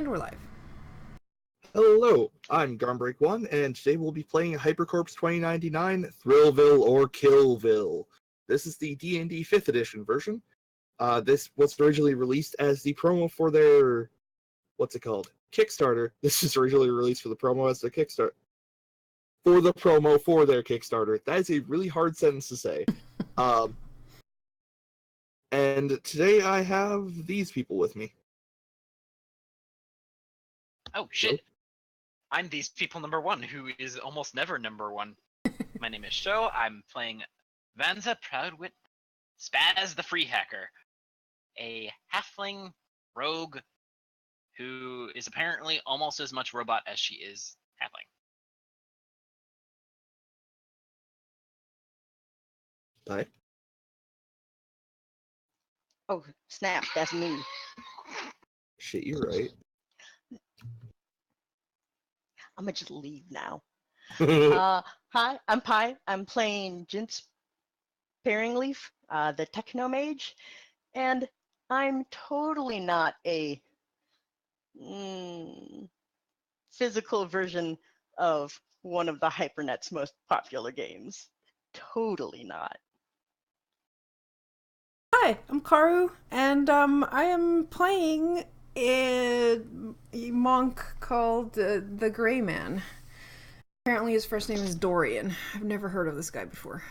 And we're live. Hello, I'm Gunbreak1, and today we'll be playing Hypercorps 2099, Thrillville or Killville. This is the D&D 5th edition version. This was originally released as the promo for their, Kickstarter. This is originally released for the promo as the Kickstarter. For the promo for their Kickstarter. That is a really hard sentence to say. And today I have these people with me. Oh, shit. I'm these people number one, who is almost never number one. My name is Sho. I'm playing Vanza Proudwit Spaz the Free Hacker, a halfling rogue who is apparently almost as much robot as she is halfling. Bye. Oh, snap, that's me. Shit, you're right. I'm gonna just leave now. Hi, I'm Pi. I'm playing Jinx Pairing Leaf, the Techno Mage, and I'm totally not a physical version of one of the HyperNet's most popular games. Totally not. Hi, I'm Karu, and I am playing a monk called the Gray Man. Apparently his first name is Dorian. I've never heard of this guy before.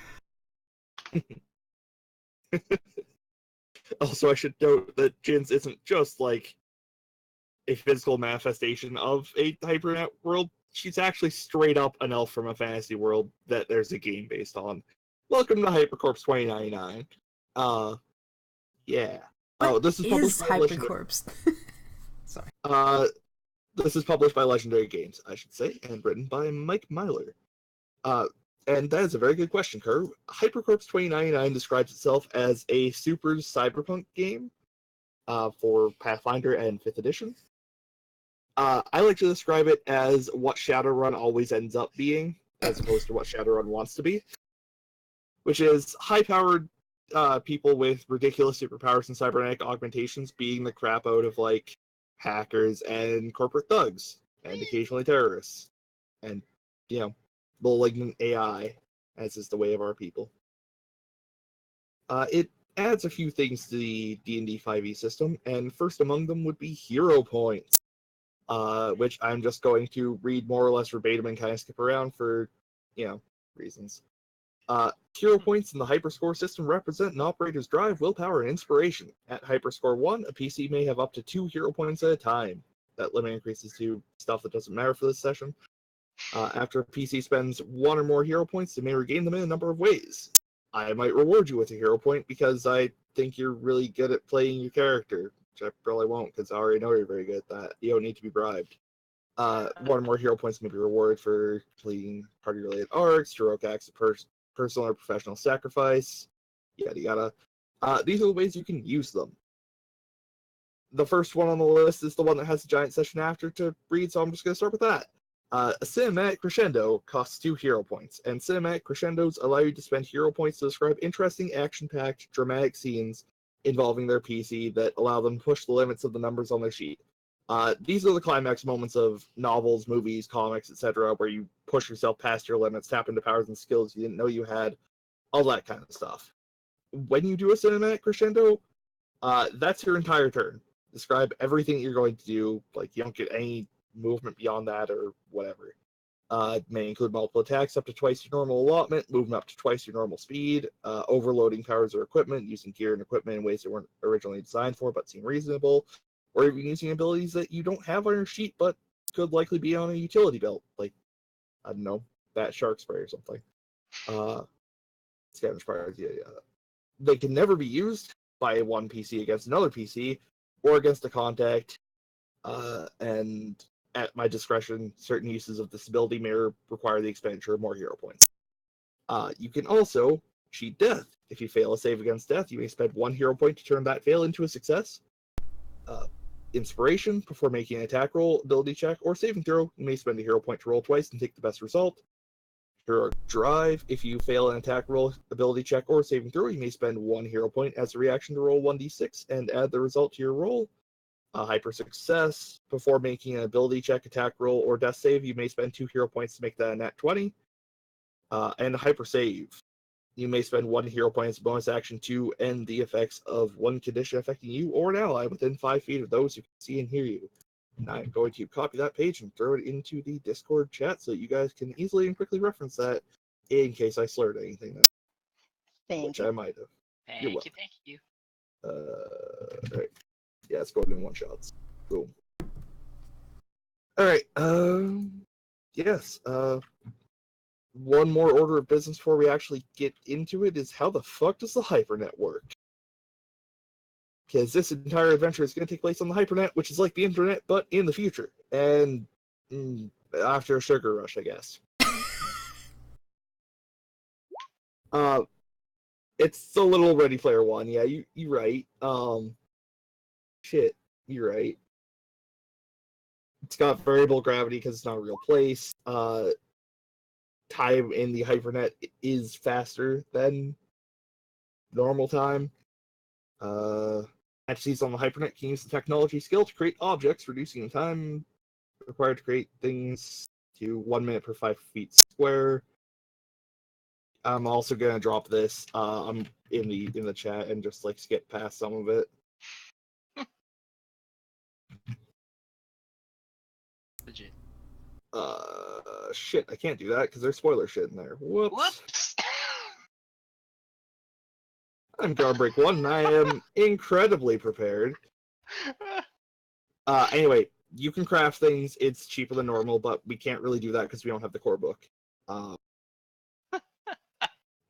Also, I should note that Jins isn't just like a physical manifestation of a hypernet world. She's actually straight up an elf from a fantasy world that there's a game based on. Welcome to Hypercorps 2099. Yeah. What this is published by Hypercorps? Sorry. This is published by Legendary Games, I should say, and written by Mike Myler. And that is a very good question, Kerr. Hypercorps 2099 describes itself as a super cyberpunk game for Pathfinder and 5th edition. I like to describe it as what Shadowrun always ends up being, as opposed to what Shadowrun wants to be, which is high-powered people with ridiculous superpowers and cybernetic augmentations being the crap out of, like, hackers and corporate thugs, and occasionally terrorists, and, you know, malignant AI, as is the way of our people. It adds a few things to the D&D 5e system, and first among them would be hero points, which I'm just going to read more or less verbatim and kind of skip around for, reasons. Hero points in the Hyperscore system represent an operator's drive, willpower, and inspiration. At Hyperscore 1, a PC may have up to 2 hero points at a time. That limit increases to stuff that doesn't matter for this session. After a PC spends 1 or more hero points, they may regain them in a number of ways. I might reward you with a hero point because I think you're really good at playing your character, which I probably won't because I already know you're very good at that. You don't need to be bribed. 1 or more hero points may be rewarded for completing party-related arcs, heroic acts of personal or professional sacrifice, yada yada. These are the ways you can use them. The first one on the list is the one that has a giant session after to read, so I'm just going to start with that. A cinematic crescendo costs 2 hero points, and cinematic crescendos allow you to spend hero points to describe interesting, action-packed, dramatic scenes involving their PC that allow them to push the limits of the numbers on their sheet. These are the climax moments of novels, movies, comics, etc., where you push yourself past your limits, tap into powers and skills you didn't know you had, all that kind of stuff. When you do a cinematic crescendo, that's your entire turn. Describe everything you're going to do, like you don't get any movement beyond that or whatever. It may include multiple attacks up to twice your normal allotment, movement up to twice your normal speed, overloading powers or equipment, using gear and equipment in ways that weren't originally designed for but seem reasonable, or even using abilities that you don't have on your sheet but could likely be on a utility belt, like, I don't know, Bat Shark Spray or something. Scavenge powers, yeah. They can never be used by one PC against another PC, or against a contact, and at my discretion, certain uses of this ability may require the expenditure of more hero points. You can also cheat death. If you fail a save against death, you may spend 1 hero point to turn that fail into a success. Inspiration, before making an attack roll, ability check, or saving throw, you may spend a hero point to roll twice and take the best result. Heroic drive, if you fail an attack roll, ability check, or saving throw, you may spend 1 hero point as a reaction to roll 1d6 and add the result to your roll. Hyper success. Before making an ability check, attack roll, or death save, you may spend 2 hero points to make that a nat 20. And hyper save. You may spend 1 hero point as a bonus action to end the effects of one condition affecting you or an ally within 5 feet of those who can see and hear you. And I'm going to copy that page and throw it into the Discord chat so that you guys can easily and quickly reference that in case I slurred anything, which I might have. Thank you. Alright. Yeah, it's going in one shots. Boom. Alright, yes, one more order of business before we actually get into it is how the fuck does the Hypernet work? Because this entire adventure is going to take place on the Hypernet, which is like the internet, but in the future. And after a sugar rush, I guess. It's a little Ready Player One. Yeah, you're right. Shit, you're right. It's got variable gravity because it's not a real place. Time in the Hypernet is faster than normal time. Entities on the Hypernet can use the technology skill to create objects, reducing the time required to create things to 1 minute per 5 feet square. I'm also gonna drop this I'm in the chat and just like skip past some of it. Legit. Shit, I can't do that because there's spoiler shit in there. Whoops. I'm Guardbreak 1 and I am incredibly prepared. Anyway, you can craft things, it's cheaper than normal, but we can't really do that because we don't have the core book.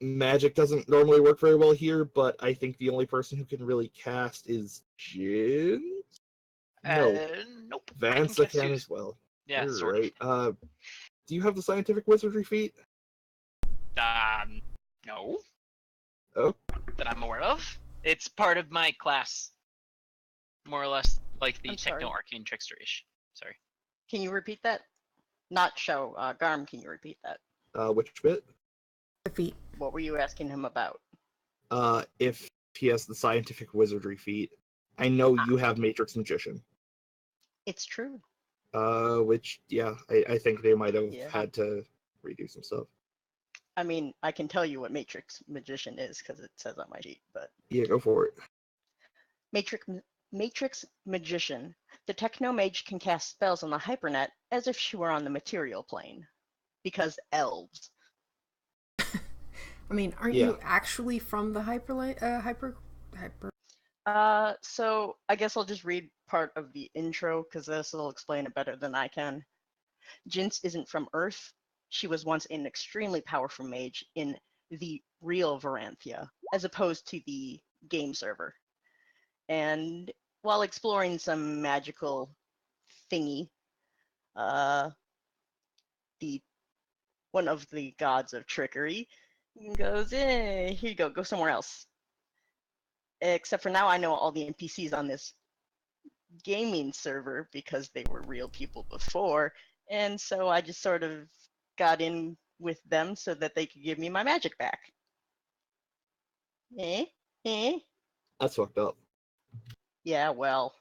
Magic doesn't normally work very well here, but I think the only person who can really cast is Jin? No. Nope. Vansa can as well. Yeah, you're sort right. Do you have the scientific wizardry feat? No. Oh. That I'm aware of. It's part of my class. More or less like the techno-arcane trickster-ish. Sorry. Can you repeat that? Not show. Garm, can you repeat that? Which bit? The feet. What were you asking him about? If he has the scientific wizardry feat. I know you have Matrix Magician. It's true. Which, yeah, I think they might have had to redo some stuff. I mean, I can tell you what Matrix Magician is because it says on my sheet, but... Yeah, go for it. Matrix Magician. The Technomage can cast spells on the Hypernet as if she were on the material plane. Because elves. I mean, aren't you actually from the hyper? So I guess I'll just read part of the intro because this will explain it better than I can. Jinx isn't from Earth. She was once an extremely powerful mage in the real Varanthia, as opposed to the game server. And while exploring some magical thingy, one of the gods of trickery goes, here you go somewhere else. Except for now I know all the NPCs on this gaming server because they were real people before, and so I just sort of got in with them so that they could give me my magic back. That's fucked up. Yeah, well.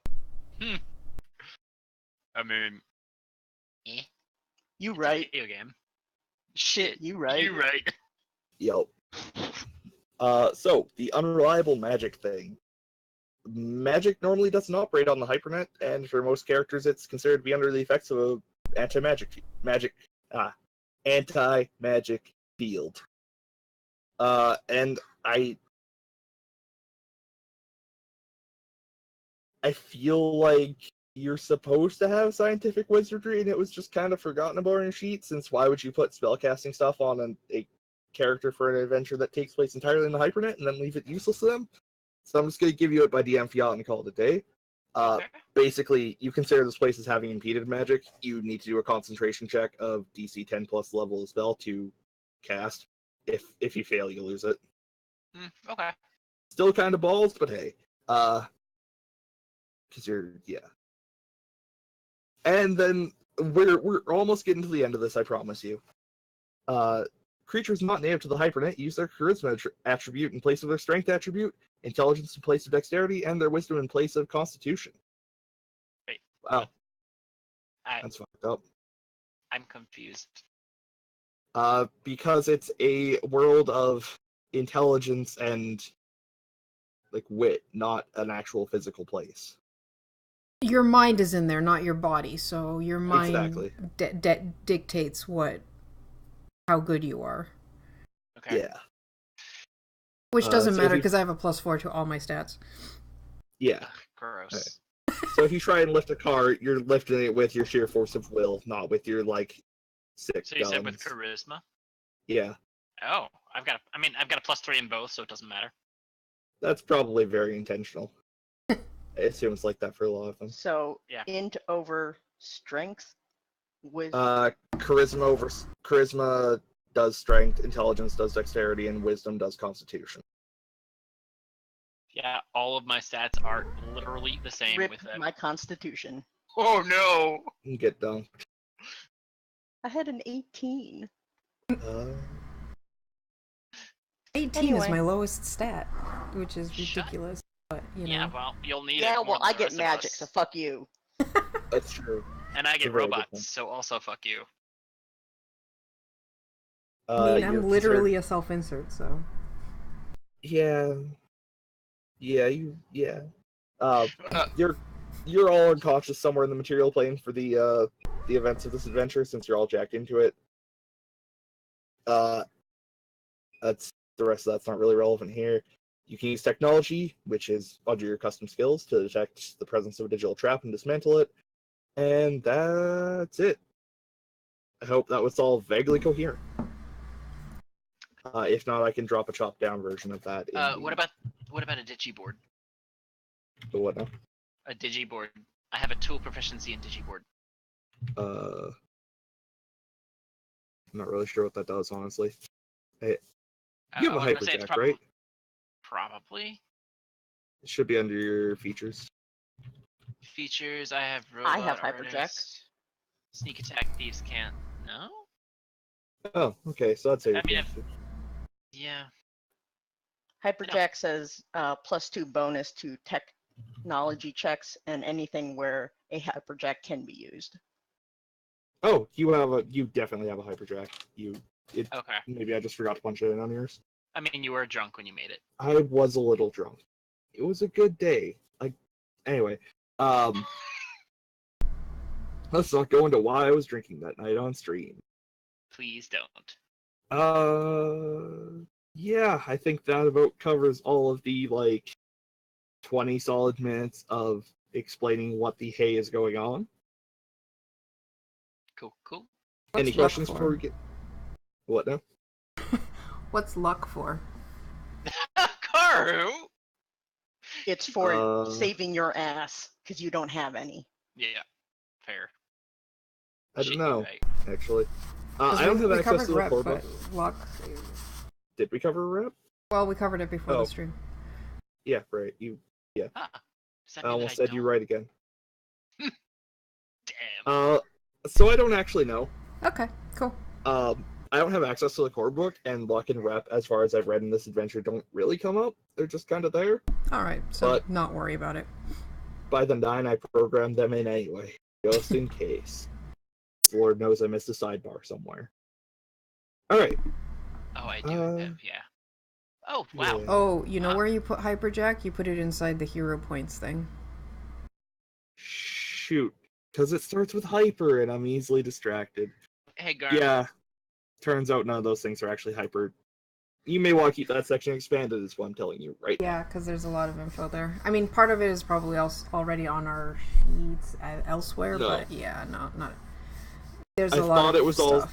I mean... You right. Video game. Shit, you right. You right. Yep. So, the unreliable magic thing. Magic normally doesn't operate on the Hypernet, and for most characters it's considered to be under the effects of a anti-magic field. And I feel like you're supposed to have scientific wizardry, and it was just kind of forgotten about on your sheet, since why would you put spellcasting stuff on a character for an adventure that takes place entirely in the Hypernet and then leave it useless to them? So I'm just going to give you it by DM Fiat and call it a day. Basically, you consider this place as having impeded magic. You need to do a concentration check of DC 10 plus level of spell to cast. If you fail, you lose it. Okay. Still kind of balls, but hey. Because yeah. And then we're almost getting to the end of this, I promise you. Creatures not native to the Hypernet use their charisma attribute in place of their strength attribute, intelligence in place of dexterity, and their wisdom in place of constitution. Wow, I, that's fucked up. I'm confused. Because it's a world of intelligence and like wit, not an actual physical place. Your mind is in there, not your body. So your mind Exactly. dictates how good you are. Okay. Yeah. Which doesn't So matter because I have a +4 to all my stats. Yeah. Ugh, gross. Right. So if you try and lift a car, you're lifting it with your sheer force of will, not with your like sick So you guns. said with charisma? Yeah. Oh, I've got a +3 in both, so it doesn't matter. That's probably very intentional. I assume it's like that for a lot of them. So Yeah. int over strength with Charisma does strength, intelligence does dexterity, and wisdom does constitution. Yeah, all of my stats are literally the same rip with them. my constitution. Oh no! You get dunked. I had an 18. 18 is Anyway. my lowest stat, which is Shut- ridiculous. But you know, Yeah, well, you'll need Yeah, it more well, than I the get rest of magic, us. so fuck you. That's true. And I It's a get very good robots, point. so also fuck you. I mean, You're I'm literally a self-insert, so Yeah. Yeah. You're all unconscious somewhere in the material plane for the events of this adventure, since you're all jacked into it. That's the rest of that's not really relevant here. You can use technology, which is under your custom skills, to detect the presence of a digital trap and dismantle it. And that's it. I hope that was all vaguely coherent. If not, I can drop a chopped down version of that. What about a digiboard? The what now? A digiboard. I have a tool proficiency in digiboard. I'm not really sure what that does, honestly. Hey, you have a I was gonna say it's hyperjack, right? Probably. It should be under your features. Features. I have robot I have hyperjack. artist. Sneak attack. Thieves can't. No. Oh, okay, so that's how I mean, you yeah. Hyperjack says +2 bonus to technology checks and anything where a hyperjack can be used. Oh, you definitely have a hyperjack. Okay. Maybe I just forgot to punch it in on yours. I mean, you were drunk when you made it. I was a little drunk. It was a good day. Anyway, let's not go into why I was drinking that night on stream. Please don't. Yeah, I think that about covers all of the 20 solid minutes of explaining what the hay is going on. Cool. Any What's luck questions for? before we get what now? What's luck for? Karu! It's for Uh, saving your ass because you don't have any. Yeah, fair. I don't know, Right. actually. 'Cause I don't have we access covered to the rep, core but book. luck. Did we cover rep? Well, we covered it before Oh. the stream. Yeah, right. Huh. Does that I mean almost that I said you don't? right again. Damn. So I don't actually know. Okay, cool. I don't have access to the core book, and luck and rep, as far as I've read in this adventure, don't really come up. They're just kind of there. All right, so But- not worry about it. By the 9, I programmed them in anyway, just in case. Lord knows I missed a sidebar somewhere. All right. Oh, I do have, yeah. Oh, wow. Yeah. Oh, you know where you put hyperjack? You put it inside the hero points thing. Shoot, because it starts with hyper, and I'm easily distracted. Hey, Garm. Yeah. Turns out none of those things are actually hyper. You may want to keep that section expanded, is what I'm telling you right now. Yeah, because there's a lot of info there. I mean, part of it is probably already on our sheets elsewhere, No. but yeah, not. There's I a lot thought of it was stuff,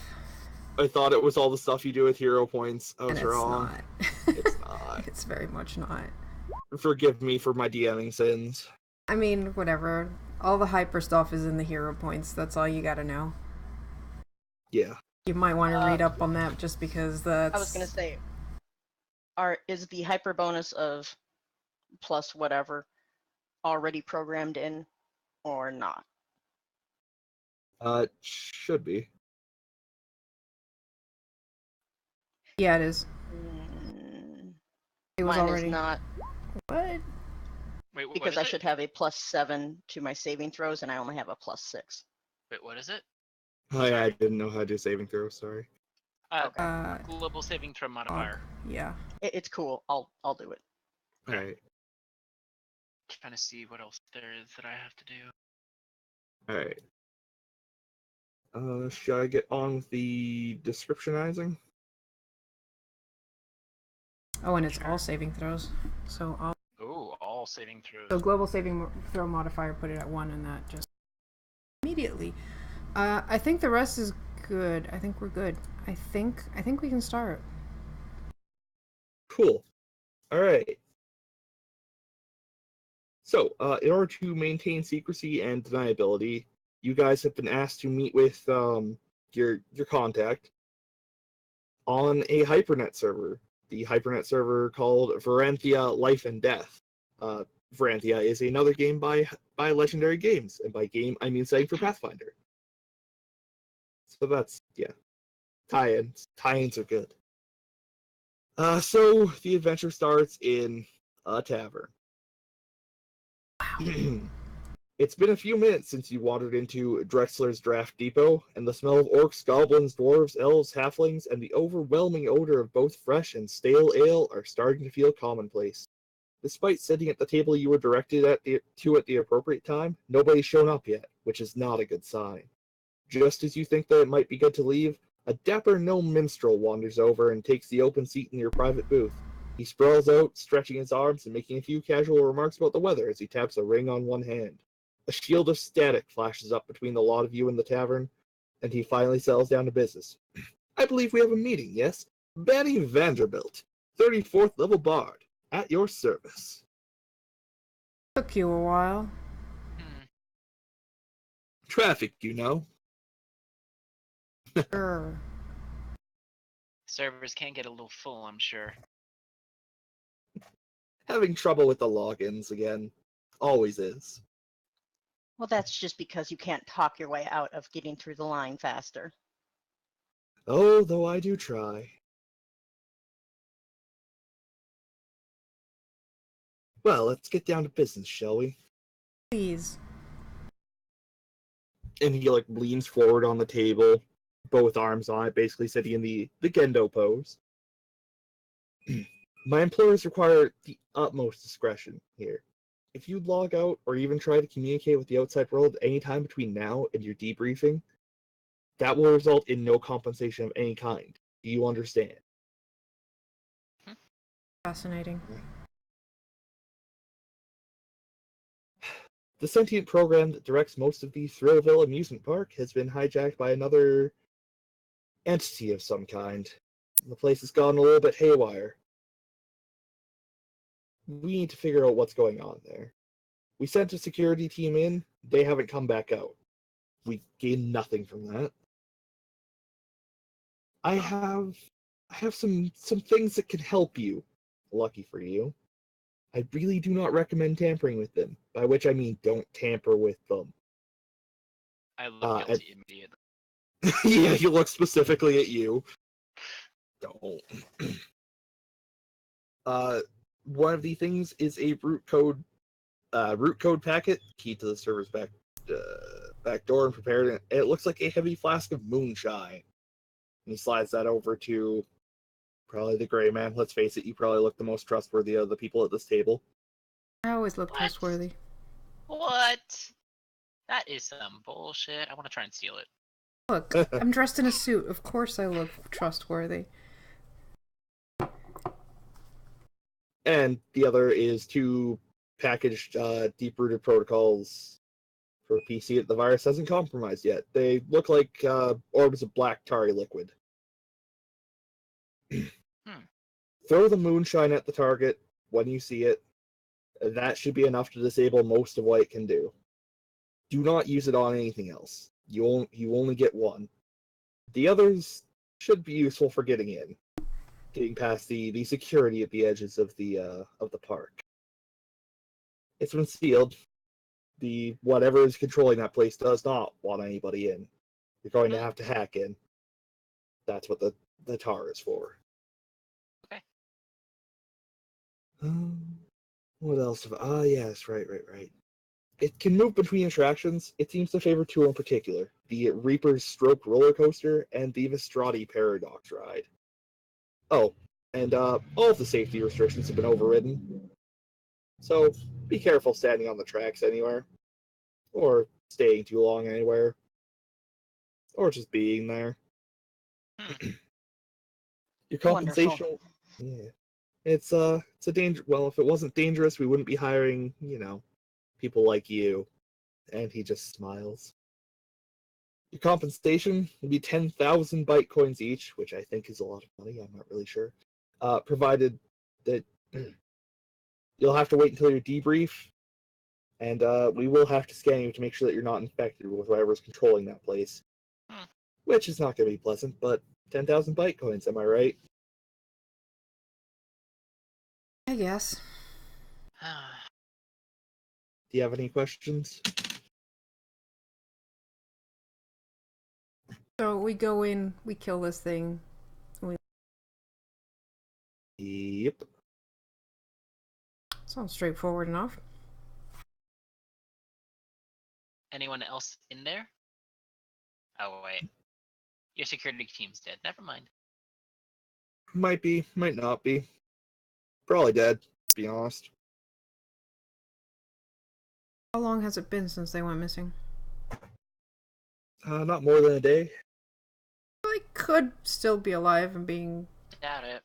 I thought it was all the stuff you do with hero points. I and was it's wrong. not. It's not. It's very much not. Forgive me for my DMing sins. I mean, whatever. All the hyper stuff is in the hero points. That's all you gotta know. Yeah. You might want to read up on that just because that's... I was gonna say, is the hyper bonus of plus whatever already programmed in or not? Should be. Yeah, it is. Mm, It was mine already... is not. What? Wait, what because is I it? should have a +7 to my saving throws, and I only have a +6. Wait, what is it? Oh yeah, I Sorry. didn't know how to do saving throws. Sorry. Okay. Global saving throw Og. modifier. Yeah. It's cool. I'll do it. All right. Trying to see what else there is that I have to do. All right. Should I get on with the descriptionizing? Oh, and it's Sure. all saving throws. So all. Ooh, all saving throws. So global saving throw modifier, put it at 1, and that just immediately. I think the rest is good. I think we're good. I think we can start. Cool. All right. So, in order to maintain secrecy and deniability, you guys have been asked to meet with your contact on a Hypernet server. The Hypernet server called Varanthia Life and Death. Varanthia is another game by Legendary Games, and by game I mean setting for Pathfinder. So that's tie-ins. Tie-ins are good. So the adventure starts in a tavern. It's been a few minutes since you wandered into Drexler's Draft Depot, and the smell of orcs, goblins, dwarves, elves, halflings, and the overwhelming odor of both fresh and stale ale are starting to feel commonplace. Despite sitting at the table you were directed to at the appropriate time, nobody's shown up yet, which is not a good sign. Just as you think that it might be good to leave, a dapper gnome minstrel wanders over and takes the open seat in your private booth. He sprawls out, stretching his arms and making a few casual remarks about the weather as he taps a ring on one hand. A shield of static flashes up between the lot of you in the tavern, and he finally settles down to business. I believe we have a meeting, yes? Banny Vanderbilt, 34th level bard, at your service. Took you a while. Traffic, you know. Sure. Servers can get a little full, I'm sure. Having trouble with the logins again. Always is. Well, that's just because you can't talk your way out of getting through the line faster. Oh, though I do try. Well, let's get down to business, shall we? Please. And he leans forward on the table, both arms on it, basically sitting in the Gendo pose. My employers require the utmost discretion here. If you log out or even try to communicate with the outside world anytime between now and your debriefing, that will result in no compensation of any kind. Do you understand? Fascinating. The sentient program that directs most of the Thrillville amusement park has been hijacked by another entity of some kind. The place has gone a little bit haywire. We need to figure out what's going on there. We sent a security team in, they haven't come back out. We gained nothing from that. I have some things that can help you. Lucky for you. I really do not recommend tampering with them, by which I mean don't tamper with them. I look guilty immediately. Yeah, he looks specifically at you. Don't. One of the things is a root code packet, key to the server's back door and prepared. And it looks like a heavy flask of moonshine. And he slides that over to probably the gray man. Let's face it, you probably look the most trustworthy of the people at this table. I always look What? trustworthy. What? That is some bullshit. I want to try and steal it. Look, I'm dressed in a suit. Of course I look trustworthy. And the other is two packaged deep-rooted protocols for PC that the virus hasn't compromised yet. They look like orbs of black tarry liquid. Throw the moonshine at the target when you see it. That should be enough to disable most of what it can do. Do not use it on anything else. You only get one. The others should be useful for getting past the security at the edges of the park. It's been sealed. The whatever is controlling that place does not want anybody in. You're going to have to hack in. That's what the tar is for. Okay. What else? Yes, right. It can move between attractions. It seems to favor two in particular: the Reaper's Stroke roller coaster and the Vistrati Paradox ride. Oh, and all of the safety restrictions have been overridden. So be careful standing on the tracks anywhere, or staying too long anywhere, or just being there. Hmm. Your Wonderful. compensation, yeah, it's a danger. Well, if it wasn't dangerous, we wouldn't be hiring, people like you. And he just smiles. Your compensation will be 10,000 Bitcoins each, which I think is a lot of money. I'm not really sure. Provided that you'll have to wait until your debrief, and we will have to scan you to make sure that you're not infected with whoever's controlling that place. Hmm. Which is not going to be pleasant, but 10,000 Bitcoins, am I right? I guess. Do you have any questions? So we go in, we kill this thing. Yep. Sounds straightforward enough. Anyone else in there? Oh wait, your security team's dead. Never mind. Might be, might not be. Probably dead, to be honest. How long has it been since they went missing? Not more than a day. They could still be alive and being... Doubt it.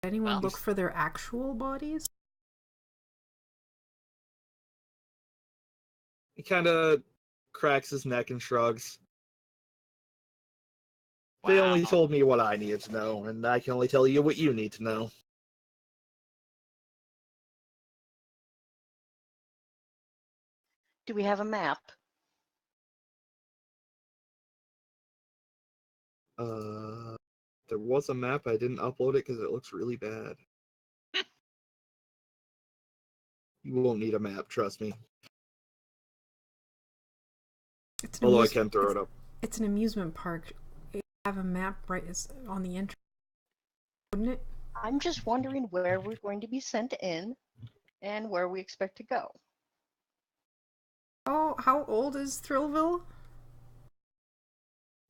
Did anyone Well, look for their actual bodies? He kind of cracks his neck and shrugs. They only wow. told me what I needed to know, and I can only tell you what you need to know. Do we have a map? There was a map. I didn't upload it because it looks really bad. You won't need a map, trust me. It's an Although I can throw it up. It's an amusement park. It have a map right on the entrance, wouldn't it? I'm just wondering where we're going to be sent in and where we expect to go. Oh, how old is Thrillville?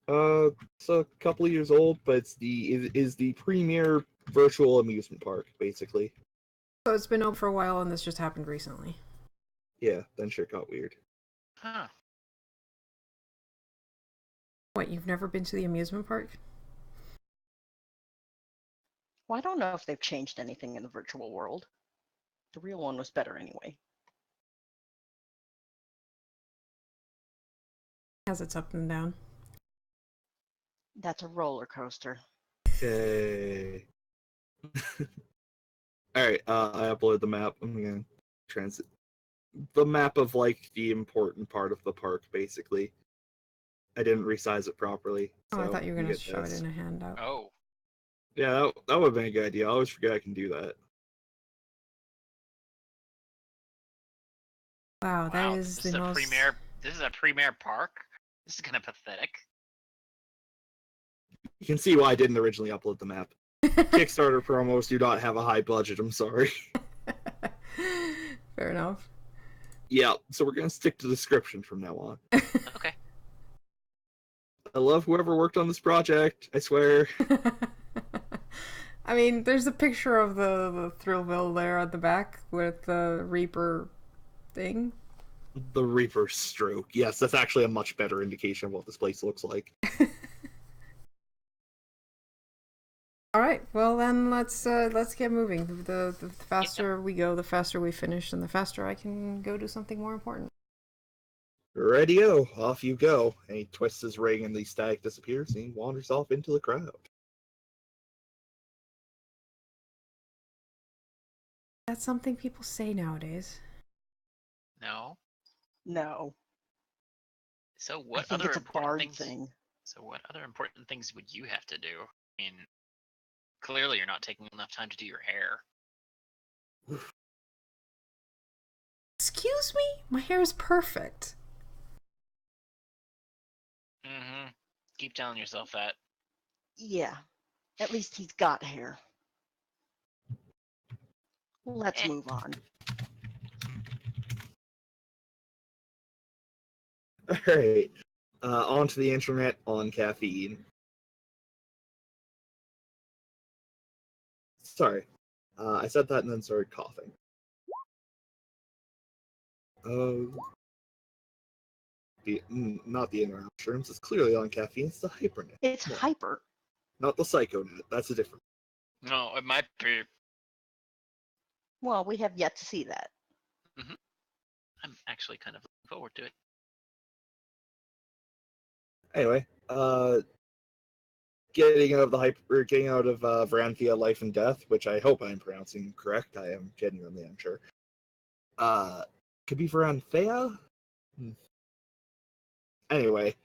It's a couple of years old, but is the premier virtual amusement park, basically. So it's been open for a while and this just happened recently. Yeah, then shit got weird. Huh. What, you've never been to the amusement park? Well, I don't know if they've changed anything in the virtual world. The real one was better anyway. Has its up and down. That's a roller coaster. Okay. Alright, I uploaded the map. I'm gonna transit the map of like the important part of the park, basically. I didn't resize it properly. Oh, So I thought you were you going to get show it this. in a handout. Oh. Yeah, that would have been a good idea. I always forget I can do that. Wow, that Wow. is This is the a most... premier. This is a premier park. This is kind of pathetic. You can see why I didn't originally upload the map. Kickstarter promos do not have a high budget, I'm sorry. Fair enough. Yeah, so we're gonna stick to the description from now on. Okay. I love whoever worked on this project, I swear. I mean, there's a picture of the Thrillville there at the back with the Reaper thing. The Reaper Stroke. Yes, that's actually a much better indication of what this place looks like. All right, well then let's get moving. The faster we go, the faster we finish, and the faster I can go do something more important. Radio, off you go. And he twists his ring and the static disappears and he wanders off into the crowd. That's something people say nowadays. No. No. So I what think other it's a important bard things? thing. So what other important things would you have to do? I mean, clearly you're not taking enough time to do your hair. Excuse me? My hair is perfect. Mm-hmm. Keep telling yourself that. Yeah, at least he's got hair. Let's move on. Alright. Onto the internet on caffeine. Sorry. I said that and then started coughing. Not the internet shrooms. It's clearly on caffeine. It's the hypernet. It's No, hyper. not the psychonet. That's a different. No, it might be. Well, we have yet to see that. I'm actually kind of looking forward to it. Anyway, getting out of Varanthia Life and Death, which I hope I'm pronouncing correct. I am genuinely unsure. Could be Varanthea? Anyway,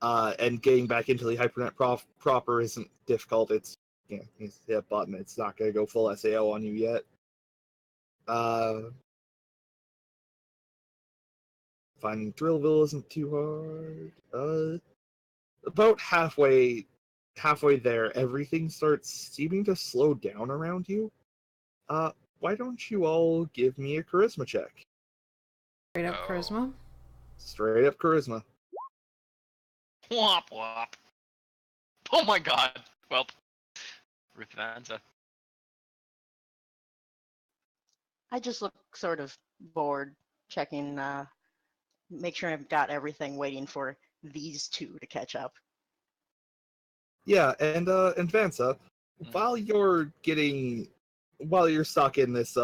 and getting back into the Hypernet proper isn't difficult. It's, you hit a button. It's not going to go full SAO on you yet. Finding Thrillville isn't too hard. About halfway there, everything starts seeming to slow down around you. Why don't you all give me a charisma check? Straight up Oh. charisma. Straight up charisma. Womp womp. Oh my god. Well, Ruth Vanza. I just look sort of bored, checking, make sure I've got everything, waiting for these two to catch up. Yeah, and Vansa, while you're stuck in this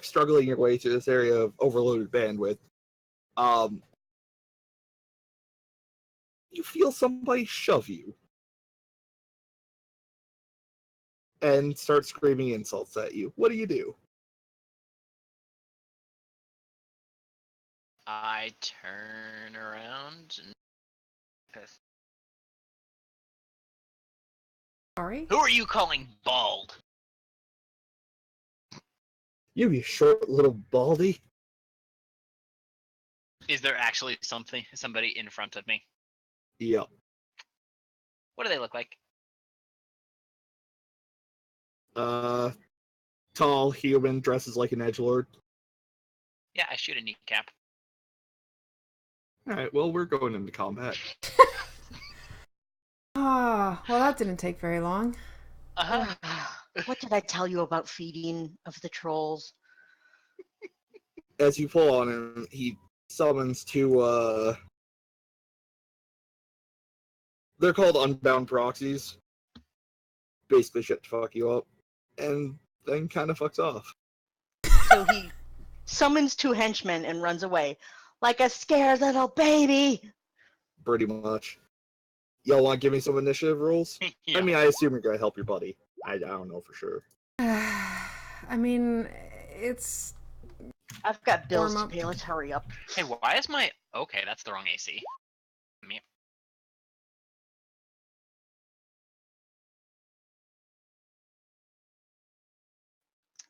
struggling your way through this area of overloaded bandwidth, you feel somebody shove you and start screaming insults at you. What do you do? I turn around and Sorry? who are you calling bald? You short little baldy. Is there actually somebody in front of me? Yep. What do they look like? Tall human, dresses like an edgelord. Yeah, I shoot a kneecap. Alright, well, we're going into combat. Ah, well, that didn't take very long. Uh-huh. What did I tell you about feeding of the trolls? As you pull on him, he summons two, they're called unbound proxies. Basically shit to fuck you up. And then kind of fucks off. So he summons two henchmen and runs away, like a scared little baby. Pretty much. Y'all want to give me some initiative rolls? Yeah. I mean, I assume you're going to help your buddy. I don't know for sure. I mean, it's... I've got bills Warm to up. pay. Let's hurry up. Hey, why is my... Okay, that's the wrong AC. Me.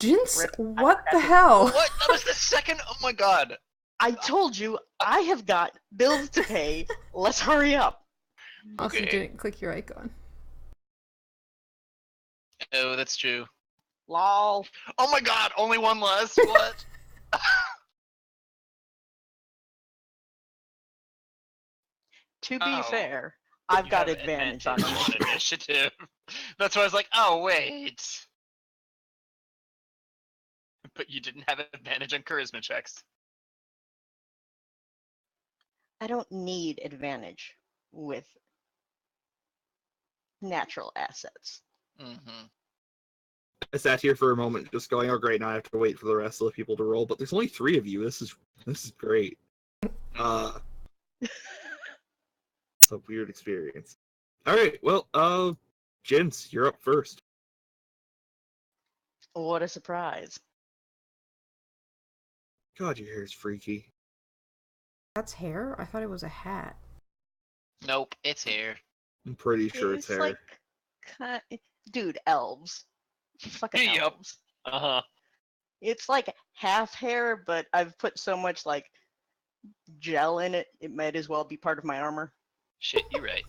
Jinx, Rip. what the hell? What? That was the second... Oh my god. I told you I have got bills to pay. Let's hurry up. Also, you Okay. didn't click your icon. Oh, that's true. Lol. Oh my god, only one less? What? To be Oh. fair, I've You got have advantage on advantage initiative. initiative. That's why I was like, oh wait. But you didn't have advantage on charisma checks. I don't need advantage with natural assets. Mm-hmm. I sat here for a moment just going, oh great, now I have to wait for the rest of the people to roll, but there's only 3 of you. This is great. It's a weird experience. Alright, well, Jins, you're up first. What a surprise. God, your hair's freaky. That's hair? I thought it was a hat. Nope, it's here. I'm pretty sure it's hair. like, dude, elves. Fucking Yep. elves. Uh-huh. It's like half hair, but I've put so much like gel in it, it might as well be part of my armor. Shit, you're right.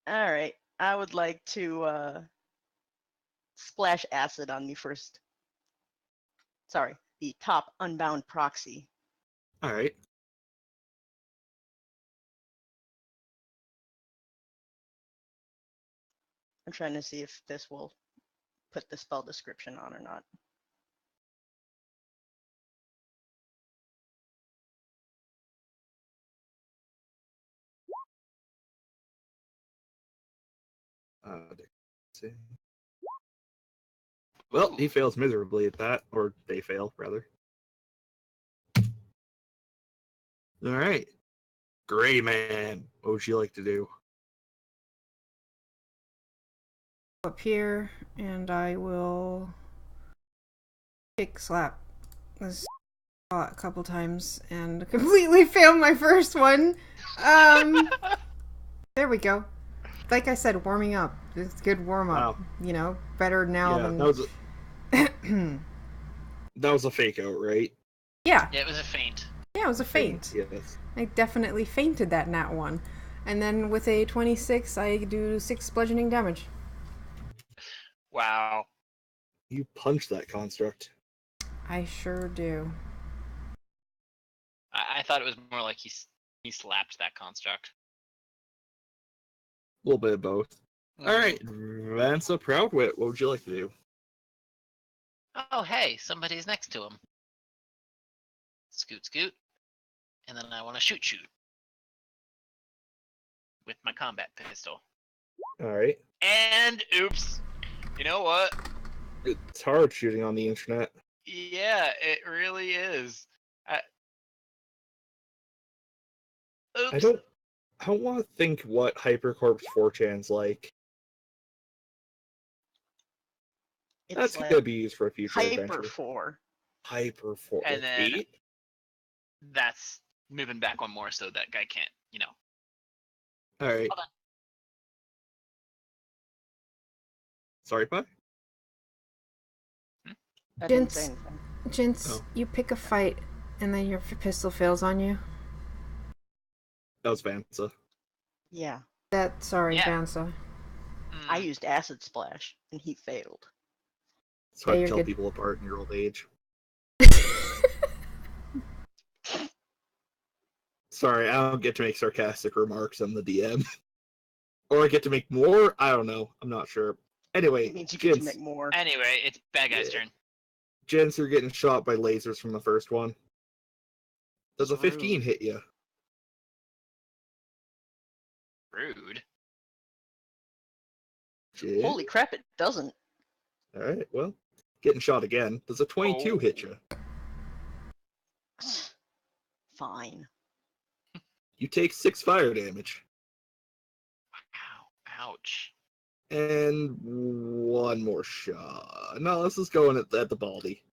All right. I would like to splash acid on the first. Sorry, the top unbound proxy. All right. I'm trying to see if this will put the spell description on or not. Let's see. Well, he fails miserably at that, or they fail, rather. All right. Gray Man, what would you like to do? Up here, and I will kick slap this a couple times and completely fail my first one. There we go. Like I said, warming up. It's good warm up. Wow. You know, better now Yeah, than. that was a fake out, right? Yeah. Yeah, it was a feint. Yeah, it was a feint. Yes. I definitely fainted that nat one. And then with a 26, I do 6 bludgeoning damage. Wow. You punch that construct. I sure do. I thought it was more like he slapped that construct. A little bit of both. Mhm. All right, Vansa Proudwit, what would you like to do? Oh, hey, somebody's next to him. Scoot, scoot. And then I want to shoot with my combat pistol. All right. And oops. You know what? It's hard shooting on the internet. Yeah, it really is. Oops. I don't want to think what Hypercorps 4chan's like. It's That's like gonna be used for a future Hyper adventure. 4. Hyper 4. And then 8? that's moving back one more so that guy can't, you know. All right. Hold on. Sorry, Pi? I didn't say anything. Jinx, Oh. you pick a fight and then your pistol fails on you. That was Vansa. Yeah, Sorry, Yeah. Vansa. I used acid splash and he failed. It's hard Yeah, to you're tell good. people apart in your old age. Sorry, I don't get to make sarcastic remarks. I'm the DM. Or I get to make more? I don't know. I'm not sure. Anyway, It means you get to Jins, make more. Anyway, it's bad guy's Yeah. turn. Jins, you're getting shot by lasers from the first one. Does a 15 Rude. hit you? Rude. Jin? Holy crap, it doesn't. Alright, well, getting shot again. Does a 22 hit you? Fine. You take 6 fire damage. Wow. Ouch. And one more shot. No, this is going at the baldy.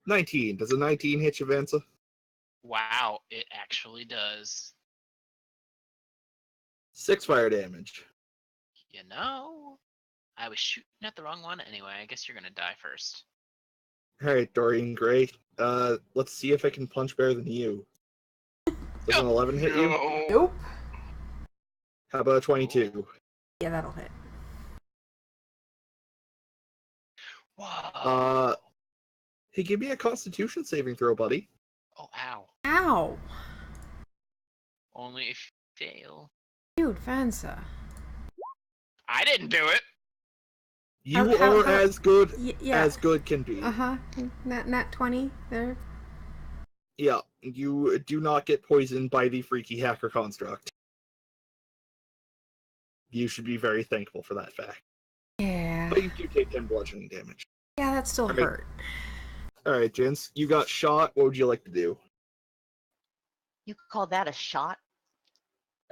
19. Does a 19 hit you, Vansa? Wow, it actually does. 6 fire damage. You know, I was shooting at the wrong one anyway. I guess you're gonna die first. Alright, Dorian Gray. Let's see if I can punch better than you. Does an 11 hit you? Nope. How about a 22? Yeah, that'll hit. Whoa. Hey, give me a Constitution saving throw, buddy. Oh, ow. Ow! Only if you fail. Dude, Vansa. I didn't do it. You How- are as good Yeah. as good can be. Uh-huh. Nat 20 there. Yeah, you do not get poisoned by the freaky hacker construct. You should be very thankful for that fact. Yeah. But you do take 10 bludgeoning damage. Yeah, that still Alright. hurt. Alright, Jins, you got shot. What would you like to do? You could call that a shot?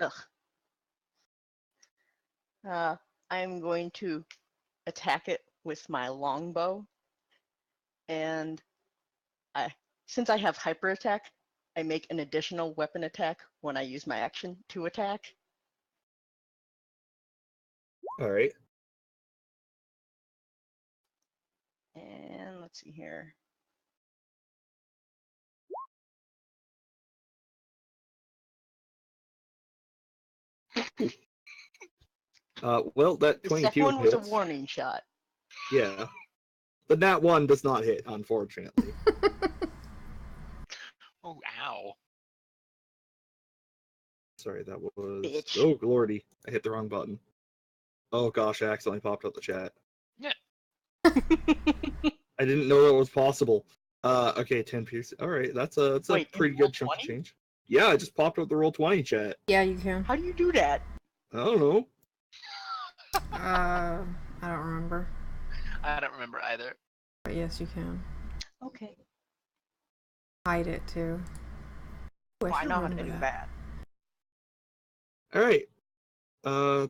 Ugh. I'm going to attack it with my longbow. And since I have hyper attack, I make an additional weapon attack when I use my action to attack. Alright. And let's see here. Well, that The 22 second one was a hits. warning shot. Yeah. But that one does not hit, unfortunately. Oh, ow. Sorry, that was... Bitch. Oh, lordy. I hit the wrong button. Oh gosh, I accidentally popped up the chat. Yeah. I didn't know that was possible. Okay, 10 pierce. Alright, that's a Wait, pretty in roll good chunk of 20? change. Yeah, I just popped up the roll 20 chat. Yeah, you can. How do you do that? I don't know. I don't remember. I don't remember either. But yes, you can. Okay. Hide it too. Ooh, Well, I should know how to remember do that. that. Alright.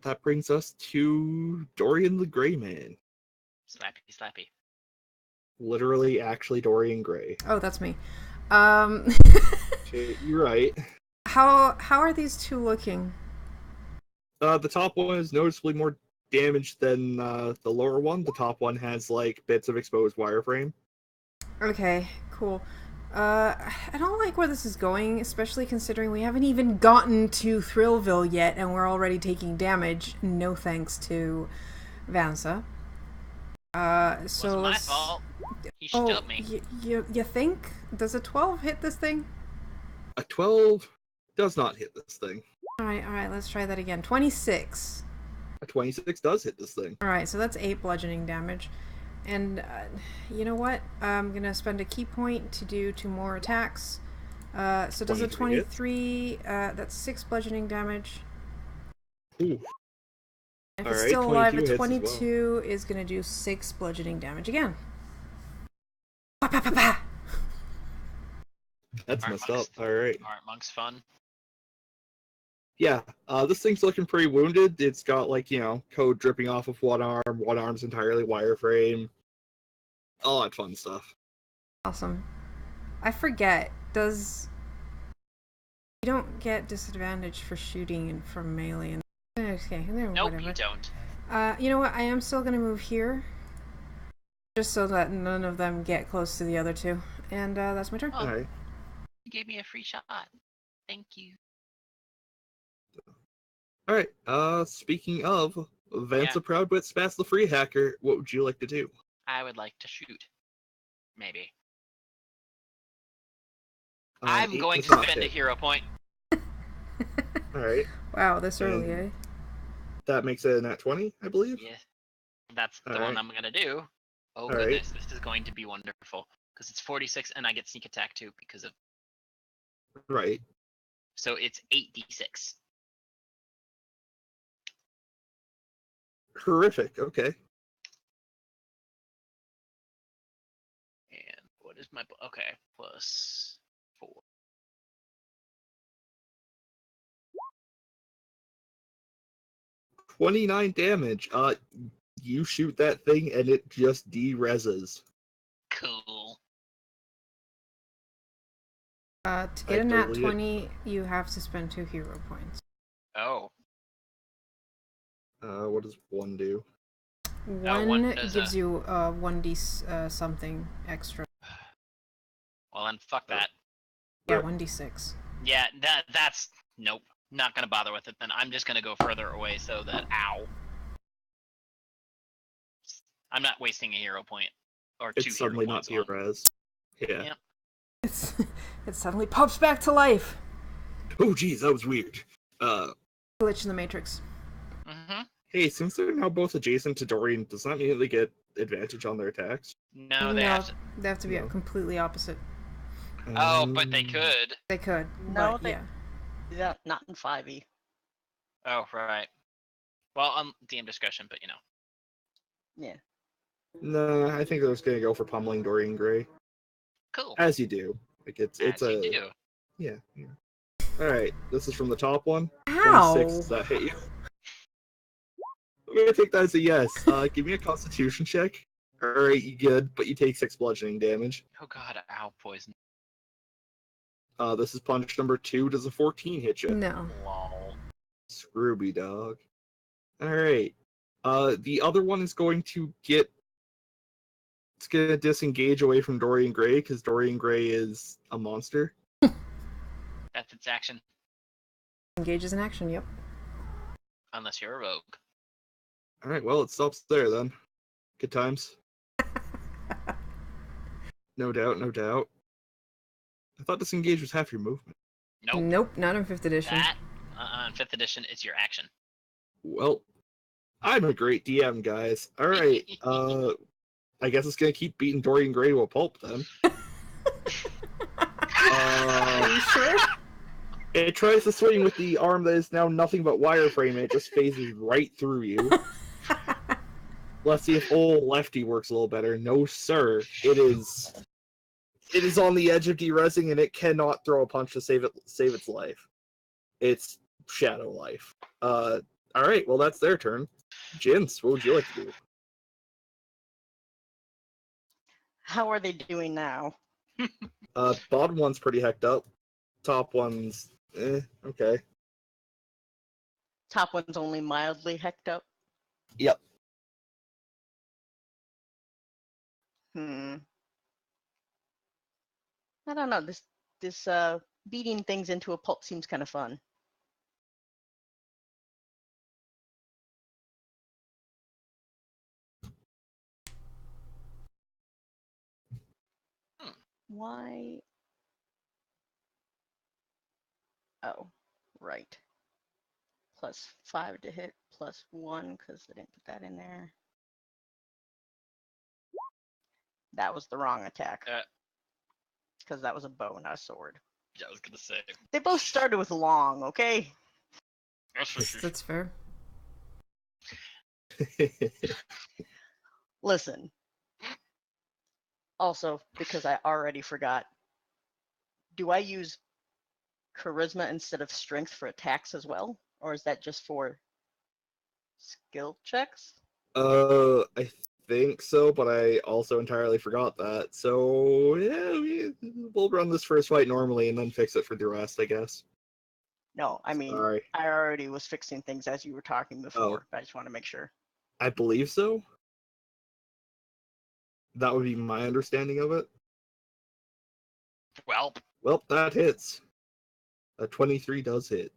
That brings us to Dorian the Gray Man. Slappy, slappy. Literally, actually, Dorian Gray. Oh, that's me. Okay, you're right. How are these two looking? The top one is noticeably more damaged than the lower one. The top one has like bits of exposed wireframe. Okay, cool. I don't like where this is going, especially considering we haven't even gotten to Thrillville yet, and we're already taking damage. No thanks to Vansa. So Wasn't my let's... fault. He Oh, shoved me. you think? Does a 12 hit this thing? A 12 does not hit this thing. Alright, let's try that again. 26. A 26 does hit this thing. Alright, so that's 8 bludgeoning damage. And, you know what? I'm gonna spend a key point to do 2 more attacks. So does a 23, that's 6 bludgeoning damage. Ooh. If All it's right, still alive, 22 a hits as well. 22 is gonna do 6 bludgeoning damage again. Pa, pa, pa, pa. That's Aren't messed up. monks- All right. Aren't monks fun? Yeah, this thing's looking pretty wounded. It's got like, code dripping off of one arm. One arm's entirely wireframe. All that fun stuff. Awesome. I forget, does... You don't get disadvantage for shooting and from melee and... Okay, Nope, whatever. you don't. You know what? I am still gonna move here, just so that none of them get close to the other two. And that's my turn. Oh. All right. You gave me a free shot. Thank you. All right. Speaking of, Vansa Proudwit Spats the Free Hacker, what would you like to do? I would like to shoot. Maybe. Eight I'm going does to not spend a hit. hero point. All right. Wow, this early, And- eh? That makes it a nat 20, I believe. Yeah. That's the Alright. one I'm gonna do. Oh Alright. goodness, this is going to be wonderful. Because it's 46 and I get sneak attack too because of... Right. So it's 8d6. Horrific. Okay. And what is my... Okay, plus 4. 29 damage. You shoot that thing and it just de-reses. Cool. To get a nat totally 20, you have to spend 2 hero points. Oh. What does 1 do? One one does gives a- you 1d something extra. Well then, fuck that. Yeah, Right. 1d6. Yeah, that's... Nope. Not gonna bother with it then. I'm just gonna go further away so that... Ow. I'm not wasting a hero point. Or 2 It's hero suddenly not points on. de-res. Yeah. Yep. It suddenly pops back to life. Oh, geez, that was weird. Glitch in the Matrix. Mm-hmm. Hey, since they're now both adjacent to Dorian, does that mean they get advantage on their attacks? No, they have to... They have to be No. completely opposite. Oh, but they could. They could, No, but they- yeah. Yeah, not in 5e. Oh, right. Well, DM discretion, but you know. Yeah. No, I think they're just gonna go for pummeling Dorian Gray. Cool. As you do. Like it's As a you do. yeah. Alright, this is from the top one. Ow! 26, does that hit you? I'm gonna take that as a yes. Give me a constitution check. Alright, you good, but you take 6 bludgeoning damage. Oh god, ow, poison. This is punch number 2. Does a 14 hit you? No. Lol. Scrooby dog. Alright. The other one is going to get... It's gonna disengage away from Dorian Gray, because Dorian Gray is a monster. That's its action. Engages in action, yep. Unless you're a rogue. Alright, well, it stops there then. Good times. No doubt, no doubt. I thought disengage was half your movement. Nope. Nope, not in 5th edition. That in 5th edition is your action. Well, I'm a great DM, guys. Alright, I guess it's gonna keep beating Dorian Gray to a pulp then. Are you sure? It tries to swing with the arm that is now nothing but wireframe, and it just phases right through you. Let's see if old Lefty works a little better. No, sir. It is on the edge of derezzing, and it cannot throw a punch to save its life. It's Shadow Life. Alright, well, that's their turn. Jins, what would you like to do? How are they doing now? Bottom one's pretty hecked up. Top one's, okay. Top one's only mildly hecked up. Yep. I don't know. This beating things into a pulp seems kind of fun. Why? Oh, right. +5 to hit, +1 because I didn't put that in there. That was the wrong attack. Because that was a bow, not a sword. Yeah, I was gonna say. They both started with long, okay? That's fair. Listen. Also, because I already forgot, do I use charisma instead of strength for attacks as well? Or is that just for skill checks? I think so, but I also entirely forgot that. So, yeah, we'll run this first fight normally and then fix it for the rest, I guess. No, I mean, Sorry. I already was fixing things as you were talking before. I just want to make sure. I believe so. That would be my understanding of it. Well, that hits. A 23 does hit.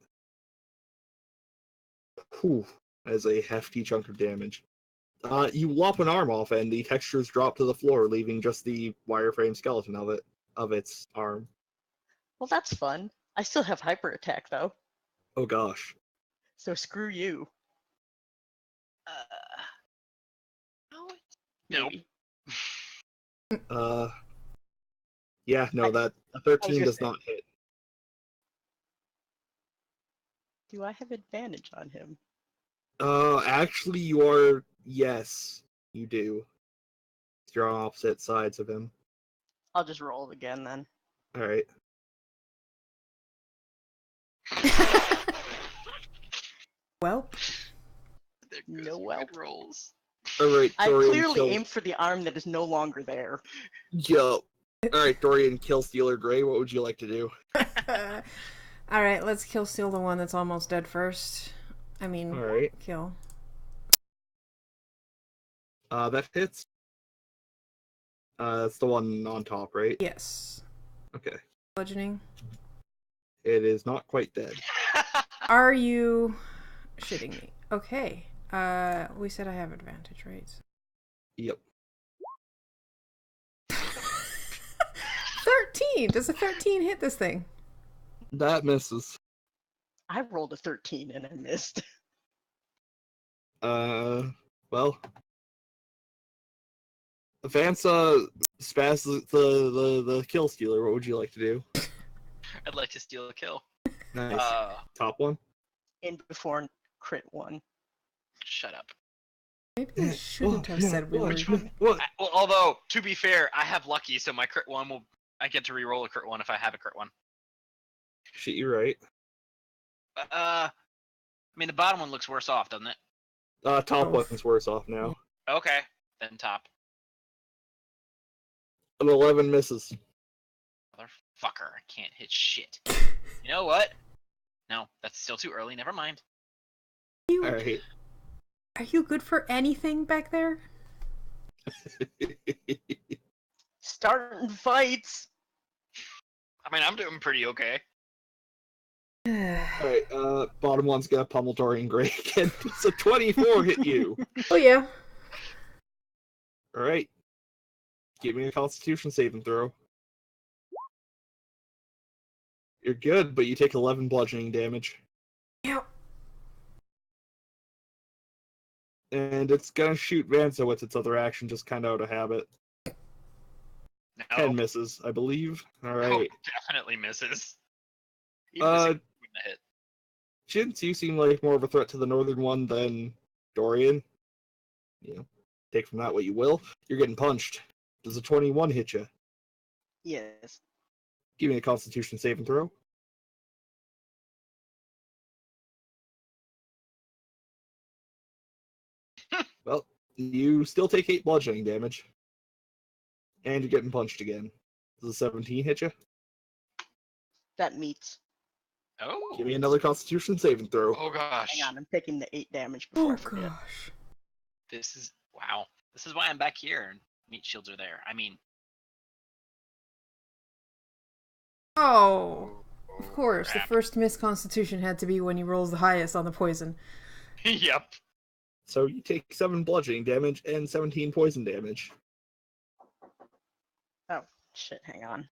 Whew, that is a hefty chunk of damage. You lop an arm off, and the textures drop to the floor, leaving just the wireframe skeleton of its arm. Well, that's fun. I still have hyper attack though. Oh gosh. So screw you. nope. Maybe. Yeah, no, that a 13 does say, not hit. Do I have advantage on him? Actually, you are. Yes, you do. You're on opposite sides of him. I'll just roll it again then. All right. Well, No well. Rolls. All right. I Dorian clearly aimed for the arm that is no longer there. Yo. All right, Dorian, kill Stealer Gray. What would you like to do? all right, let's steal the one that's almost dead first. I mean, All right. kill. That hits. That's the one on top, right? Yes. Okay. Bludgeoning. It is not quite dead. Are you shitting me? Okay. We said I have advantage, right? Yep. 13! Does a 13 hit this thing? That misses. I rolled a 13 and I missed. Well. Vansa spaz the kill stealer. What would you like to do? I'd like to steal a kill. Nice. Top one? In before crit 1. Shut up. Maybe I shouldn't have said we were... What? Well, although, to be fair, I have lucky, so my crit 1 I get to re-roll a crit 1 if I have a crit 1. Shit, you're right. I mean, the bottom one looks worse off, doesn't it? Top one's worse off now. Okay, then top. An 11 misses. Motherfucker, I can't hit shit. You know what? No, that's still too early, never mind. Alright. Are you good for anything back there? Starting fights! I mean, I'm doing pretty okay. Alright, bottom one's got pummel Dorian Gray again. It's a 24 hit you. Oh yeah. Alright. Give me a Constitution saving throw. You're good, but you take 11 bludgeoning damage. Yep. And it's gonna shoot Vansa with its other action, just kind of out of habit. No. 10 misses, I believe. Alright. Definitely misses. Even the 6 wouldn't have hit. Jinx, you seem like more of a threat to the northern one than Dorian. You know, take from that what you will. You're getting punched. Does a 21 hit you? Yes. Give me a Constitution saving throw. Well, you still take 8 bludgeoning damage. And you're getting punched again. Does a 17 hit you? That meets. Oh. Give me another Constitution saving throw. Oh gosh. Hang on, I'm taking the 8 damage before Oh I forget. gosh. This is wow. This is why I'm back here and meat shields are there. I mean, Oh. Of course, crap. the first miss Constitution had to be when he rolls the highest on the poison. Yep. So you take 7 bludgeoning damage and 17 poison damage. Oh, shit, hang on.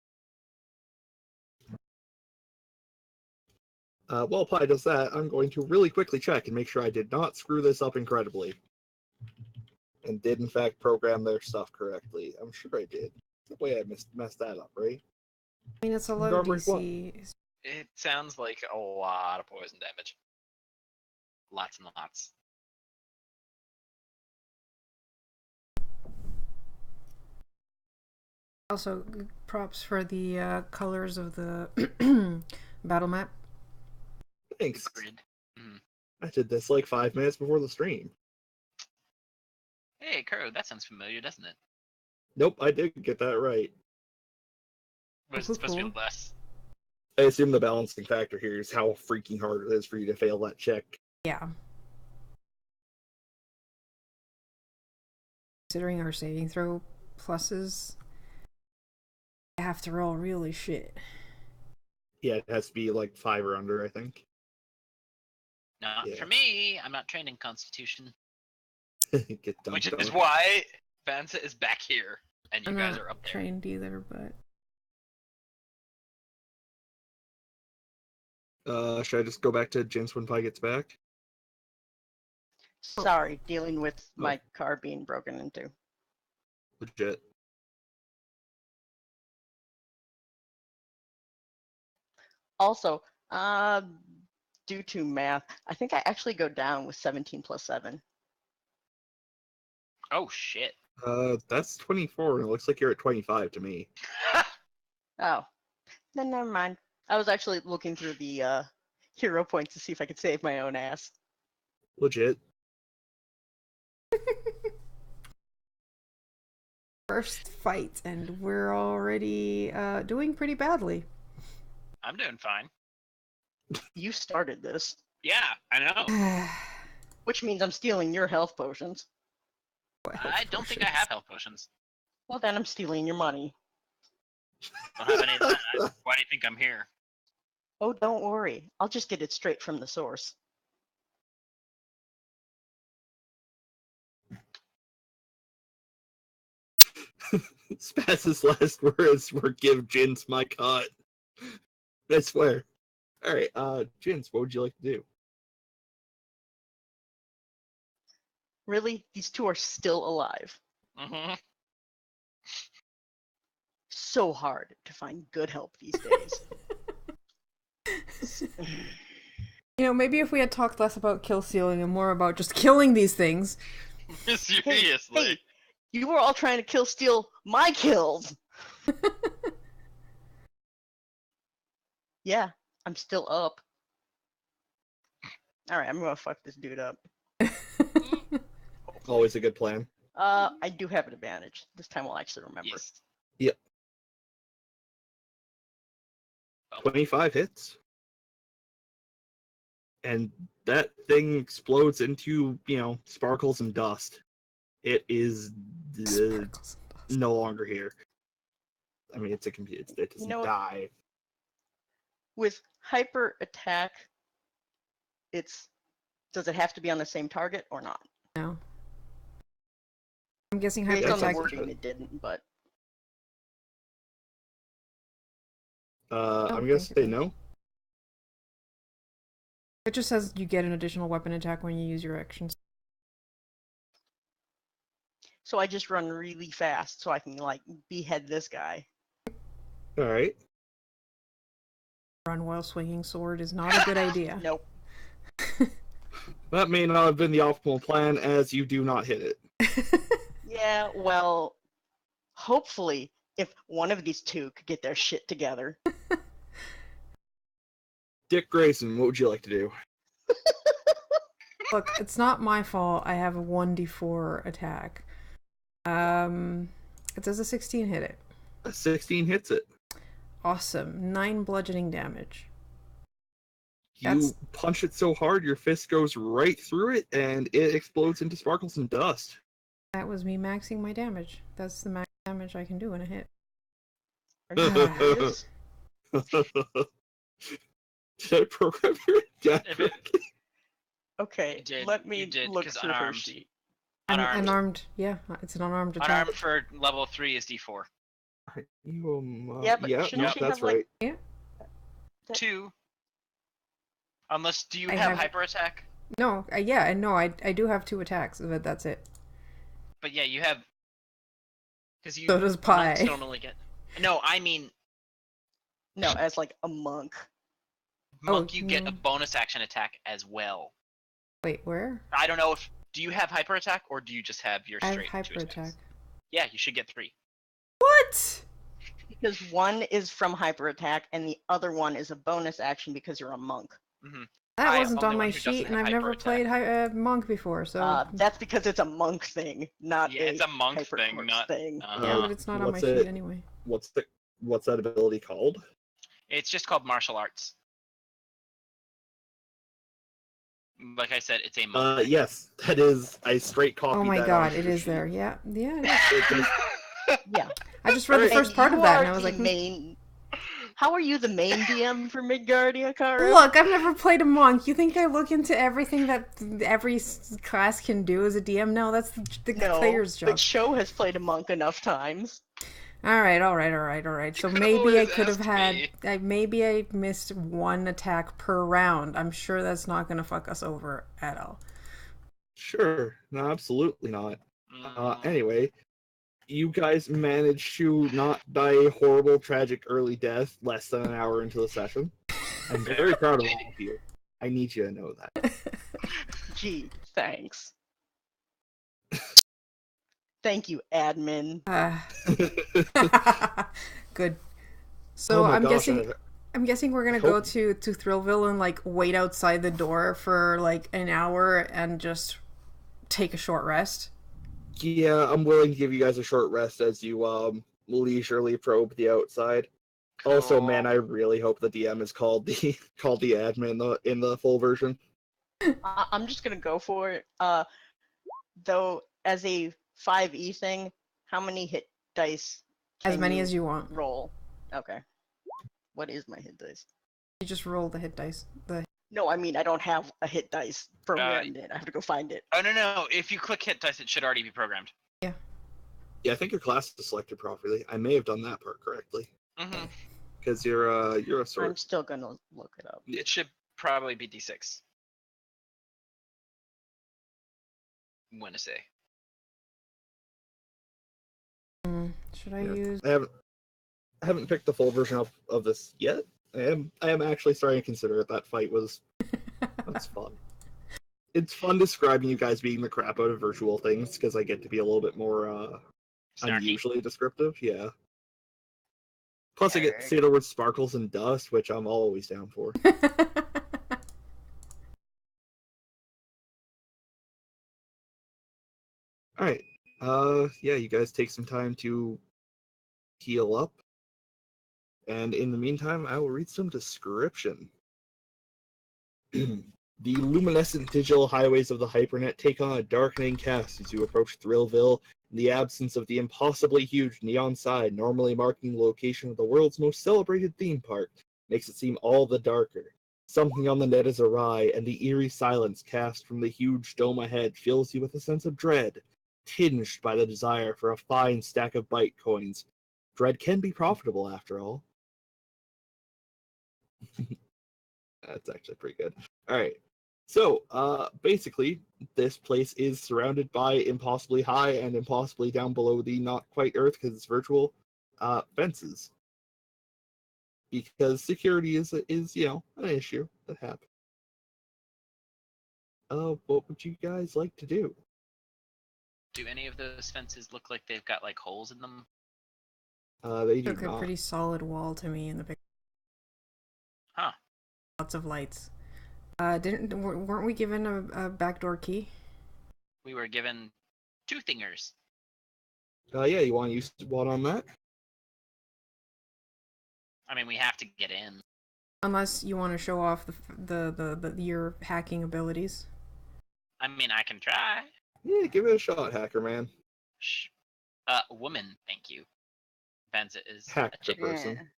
While Pi does that, I'm going to really quickly check and make sure I did not screw this up incredibly. And did, in fact, program their stuff correctly. I'm sure I did. The way I messed that up, right? I mean, it's a low Garbage DC. It sounds like a lot of poison damage. Lots and lots. Also, props for the colors of the battle map. Thanks. Grid. Mm. I did this like 5 minutes before the stream. Hey, Crow, that sounds familiar, doesn't it? Nope, I did get that right. Was Oh, it supposed to cool. be less? I assume the balancing factor here is how freaking hard it is for you to fail that check. Yeah. Considering our saving throw pluses, I have to roll really shit. Yeah, it has to be like 5 or under, I think. Not Yeah. for me. I'm not trained in Constitution. Get dumped Which on. is why Vansa is back here, and you I'm guys not are up there. trained either, but Should I just go back to Jinx when Pi gets back? Sorry, dealing with my car being broken into. Legit. Also, due to math, I think I actually go down with 17 plus 7. Oh shit. That's 24, and it looks like you're at 25 to me. Oh, then never mind. I was actually looking through the hero points to see if I could save my own ass. Legit. first fight, and we're already doing pretty badly. I'm doing fine. You started this, Yeah, I know. which means I'm stealing your health potions. I don't think I have health potions. Well, then I'm stealing your money. I don't have any of that. Why do you think I'm here? Oh, don't worry. I'll just get it straight from the source. Spaz's last words were "Give Jinx my cut." I swear. Alright, Jinx, what would you like to do? Really? These two are still alive. Mm-hmm. So hard to find good help these days. You know, maybe if we had talked less about kill stealing and more about just killing these things. Seriously. Hey, you were all trying to kill steal my kills. Yeah, I'm still up. Alright, I'm gonna fuck this dude up. Always a good plan. I do have an advantage. This time I'll actually remember. Yes. 25 hits. And that thing explodes into, sparkles and dust. It is no longer here. I mean, it's a computer. It doesn't You know what? die. With hyper attack, does it have to be on the same target or not? No. I'm guessing Based hyper on the attack. wording, it didn't, but I'm gonna say no. It just says you get an additional weapon attack when you use your actions. so I just run really fast so I can like behead this guy. All right. Run while swinging sword is not a good idea. Nope. That may not have been the optimal plan, as you do not hit it. Yeah, well, hopefully, if one of these two could get their shit together. Dick Grayson, what would you like to do? Look, it's not my fault. I have a 1d4 attack. It says a 16 hit it. A 16 hits it. Awesome. 9 bludgeoning damage. You punch it so hard, your fist goes right through it, and it explodes into sparkles and dust. That was me maxing my damage. That's the max damage I can do in a hit. Are you serious? Did I program your attack If it- correctly? Okay, You did, let me you did, look 'cause through her unarmed. sheet. Unarmed. Yeah, it's an unarmed attack. Unarmed for level 3 is D4. Yeah, but yeah, shouldn't no, she that's have, like- right. 2. Unless, do you I have have- hyper attack? No, I do have 2 attacks, but that's it. But yeah, you have. Because you. So does Pi. monks don't only get. No, I mean, No, as like a monk. monk, you get no. a bonus action attack as well. Wait, where? I don't know if. Do you have hyper attack, or do you just have your I have straight hyper 2 attacks? attack. Yeah, you should get 3. What? Because one is from hyper attack and the other one is a bonus action because you're a monk. That I wasn't am the on one my who doesn't sheet, and have I've never hyper played monk before, so... That's because it's a monk thing, not Yeah, it's a monk thing, Hypercorps not- thing. yeah, but it's not on my what's sheet anyway. What's that ability called? It's just called martial arts. Like I said, it's a monk. thing. Yes, that is. I straight copied Oh my that god, onto it your is sheet. there. Yeah, yeah. It just- Yeah. I just read the Alright. first part of that, and I was the like, main. How are you the main DM for Midgardia, Kara? look, I've never played a monk. You think I look into everything that every class can do as a DM? No, that's the No, player's job. but Show has played a monk enough times. All right. So could maybe I always could have ask had. me. Maybe I missed 1 attack per round. I'm sure that's not going to fuck us over at all. Sure, no, absolutely not. Mm, Anyway, you guys managed to not die a horrible, tragic early death less than an hour into the session. I'm very proud of all of you. I need you to know that. Gee, thanks. Thank you, admin. Good. So Oh my I'm gosh, guessing we're gonna go to Thrillville and like wait outside the door for like an hour and just take a short rest. Yeah, I'm willing to give you guys a short rest as you leisurely probe the outside. Also, cool. man, I really hope the DM is called the admin in the full version. I'm just gonna go for it. Though, as a 5e thing, how many hit dice As can many as you want. roll? Okay. What is my hit dice? You just roll the hit dice. No, I mean I don't have a hit dice programmed in. I have to go find it. Oh no! If you click hit dice, it should already be programmed. Yeah, I think your class is selected properly. I may have done that part correctly. Mm-hmm. Because you're a I'm sword. still gonna look it up. It should probably be D6. When to say? Should I Yeah. use? I haven't picked the full version of this yet. I am actually starting to consider it. That fight was that's fun. It's fun describing you guys being the crap out of virtual things because I get to be a little bit more Snarky. unusually descriptive. Yeah. Plus, I get to say the word sparkles and dust, which I'm always down for. All right. Yeah, you guys take some time to heal up. And in the meantime, I will read some description. The luminescent digital highways of the Hypernet take on a darkening cast as you approach Thrillville in the absence of the impossibly huge neon sign normally marking the location of the world's most celebrated theme park. makes it seem all the darker. Something on the net is awry, and the eerie silence cast from the huge dome ahead fills you with a sense of dread, tinged by the desire for a fine stack of byte coins. Dread can be profitable, after all. That's actually pretty good. Alright. So, basically, this place is surrounded by impossibly high and impossibly down below the not quite Earth, because it's virtual, fences. Because security is an issue that happens. What would you guys like to do? Do any of those fences look like they've got like holes in them? They do Look a not. pretty solid wall to me in the picture. Huh. Lots of lights. Weren't we given a backdoor key? We were given 2 thingers. Yeah, you want to use one on that? I mean, we have to get in. Unless you want to show off your hacking abilities. I mean, I can try. Yeah, give it a shot, hacker man. Shh. Woman, thank you. Vanza is Hack a the chick. person.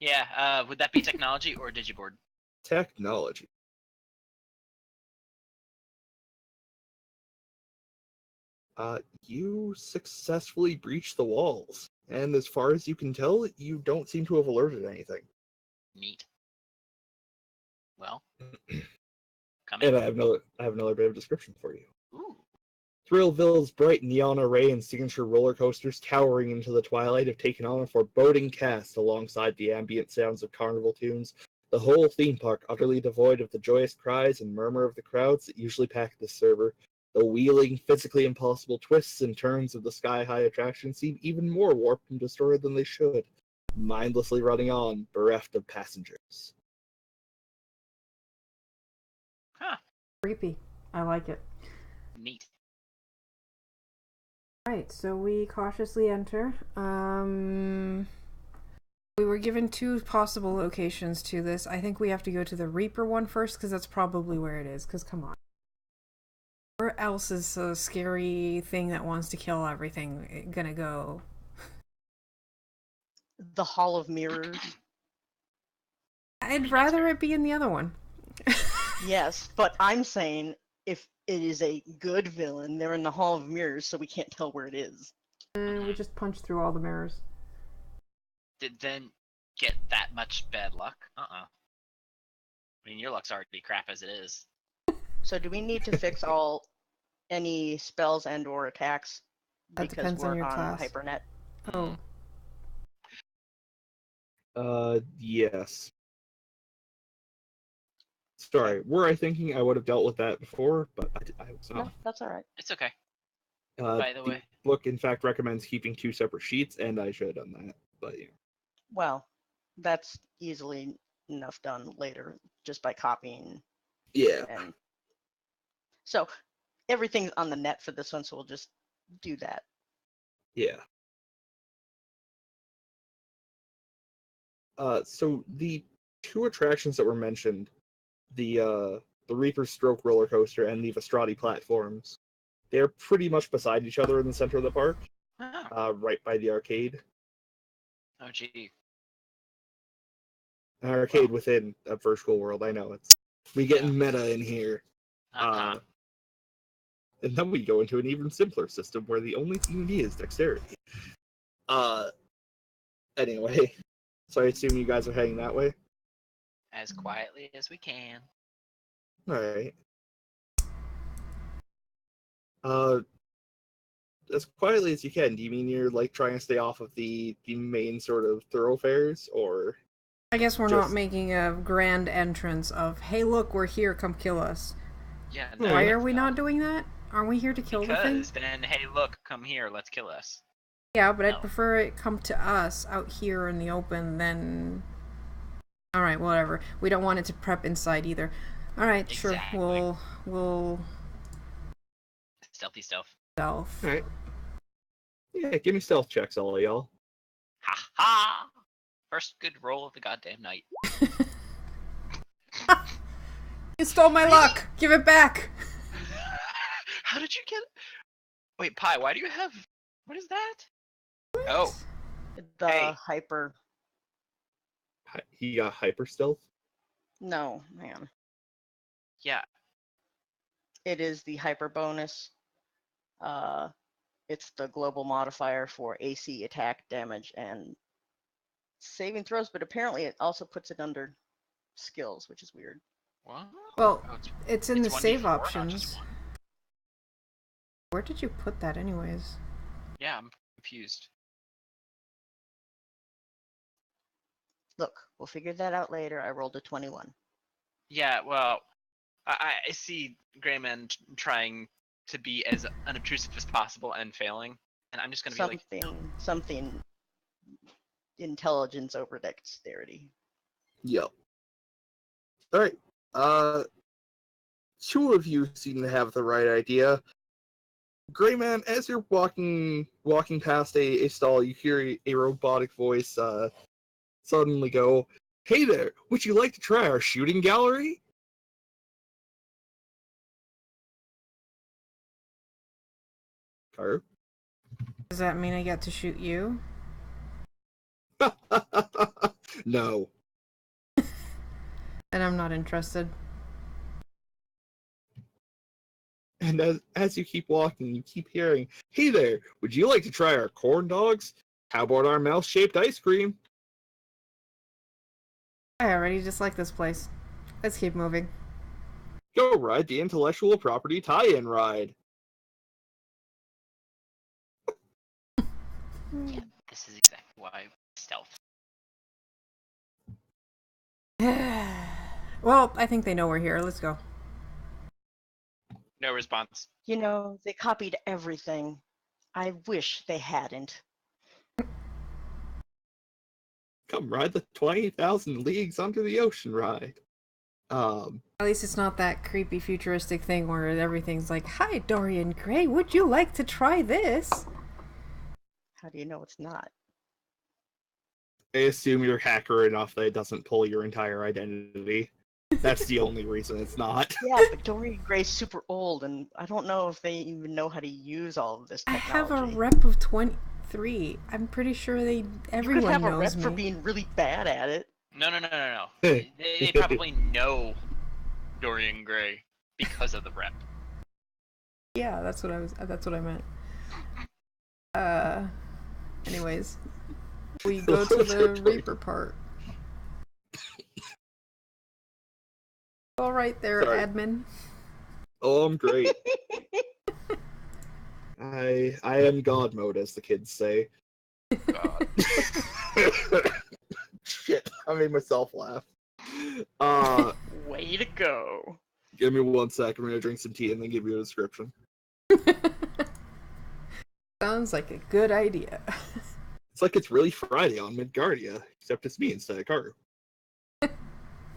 Yeah, would that be technology or digiboard? Technology. You successfully breached the walls, and as far as you can tell, you don't seem to have alerted anything. Neat. Well, come And in. I have another bit of description for you. Ooh. Thrillville's bright neon array and signature roller coasters towering into the twilight have taken on a foreboding cast alongside the ambient sounds of carnival tunes. The whole theme park utterly devoid of the joyous cries and murmur of the crowds that usually pack this server. The wheeling, physically impossible twists and turns of the sky-high attraction seem even more warped and distorted than they should, mindlessly running on, bereft of passengers. Huh. Creepy. I like it. Neat. Right, so we cautiously enter. We were given 2 possible locations to this. I think we have to go to the Reaper one first, because that's probably where it is, because come on. Where else is a scary thing that wants to kill everything gonna go? The Hall of Mirrors. I'd rather it be in the other one. Yes, but I'm saying if it is a good villain, they're in the Hall of Mirrors, so we can't tell where it is. We just punch through all the mirrors. Did then get that much bad luck? I mean, your luck's already crap as it is. So do we need to fix any spells and or attacks That because depends on we're your on class. Hypernet? Oh. Yes. Sorry, were I thinking I would have dealt with that before, but I was not. No, that's all right. It's okay. By the way. book, in fact, recommends keeping 2 separate sheets, and I should have done that, but yeah. Well, that's easily enough done later just by copying. Yeah. And so everything's on the net for this one, so we'll just do that. Yeah. So the 2 attractions that were mentioned, the Reaper Stroke roller coaster and the Vestrati platforms, they're pretty much beside each other in the center of the park, right by the arcade. Oh, gee. An arcade within a virtual world. I know we getting meta in here. And then we go into an even simpler system where the only thing you need is dexterity. Anyway, so I assume you guys are heading that way? As quietly as we can. Alright. As quietly as you can, do you mean you're like trying to stay off of the main sort of thoroughfares, or? I guess we're not making a grand entrance of, hey look, we're here, come kill us. Yeah, no, Why are we not doing that? Aren't we here to kill the thing? Because then, hey look, come here, let's kill us. Yeah, but I'd prefer it come to us out here in the open than... Alright, whatever. We don't want it to prep inside either. Alright, sure, we'll... Stealthy stealth. Alright. Yeah, give me stealth checks, all of y'all. Ha ha! First good roll of the goddamn night. You stole my luck! Give it back! How did you get it? Wait, Pi, why do you have... What is that? What? Oh. The Hey. he got hyper stealth. No, man. Yeah. It is the hyper bonus. It's the global modifier for AC attack damage and saving throws, but apparently it also puts it under skills, which is weird. What? Well, Oh, it's in the 1d4, save not options. just 1. Where did you put that anyways? Yeah, I'm confused. Look, we'll figure that out later. I rolled a 21. Yeah, well, I see Greyman trying to be as unobtrusive as possible and failing, and I'm just gonna be like, Something intelligence over dexterity. Yep. All right. Two of you seem to have the right idea. Greyman, as you're walking past a stall, you hear a robotic voice suddenly go, "Hey there, would you like to try our shooting gallery?" Car? Does that mean I get to shoot you? No. And I'm not interested. And as you keep walking, you keep hearing, "Hey there, would you like to try our corn dogs? How about our mouse-shaped ice cream?" I already dislike this place. Let's keep moving. Go ride the intellectual property tie-in ride. yeah, this is exactly why stealth. Well, I think they know we're here. Let's go. No response. You know, they copied everything. I wish they hadn't. Come ride the 20,000 Leagues Under the Ocean ride. At least it's not that creepy futuristic thing where everything's like, "Hi, Dorian Gray, would you like to try this?" How do you know it's not? I assume you're hacker enough that it doesn't pull your entire identity. That's the only reason it's not. Yeah, but Dorian Gray's super old, and I don't know if they even know how to use all of this I technology. have a rep of 23. I'm pretty sure everyone You could have a knows rep me. for being really bad at it. No. They probably know Dorian Gray because of the rep. Yeah, that's what I meant. Anyways, we go to the Reaper part. All right there, Sorry. admin. Oh, I'm great. I am God mode, as the kids say. God. Shit, I made myself laugh. Way to go. Give me 1 sec. I'm gonna drink some tea and then give you a description. Sounds like a good idea. It's like it's really Friday on Midgardia, except it's me instead of Karu.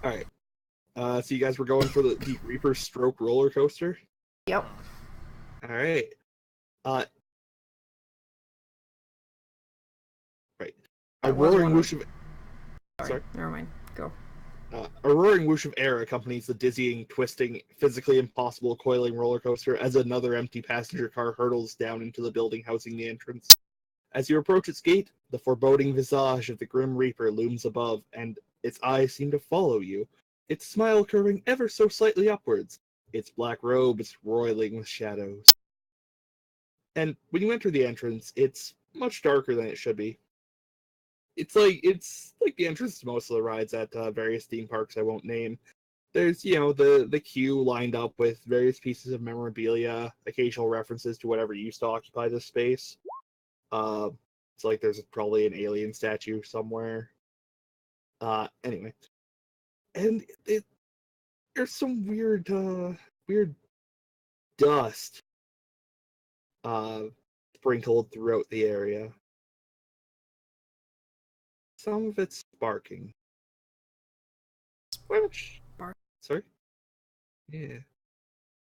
Alright. So you guys were going for the Reaper Stroke roller coaster? Yep. Alright. Right. A That was roaring one of- whoosh of... Sorry, never mind. Go. A roaring whoosh of air accompanies the dizzying, twisting, physically impossible coiling roller coaster as another empty passenger car hurtles down into the building housing the entrance. As you approach its gate, the foreboding visage of the Grim Reaper looms above, and its eyes seem to follow you, its smile curving ever so slightly upwards, its black robes roiling with shadows. And when you enter the entrance, it's much darker than it should be. It's like the entrance to most of the rides at various theme parks I won't name. There's, the queue lined up with various pieces of memorabilia, occasional references to whatever used to occupy this space. It's like there's probably an alien statue somewhere. Anyway. And there's some weird dust sprinkled throughout the area. Some of it's sparking. Sorry? Yeah.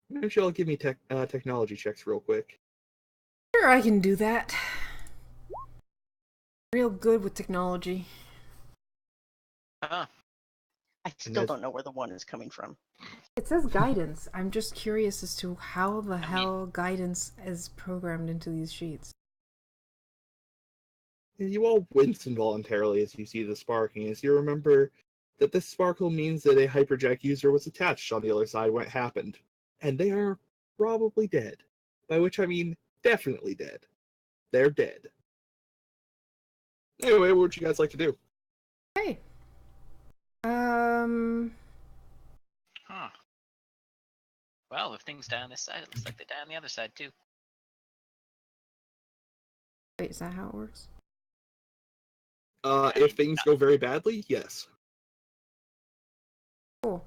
Why don't you all give me technology checks real quick? Sure, I can do that. Real good with technology. Huh. I still don't know where the 1 is coming from. It says guidance. I'm just curious as to how the hell guidance is programmed into these sheets. You all wince involuntarily as you see the sparking, as you remember that this sparkle means that a hyperjack user was attached on the other side when it happened, and they are probably dead. By which I mean definitely dead. They're dead. Anyway, what would you guys like to do? Hey. Huh. Well, if things die on this side, it looks like they die on the other side too. Wait, is that how it works? If things go very badly, yes. Cool.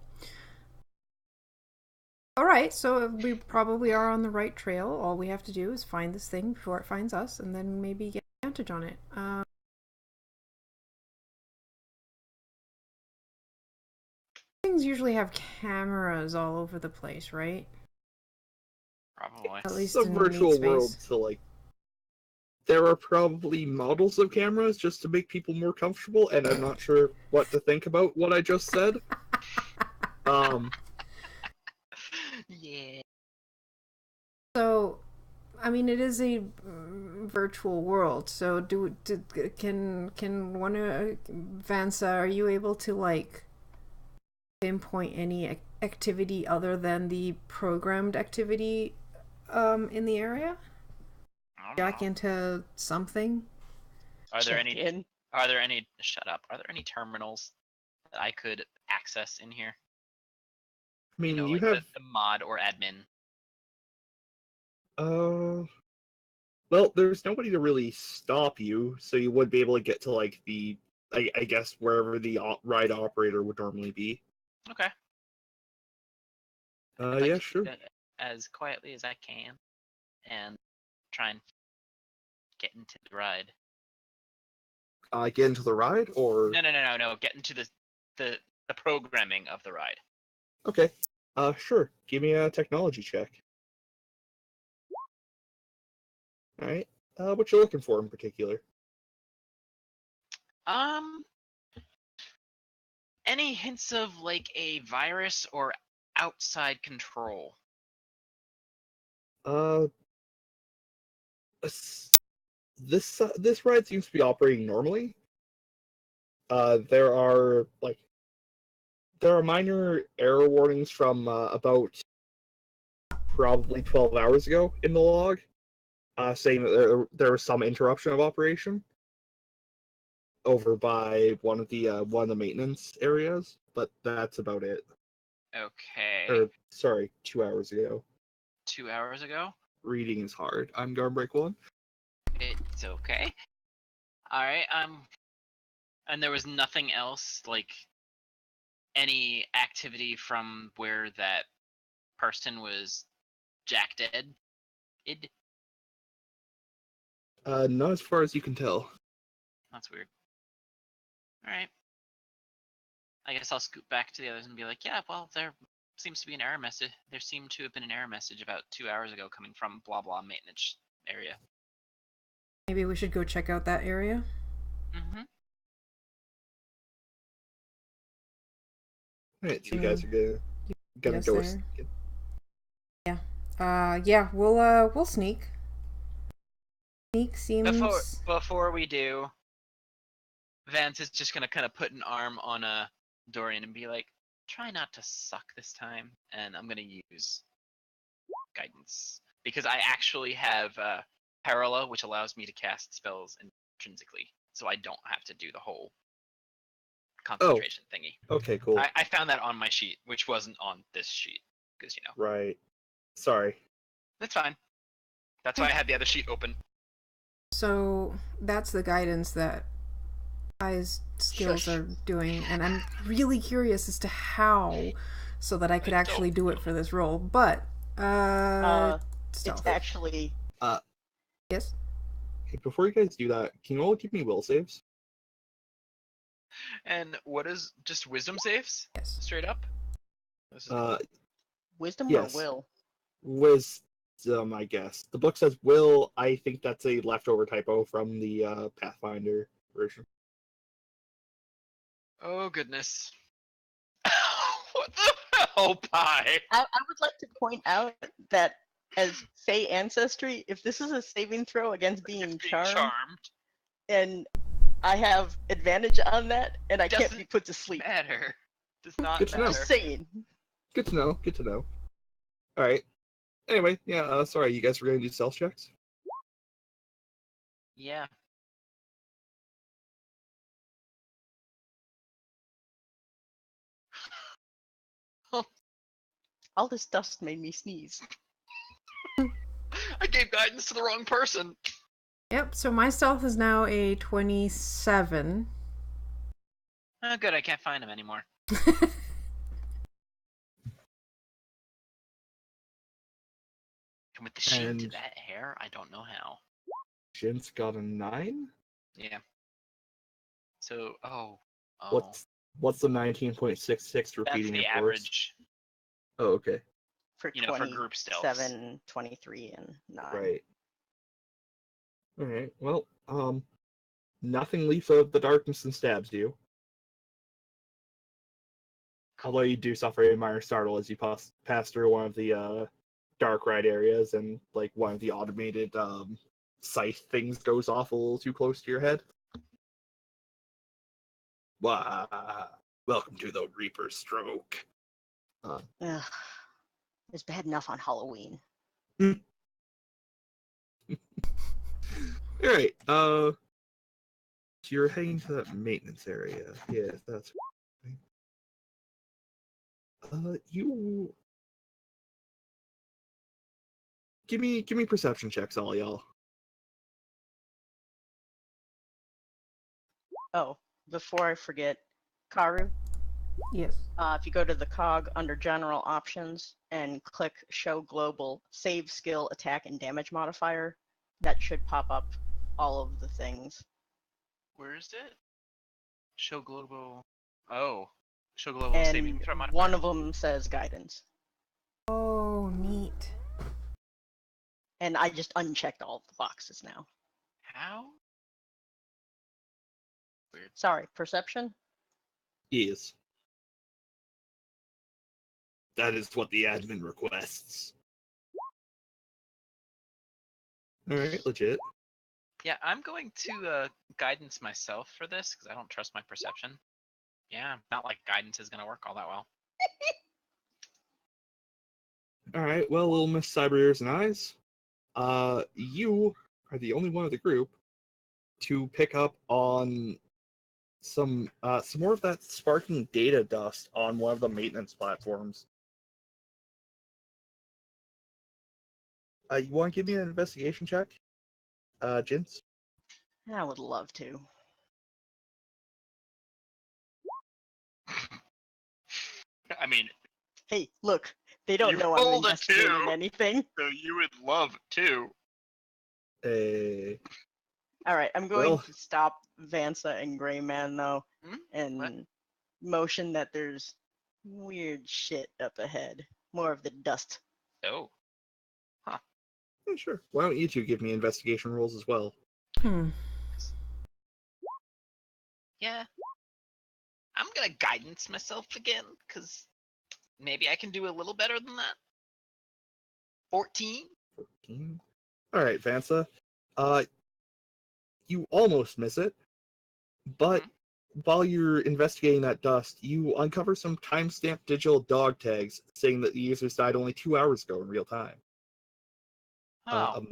Alright, so we probably are on the right trail. All we have to do is find this thing before it finds us, and then maybe get advantage on it. Things usually have cameras all over the place, right? Probably. At least It's a in virtual Meat world, Space. so like there are probably models of cameras just to make people more comfortable, and I'm not sure what to think about what I just said. Yeah. So, I mean, it is a virtual world. So, can one Vansa, are you able to like pinpoint any activity other than the programmed activity in the area? Jack into something? Are there Check any? in. Are there any? Shut up. Are there any terminals that I could access in here? I mean, you Like have the mod or admin. well, there's nobody to really stop you, so you would be able to get to like the I guess wherever the ride operator would normally be. Okay. I'd like Yeah, to do sure. that as quietly as I can, and try and get into the ride. Get into the ride, or No. Get into the programming of the ride. okay. Sure. Give me a technology check. All right. What you looking for in particular? Any hints of like a virus or outside control? Uh, this ride seems to be operating normally. There are minor error warnings from about probably 12 hours ago in the log, saying that there was some interruption of operation over by one of the maintenance areas, but that's about it. Okay. Or sorry, 2 hours ago. 2 hours ago? Reading is hard. I'm gonna break one. It's okay. Alright, and there was nothing else, like any activity from where that person was jack dead? Not as far as you can tell. That's weird. Alright. I guess I'll scoot back to the others and be like, yeah, well, there seems to be an error message. There seemed to have been an error message about 2 hours ago coming from blah blah maintenance area. Maybe we should go check out that area. Mm-hmm. Alright, so you guys are gonna Yes, go. there. Yeah. We'll sneak. Sneak seems. Before we do, Vance is just gonna kind of put an arm on Dorian and be like, "Try not to suck this time," and I'm gonna use guidance because I actually have Parallel, which allows me to cast spells intrinsically, so I don't have to do the whole concentration thingy. Okay, cool. I found that on my sheet, which wasn't on this sheet, because Right. Sorry. That's fine. That's why I had the other sheet open. So that's the guidance that I's skills are doing, and I'm really curious as to how, so that I could actually do it for this role. But it's actually yes. Okay, before you guys do that, can you all give me will saves? And what is just wisdom saves? Yes. Straight up? wisdom yes. or will? Wisdom, I guess. The book says will. I think that's a leftover typo from the Pathfinder version. Oh, goodness. What the hell, Pie? I would like to point out that as Fey ancestry, if this is a saving throw against being charmed, and I have advantage on that, and I can't be Doesn't put to sleep. matter. Does not Good to know. matter. Just saying. Good to know. Good to know. All right. Anyway, yeah. Sorry, you guys were going to do stealth checks. Yeah. All this dust made me sneeze. I gave guidance to the wrong person. Yep, so my stealth is now a 27. Oh, good. I can't find him anymore. And with the sheen to And- that hair, I don't know how. Jin's got a 9. Yeah. So, oh. What's the 19.66 That's repeating the it for us? average, Oh, okay. For for group stealths. 27, 23, and 9. Right. All right. Well, nothing leaps out of the darkness and stabs you. Although you do suffer a minor startle as you pass through one of the dark ride areas, and like one of the automated scythe things goes off a little too close to your head. Wah! Welcome to the Reaper's Stroke. Ugh. It's bad enough on Halloween. All right. You're heading to that maintenance area. Yeah, that's. You give me perception checks, all y'all. Oh, before I forget, Karu, Yes. if you go to the cog under General Options and click Show Global, save skill, attack, and damage modifier, that should pop up all of the things. Where is it? Show global. Oh. Show global And saving throw modifier. one of them says guidance. Oh, neat. And I just unchecked all of the boxes now. How? Weird. Sorry, perception? Yes. That is what the admin requests. All right, legit. Yeah, I'm going to guidance myself for this because I don't trust my perception. Yeah, not like guidance is going to work all that well. All right. Well, little Miss Cyber Ears and Eyes, you are the only one of the group to pick up on some more of that sparking data dust on one of the maintenance platforms. You want to give me an investigation check, Jins? I would love to. I mean, Hey, look, they don't You know I'm rolled a investigating 2. anything. so you would love to. Hey. All right, I'm going Well- to stop Vansa and Grayman though, Hmm? and What? motion that there's weird shit up ahead. More of the dust. Oh. Yeah, sure. Why don't you two give me investigation rolls as well? Yeah. I'm going to guidance myself again because maybe I can do a little better than that. 14? 14. All right, Vansa. You almost miss it, but while you're investigating that dust, you uncover some timestamp digital dog tags saying that the users died only 2 hours ago in real time. Oh.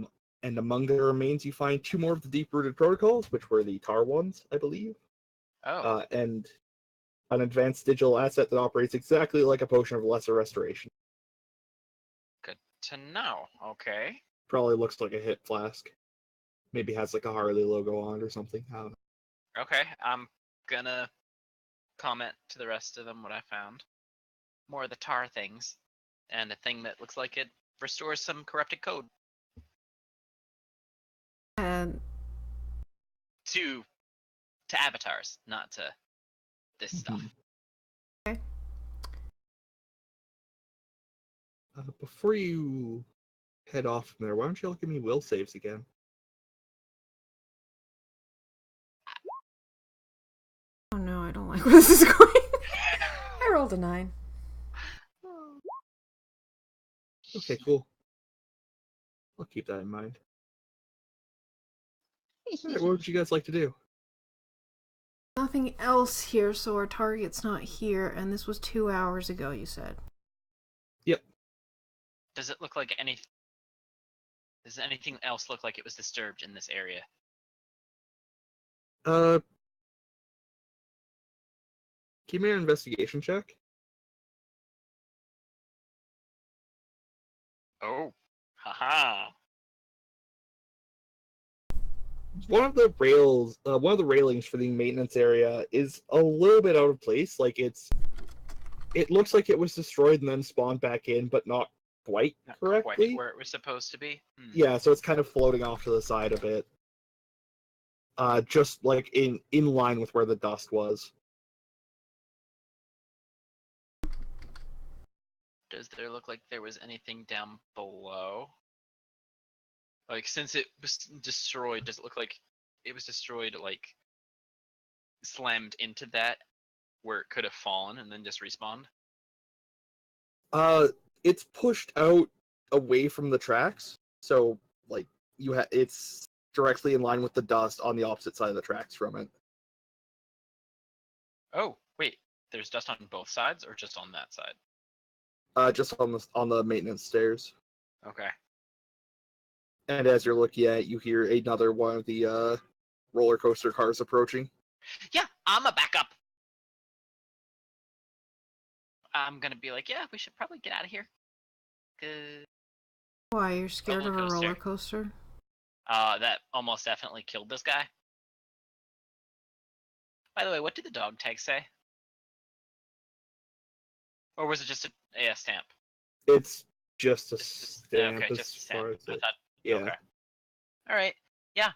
And among the remains, you find 2 more of the deep-rooted protocols, which were the tar ones, I believe, Oh. and an advanced digital asset that operates exactly like a potion of lesser restoration. Good to know. Okay. Probably looks like a hit flask. Maybe has like a Harley logo on it or something. I don't know. Okay. I'm going to comment to the rest of them what I found. More of the tar things. And a thing that looks like it restores some corrupted code And to avatars, not to this stuff. Mhm. Before you head off from there, why don't you all give me will saves again? oh no, I don't like where this is going. I rolled a 9. Okay, cool. I'll keep that in mind. Alright, what would you guys like to do? Nothing else here, so our target's not here, and this was 2 hours ago, you said. Yep. Does it look like Does anything else look like it was disturbed in this area? Give me an investigation check. Oh, haha. One of the railings for the maintenance area is a little bit out of place. Like it looks like it was destroyed and then spawned back in, but not quite Not correctly. quite where it was supposed to be. Yeah, so it's kind of floating off to the side a bit. Just like in line with where the dust was. Does there look like there was anything down below? Like, since it was destroyed, does it look like it was destroyed, like, slammed into that, where it could have fallen and then just respawned? It's pushed out away from the tracks, so like it's directly in line with the dust on the opposite side of the tracks from it. Oh, wait. There's dust on both sides, or just on that side? Just on the maintenance stairs. Okay. And as you're looking at it, you hear another one of the roller coaster cars approaching. Yeah, I'm a backup. I'm gonna be like, yeah, we should probably get out of here. Why, you're scared of a Roller roller coaster? That almost definitely killed this guy. By the way, what did the dog tag say? Or was it just a stamp? It's just a stamp. Okay, as just a far stamp. as I it- thought. Yeah. Okay. All right. Yeah.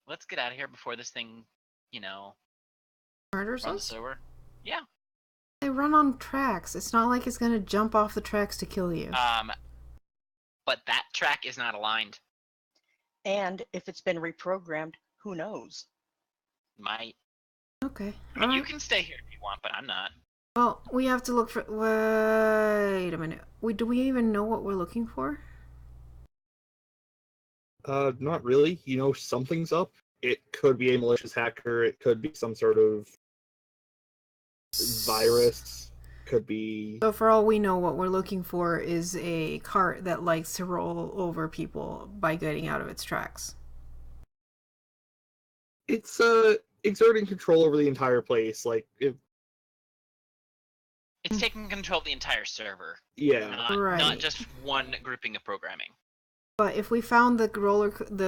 Let's get out of here before this thing, Murders runs us? over. Yeah. They run on tracks. It's not like it's gonna jump off the tracks to kill you. But that track is not aligned. And if it's been reprogrammed, who knows? Might. Okay. I mean, you Alright. can stay here if you want, but I'm not. Well, we have to look for. Wait a minute. Do we even know what we're looking for? Not really. You know something's up. It could be a malicious hacker. It could be some sort of virus. Could be. So, for all we know, what we're looking for is a cart that likes to roll over people by getting out of its tracks. It's exerting control over the entire place. Like It's taking control of the entire server, yeah. not Right. just one grouping of programming. But if we found the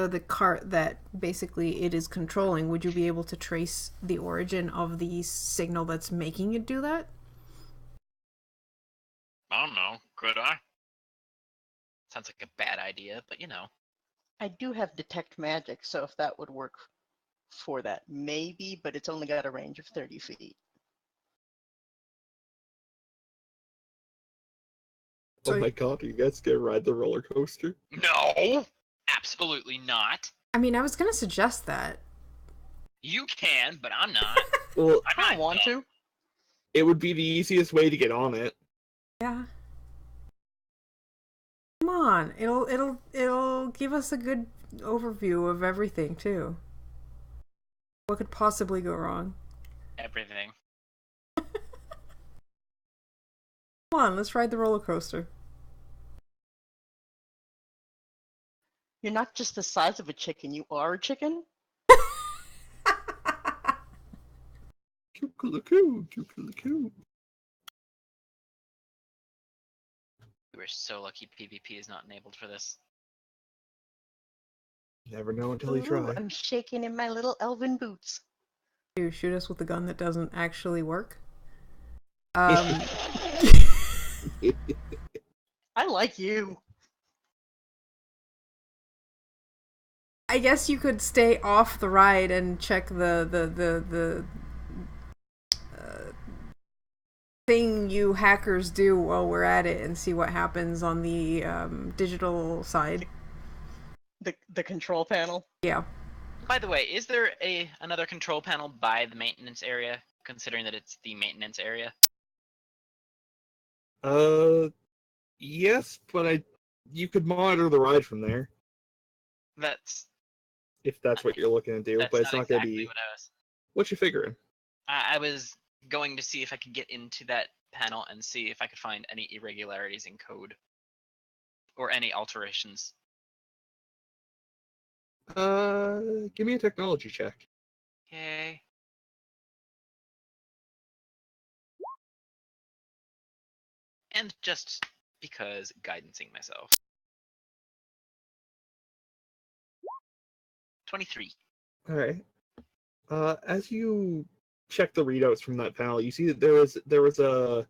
the cart that basically it is controlling, would you be able to trace the origin of the signal that's making it do that? I don't know. Could I? Sounds like a bad idea, but I do have detect magic, so if that would work for that, maybe, but it's only got a range of 30 feet. Oh So- my god, are you guys gonna ride the roller coaster? No, absolutely not. I mean, I was gonna suggest that. You can, but I'm not. Well, I'm I not don't want dumb. to. it would be the easiest way to get on it. Yeah. Come on, it'll give us a good overview of everything too. What could possibly go wrong? Everything. Come on, let's ride the roller coaster. You're not just the size of a chicken, you are a chicken? Choo-coo-la-coo, choo-coo-la-coo. We're so lucky PvP is not enabled for this. Never know until you Ooh, try. I'm shaking in my little elven boots. You shoot us with a gun that doesn't actually work. I like you. I guess you could stay off the ride and check the thing you hackers do while we're at it and see what happens on the digital side. The control panel. Yeah. By the way, is there another control panel by the maintenance area, considering that it's the maintenance area? Yes, but you could monitor the ride from there. That's if that's what you're looking to do, That's but it's not going to exactly be what I was. what you figuring. I was going to see if I could get into that panel and see if I could find any irregularities in code or any alterations. Give me a technology check. Okay. And just because guidancing myself. 23. All right. As you check the readouts from that panel, you see that there was an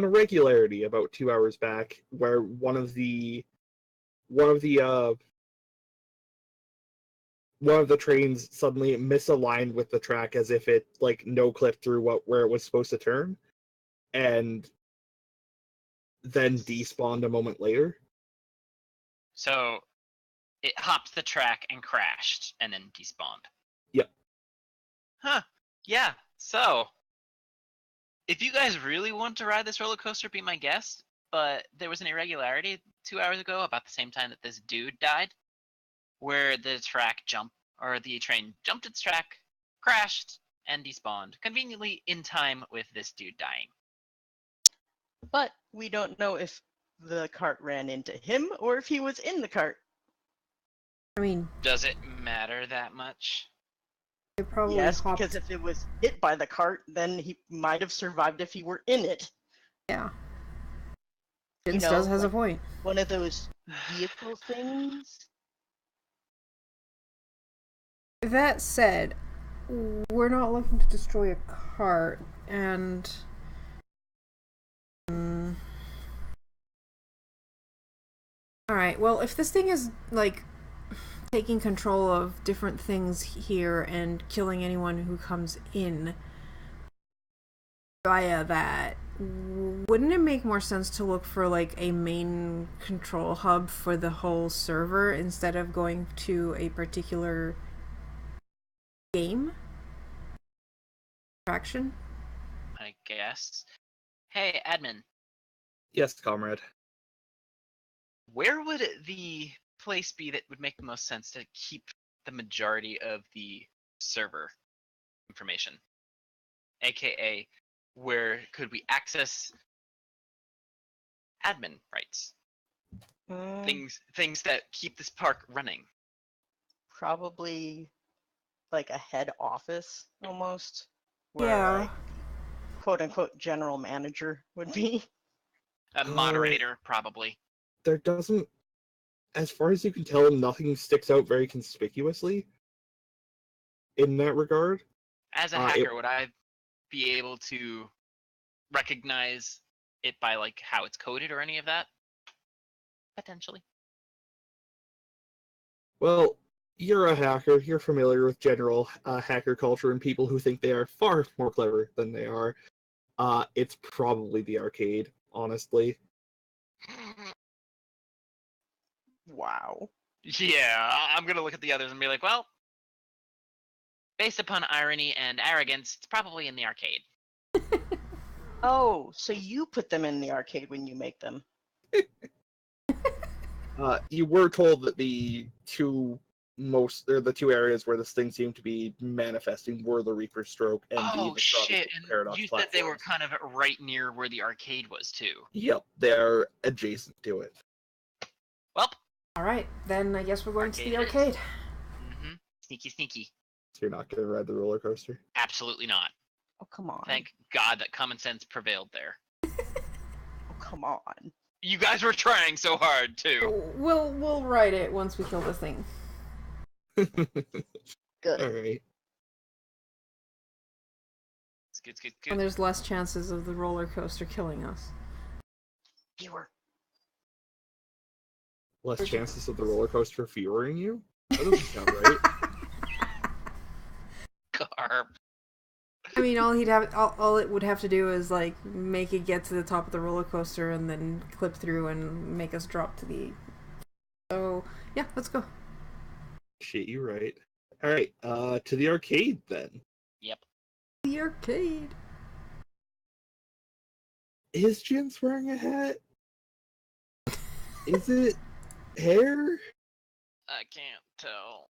irregularity about 2 hours back where one of the trains suddenly misaligned with the track as if it like no clipped through where it was supposed to turn, and then despawned a moment later. So it hopped the track and crashed and then despawned. Yep. Huh. Yeah. So if you guys really want to ride this roller coaster, be my guest. But there was an irregularity 2 hours ago, about the same time that this dude died, where the train jumped its track, crashed, and despawned, conveniently in time with this dude dying. But we don't know if the cart ran into him or if he was in the cart. I mean, Does it matter that much? it probably Yes, hopped. because if it was hit by the cart, then he might have survived if he were in it. Yeah. You Vince know, does has a like point. one of those vehicle things. That said, we're not looking to destroy a cart, and alright, well, if this thing is, like, taking control of different things here and killing anyone who comes in via that, wouldn't it make more sense to look for, like, a main control hub for the whole server instead of going to a particular game? Attraction? I guess. Hey, admin, Yes, comrade. where would the place be that would make the most sense to keep the majority of the server information? AKA, where could we access admin rights? Things that keep this park running. Probably like a head office almost, where Yeah. like quote unquote general manager would be. A moderator, probably. There doesn't, as far as you can tell, nothing sticks out very conspicuously in that regard. As a hacker, would I be able to recognize it by like how it's coded or any of that? Potentially. Well, you're a hacker. You're familiar with general hacker culture and people who think they are far more clever than they are. It's probably the arcade, honestly. Wow. Yeah, I'm gonna look at the others and be like, well, based upon irony and arrogance, it's probably in the arcade. Oh, so you put them in the arcade when you make them. You were told that the two areas where this thing seemed to be manifesting were the Reaper Stroke and Oh the shit! Strawberry And Paradox you said they were platforms. kind of right near where the arcade was too. Yep, they're adjacent to it. Well, Alright, then I guess we're going to the Arcade it is. arcade. Mm-hmm. Sneaky, sneaky. So you're not going to ride the roller coaster? Absolutely not. Oh, come on. Thank God that common sense prevailed there. Oh, come on. You guys were trying so hard too. We'll ride it once we kill this thing. Good. Alright. It's good, good, And good. there's less chances of the roller coaster killing us. Viewer. Less chances of the roller coaster furing you? That doesn't sound right. Garb. I mean, all it would have to do is like make it get to the top of the roller coaster and then clip through and make us drop to the. So yeah, let's go. Shit, you right. Alright, to the arcade then. Yep. The arcade. Is Jinx wearing a hat? Is it hair? I can't tell.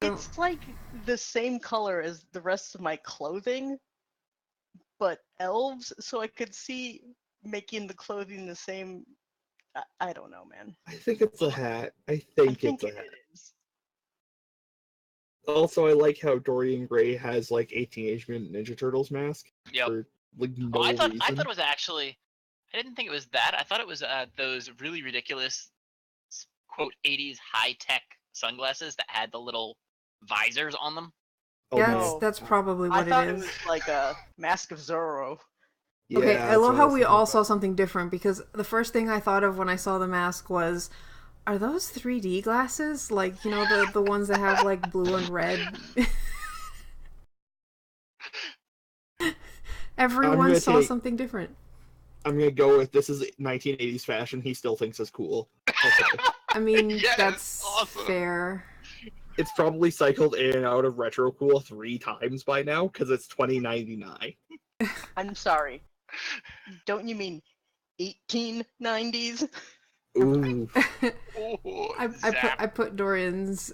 It's like the same color as the rest of my clothing, but elves, so I could see making the clothing the same. I don't know, man. I think it's a hat. I I think think it's a it hat. is. Also, I like how Dorian Gray has like a Teenage Mutant Ninja Turtles mask Yep. for like no Oh, I thought reason. it was actually. I didn't think it was that. I thought it was those really ridiculous, quote, 80s high tech sunglasses that had the little visors on them. Oh, Yeah, no. that's probably I what thought it it is. was like a Mask of Zorro. Okay, Yeah, I that's love what how was we thinking all about. saw something different because the first thing I thought of when I saw the mask was, are those 3D glasses? Like, you know, the ones that have like blue and red? Everyone gonna saw take- something different. I'm gonna go with this is 1980s fashion. He still thinks it's cool. Okay. I mean, Yes, that's awesome. fair. It's probably cycled in and out of retro cool 3 times by now because it's 2099. I'm sorry. Don't you mean 1890s? Ooh, Oh, I put Dorian's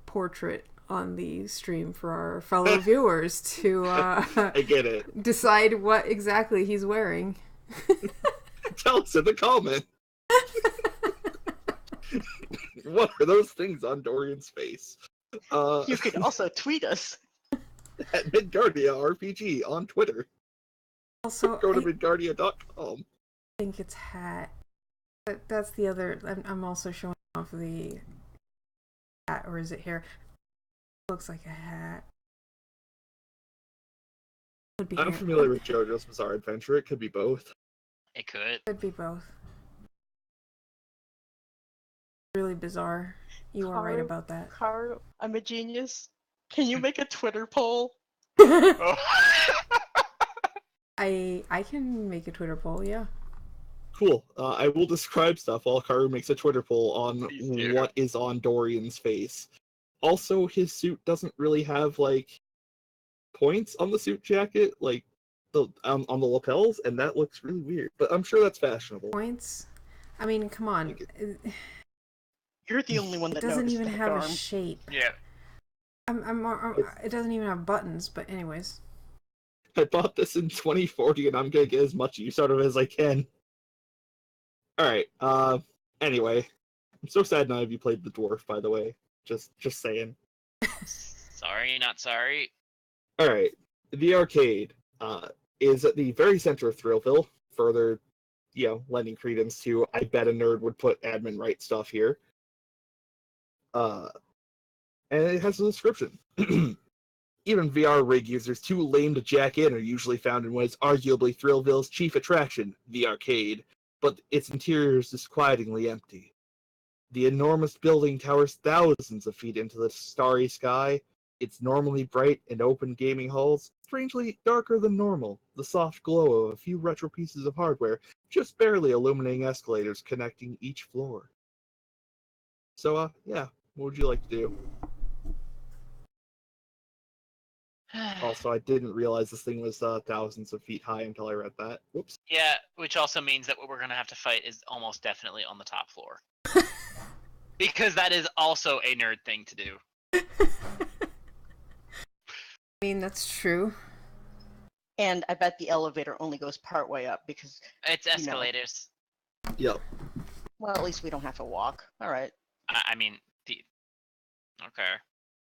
portrait on the stream for our fellow viewers to I get it. decide what exactly he's wearing. Tell us in the comment. What are those things on Dorian's face? You could also tweet us. At Midgardia RPG on Twitter. Also, Go to I midgardia.com. think it's hat. But that's the other. I'm also showing off the hat, or is it hair? Looks like a hat. Could be I'm hair. familiar with JoJo's Bizarre Adventure. It could be both. It could. Could be both. Really bizarre. You are right about that. Caro, I'm a genius. Can you make a Twitter poll? Oh. I can make a Twitter poll. Yeah. Cool. I will describe stuff while Karu makes a Twitter poll on Please do. what is on Dorian's face. Also, his suit doesn't really have like points on the suit jacket, like the on the lapels, and that looks really weird. But I'm sure that's fashionable. Points. I mean, come on. Like You're the only one It that doesn't noticed even that, have a Garm. shape. Yeah. It doesn't even have buttons. But anyways. I bought this in 2040, and I'm gonna get as much use out of it as I can. All right. Anyway, I'm so sad none of you played the dwarf. By the way, just saying. Sorry, not sorry. All right. The arcade is at the very center of Thrillville. Further, lending credence to I bet a nerd would put admin right stuff here. And it has a description. Even VR rig users too lame to jack in are usually found in what is arguably Thrillville's chief attraction, the arcade, but its interior is disquietingly empty. The enormous building towers thousands of feet into the starry sky. Its normally bright and open gaming halls, strangely darker than normal, the soft glow of a few retro pieces of hardware just barely illuminating escalators connecting each floor. So, yeah, what would you like to do? Also, I didn't realize this thing was thousands of feet high until I read that. Whoops. Yeah, which also means that what we're gonna have to fight is almost definitely on the top floor. Because that is also a nerd thing to do. I mean, that's true. And I bet the elevator only goes part way up because, It's know. escalators. Yep. well, at least we don't have to walk. All right. I mean, okay.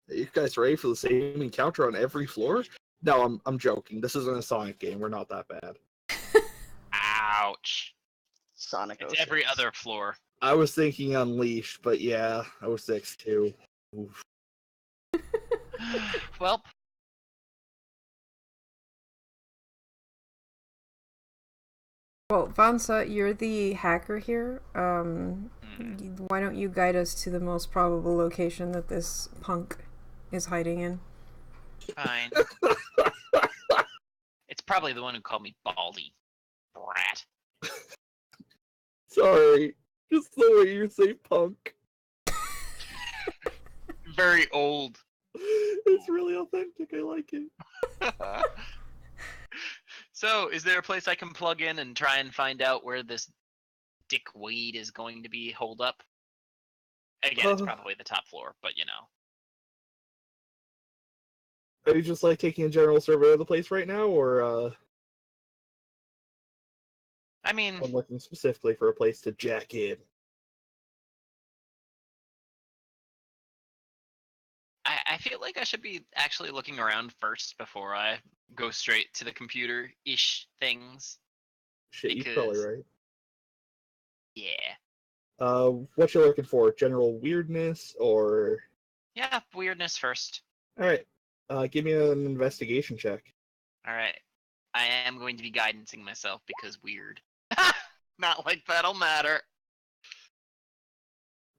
Are you guys ready for the same encounter on every floor? No, I'm joking. This isn't a Sonic game. We're not that bad. Ouch. Sonic It's 06. every other floor. I was thinking Unleashed, but yeah, 06 too. Oof. Well, Well, Vansa, you're the hacker here. Why don't you guide us to the most probable location that this punk is hiding in? fine. It's probably the one who called me Baldy. Brat. Sorry. Just the way you say punk. Very old. It's really authentic. I like it. So, is there a place I can plug in and try and find out where this Dick Wade is going to be holed up? Again, it's probably the top floor, but you know. Are you just like taking a general survey of the place right now, or I mean, I'm looking specifically for a place to jack in? I feel like I should be actually looking around first before I go straight to the computer-ish things. Shit, you're probably Because, right. yeah. What you looking for? General weirdness, or Yeah, weirdness first. all right? Give me an investigation check. Alright. I am going to be guidancing myself because weird. Not like that'll matter.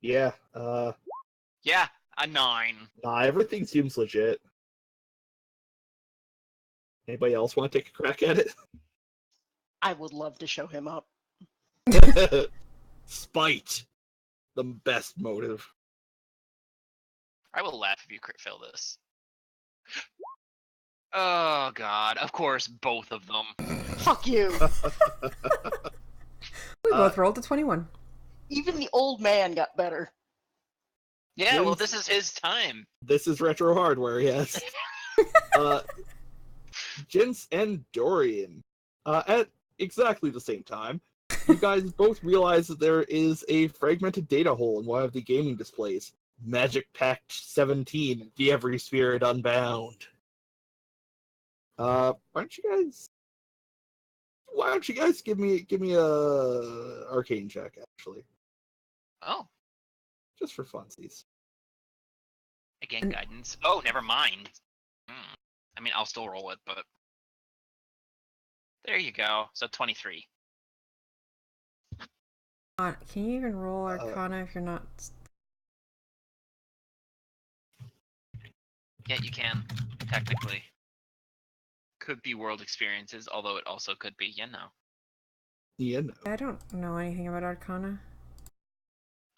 Yeah. Yeah, a 9. Nah, everything seems legit. Anybody else want to take a crack at I would love to show him up. it? Spite, the best motive. I will laugh if you crit fail this. Oh god, of course, both of them. Fuck you! We both rolled a 21. Even the old man got better. Yeah, well, James- this is his time. This is retro hardware, yes. Jinx and Dorian, at exactly the same time, you guys both realize that there is a fragmented data hole in one of the gaming displays. Magic Pact 17, the Every Spirit Unbound. Why don't you guys give me a arcane check, actually, Oh, just for funsies. again, guidance. Oh, never mind. I mean, I'll still roll it, but... There you go. So 23. Can you even roll Arcana if you're not... Yeah, you can, technically. Could be world experiences, although it also could be, you know. Yeah, no. I don't know anything about Arcana.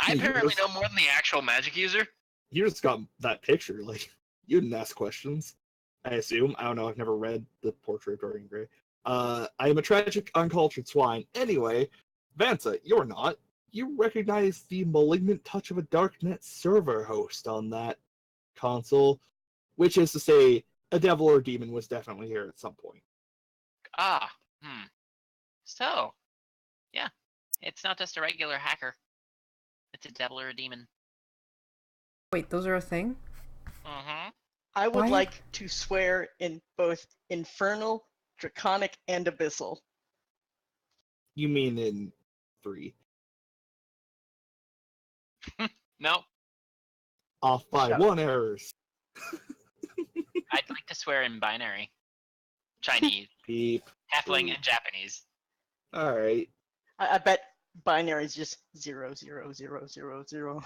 I You apparently just- know more than the actual magic user. You just got that picture, like, you didn't ask questions. I assume. I don't know, I've never read the portrait of Dorian Gray. I am a tragic, uncultured swine. Anyway, Vansa, you're not. You recognize the malignant touch of a darknet server host on that console, which is to say, a devil or demon was definitely here at some point. Ah, So, yeah. It's not just a regular hacker. It's a devil or a demon. Wait, those are a thing? Mm-hmm. I would Why? like to swear in both infernal, draconic, and abyssal. You mean in 3? No, Off by Shut 1 errors. I'd like to swear in binary. Chinese, Beep. halfling, and Japanese. Alright. I bet binary is just 0, 0, 0, 0, 0.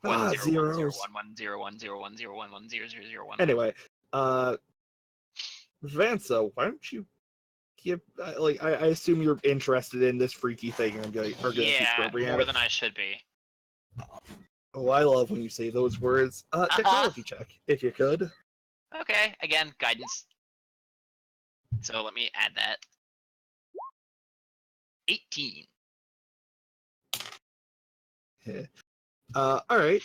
1 0 1 0 zeros. 1 1 0 1 0 1 0 1 1 0 0 0 1. Anyway, Vansa, why don't you give, I assume you're interested in this freaky thing and are gonna keep Yeah, scrubbing at more it. than I should be. Oh, I love when you say those words. Technology check, if you could. Okay, again, guidance. So let me add that. 18. Alright.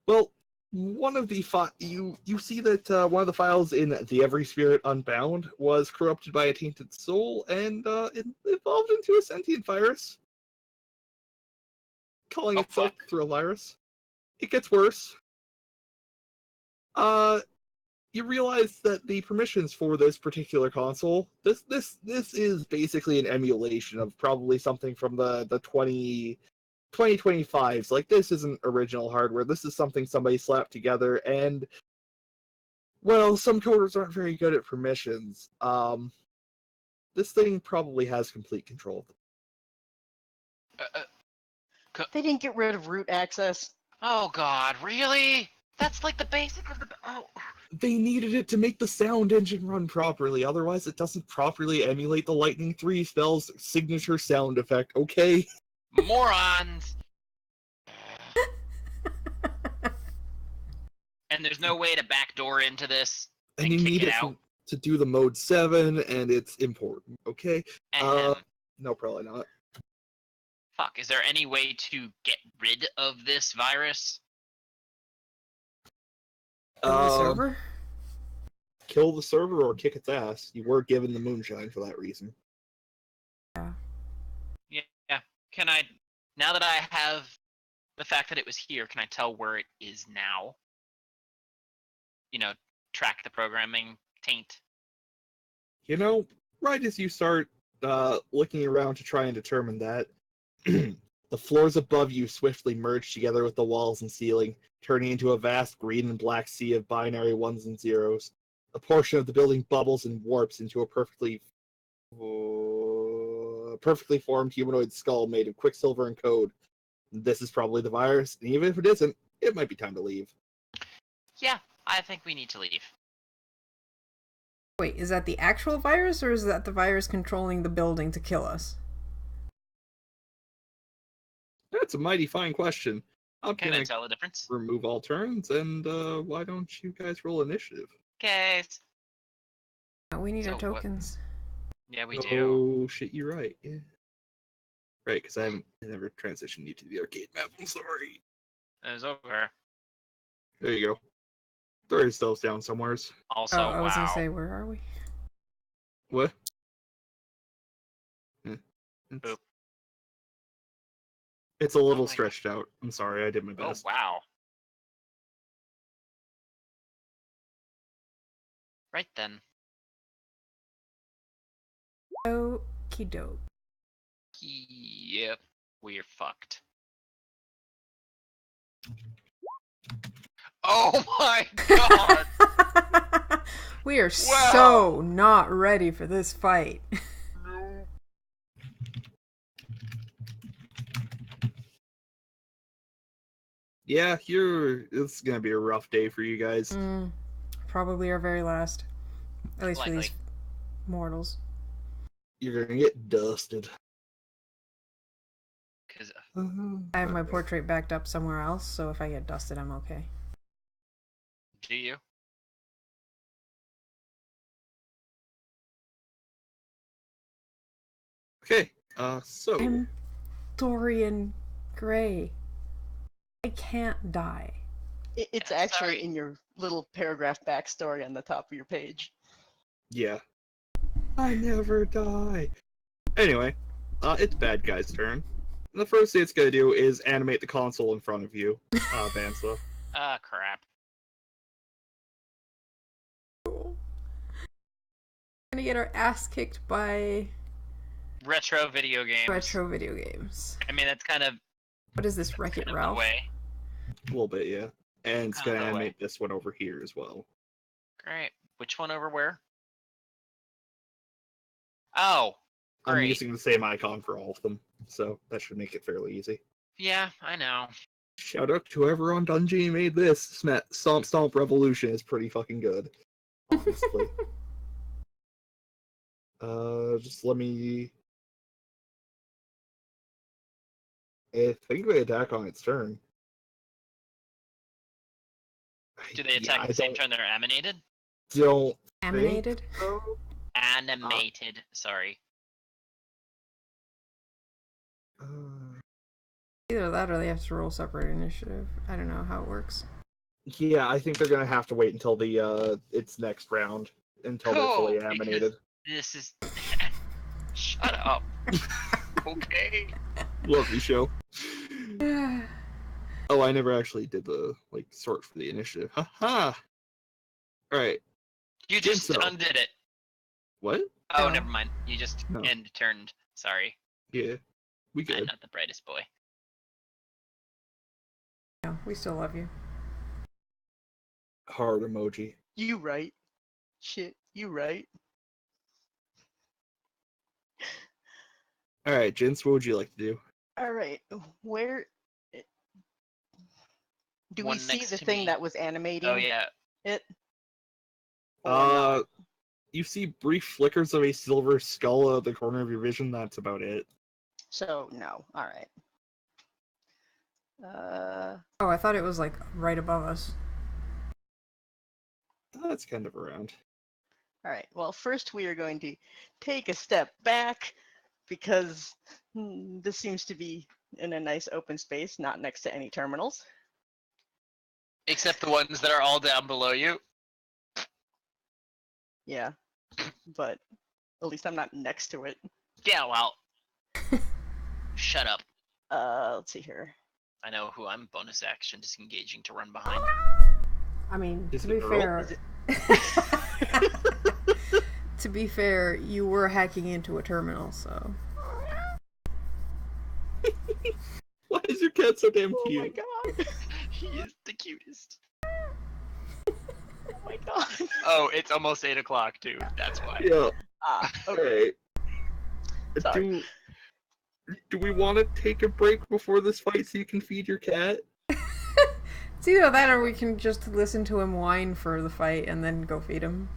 Well, one of the you see that one of the files in the Every Spirit Unbound was corrupted by a tainted soul, and it evolved into a sentient virus, calling Oh, itself fuck. Thrillvirus. It gets worse. You realize that the permissions for this particular console, this is basically an emulation of probably something from the 2025s. Like, this isn't original hardware. This is something somebody slapped together, and well, some coders aren't very good at permissions. This thing probably has complete control. They didn't get rid of root access. Oh god, really? That's like the basic of the... Oh. They needed it to make the sound engine run properly, otherwise it doesn't properly emulate the Lightning 3 spell's signature sound effect, okay? Morons! And there's no way to backdoor into this And and you kick need it it out? to do the mode 7, and it's important, okay? Ahem. No, probably not. Fuck, is there any way to get rid of this virus? From the server? kill the server or kick its ass. You were given the moonshine for that reason. Yeah. Can I, now that I have the fact that it was here, can I tell where it is now? Track the programming taint. Right as you start looking around to try and determine that, the floors above you swiftly merge together with the walls and ceiling, turning into a vast green and black sea of binary ones and zeros. A portion of the building bubbles and warps into a perfectly formed humanoid skull made of quicksilver and code. This is probably the virus, and even if it isn't, it might be time to leave. Yeah, I think we need to leave. Wait, is that the actual virus, or is that the virus controlling the building to kill us? That's a mighty fine question. I'm Can gonna I tell the difference? remove all turns, and why don't you guys roll initiative? Okay. We need So our what- tokens. Yeah, we do. Oh shit, you're right. Yeah. Right, because I never transitioned you to the arcade map. I'm sorry. It was over. There you go. Throw yourselves down somewheres. Also, I was wow. gonna say, where are we? What? It's, Boop. it's a little my stretched out. I'm sorry, I did my Oh, best. wow. Right then. Okie doke. Yep. We're fucked. Oh my god! We are Wow. so not ready for this fight. No. Yeah, it's gonna be a rough day for you guys. Probably our very last. At least for Likely. these mortals. You're gonna get dusted. Because I have my portrait backed up somewhere else, so if I get dusted, I'm okay. do you? Okay, so I'm Dorian Gray. I can't die. It's Yeah, actually sorry. in your little paragraph backstory on the top of your page. yeah. I never die. Anyway, it's bad guy's turn. The first thing it's gonna do is animate the console in front of you, Vansa. Crap. Gonna get our ass kicked by Retro video games. retro video games. I mean, that's kind of What is this, Wreck-It the Ralph? way. A little bit, yeah. And it's Kinda gonna the way. animate this one over here as well. Great. Which one over where? Oh, I'm great. using the same icon for all of them, so that should make it fairly easy. Yeah, I know. Shout out to whoever on Dungeon made this. Stomp Stomp Revolution is pretty fucking good. Honestly. Just let me... I think they attack on its turn. Do they attack I at the same turn they're animated? don't Animated? think so. Animated. Sorry. Either that or they have to roll separate initiative. I don't know how it works. Yeah, I think they're gonna have to wait until the its next round until they're fully Cool, because- animated. This is. Shut up. Okay. Lovely show. Oh, I never actually did the sort for the initiative. Haha. All right. You just Jinso. undid it. What? Oh, No. never mind. You just No. end turned. Sorry. Yeah, we I'm good. not the brightest boy. No, we still love you. Heart emoji. You right. Shit, you right. All right, Jins, what would you like to do? All right, where do One we see next the to thing me. that was animating Oh yeah. it? Or not? You see brief flickers of a silver skull at the corner of your vision. That's about it. So no. All right. Oh, I thought it was like right above us. That's kind of around. All right. Well, first we are going to take a step back because this seems to be in a nice open space, not next to any terminals. Except the ones that are all down below you. Yeah, but at least I'm not next to it. Yeah, well. Shut up. Let's see here. I know who I'm bonus action disengaging to run behind. I mean, Is to it be Earl? fair, to be fair, you were hacking into a terminal, so. Why is your cat so damn Oh cute? my god! He is the cutest. Oh my god! Oh, it's almost 8 o'clock too. That's why. Yeah. Okay. Alright. Sorry. Do we want to take a break before this fight so you can feed your cat? It's either that or we can just listen to him whine for the fight and then go feed him.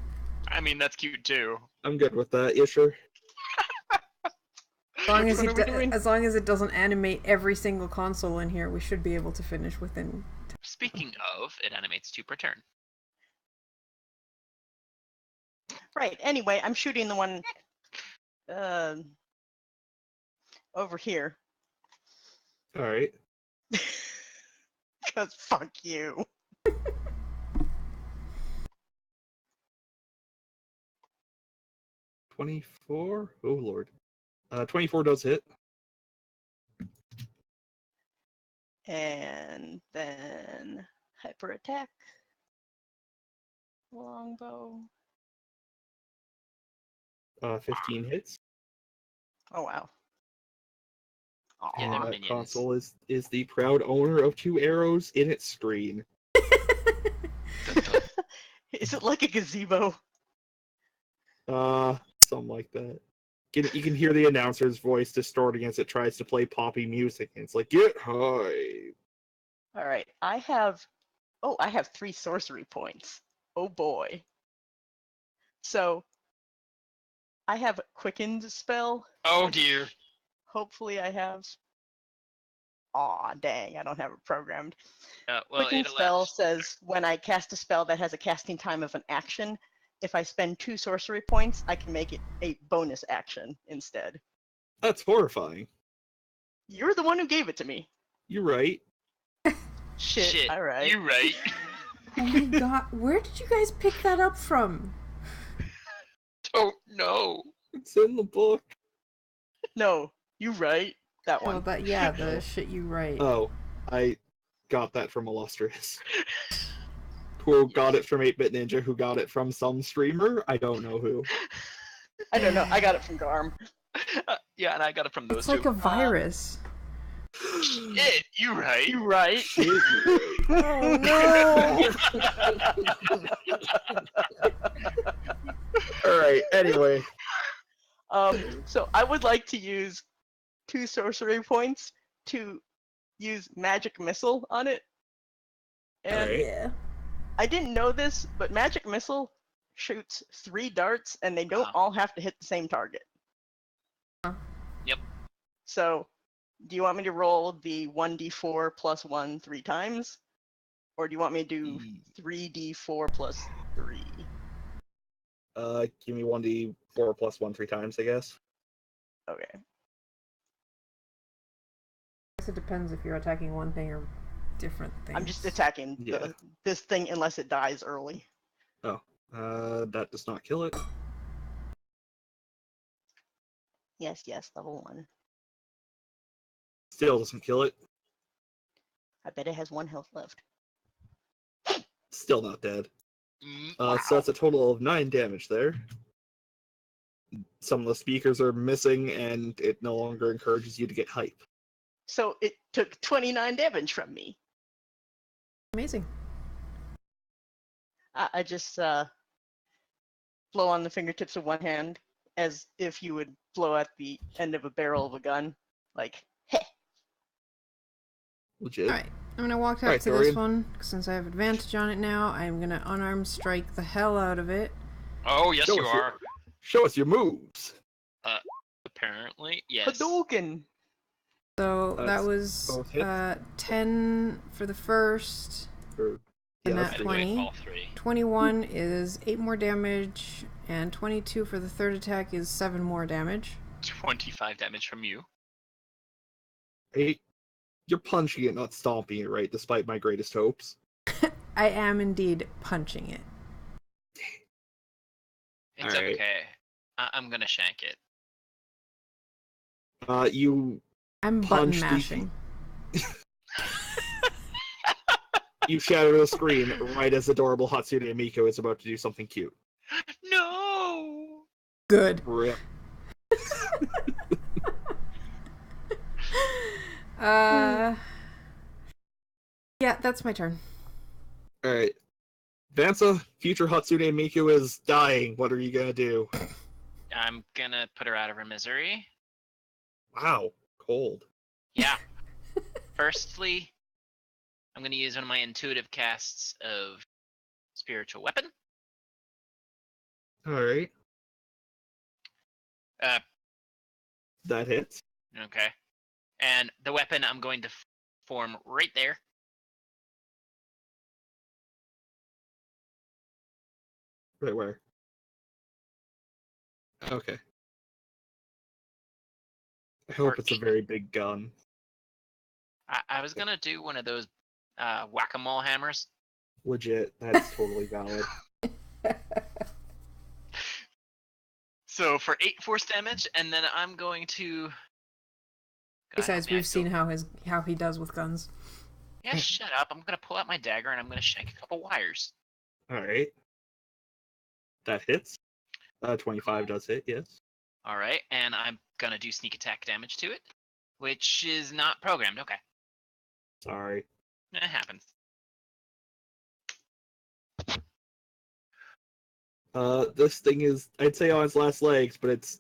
I mean, that's cute too. I'm good with that. Yeah, sure. As long as, What are we doing? as long as it doesn't animate every single console in here, we should be able to finish within. Speaking of, it animates 2 per turn. Right. Anyway, I'm shooting the one over here. Alright. Cause fuck you. 24? Oh lord. 24 does hit. And then hyper attack. Longbow. 15 hits. Oh wow. Yeah, And they're Aw. that minions. console is the proud owner of 2 arrows in its screen. Is it like a gazebo? Something like that. You can hear the announcer's voice distorting as it tries to play poppy music, and it's like, get high. All right. I have 3 sorcery points. Oh boy. So I have quickened spell. Oh which dear. Hopefully I have. Aw, dang, I don't have it programmed. Well, Quickened it spell allows. says when I cast a spell that has a casting time of an action, if I spend 2 sorcery points, I can make it a bonus action instead. That's horrifying. You're the one who gave it to me. You're right. Shit. All right. You right. Oh my god, where did you guys pick that up from? Don't know. It's in the book. No, you right. That Oh, one. the shit you write. Oh, I got that from Illustrious. Who got it from 8-Bit Ninja, who got it from some streamer? I don't know who. I don't know. I got it from Garm. Yeah, and I got it from those It's like two. a virus. Shit, you right. You right. Shit, you're right. Oh Alright, anyway. So I would like to use 2 sorcery points to use magic missile on it. And Alright. yeah. I didn't know this, but magic missile shoots 3 darts and they don't all have to hit the same target. Yep. So, do you want me to roll the 1d4 plus 1 3 times? Or do you want me to do 3d4 plus 3? Give me 1d4 plus 1 3 times, I guess. Okay. I guess it depends if you're attacking one thing or different things. I'm just attacking Yeah. this thing unless it dies early. That does not kill it. Yes, level 1. Still doesn't kill it. I bet it has 1 health left. Still not dead. Wow. So that's a total of 9 damage there. Some of the speakers are missing, and it no longer encourages you to get hype. So it took 29 damage from me. Amazing. I just blow on the fingertips of one hand as if you would blow at the end of a barrel of a gun. Like, heh. Legit. Alright, I'm gonna walk up Alright, to Dorian. this one, since I have advantage on it now. I'm gonna unarmed strike the hell out of it. Oh, yes, Show you us your- are. Show us your moves. Apparently, yes. Hadouken! So That's that was both hits. 10 for the first, Or, And that's that I the- did 20. all 3. 21 is 8 more damage, and 22 for the third attack is 7 more damage. 25 damage from you. Hey, you're punching it, not stomping it, right? Despite my greatest hopes. I am indeed punching it. It's Alright. okay. I'm gonna shank it. You I'm button punch mashing. you shatter the screen right as adorable Hatsune Miku is about to do something cute. No! Good. Rip. Yeah, that's my turn. Alright. Vansa, future Hatsune Miku is dying. What are you gonna do? I'm gonna put her out of her misery. Wow. Cold. Yeah. Firstly, I'm gonna use one of my intuitive casts of Spiritual Weapon. Alright. Uh, That hits. okay. And the weapon I'm going to form right there. Right where? Okay. I hope For it's a 8. very big gun. I was gonna do one of those whack-a-mole hammers. Legit. That's totally valid. So for 8 force damage, and then I'm going to. God, Besides, help me, I we've seen feel- how he does with guns. Yeah, shut up. I'm gonna pull out my dagger and I'm gonna shank a couple wires. Alright. That hits. 25 does hit, yes. Alright, and I'm gonna do sneak attack damage to it, which is not programmed. Okay. Sorry. It happens. This thing is, I'd say on its last legs, but it's,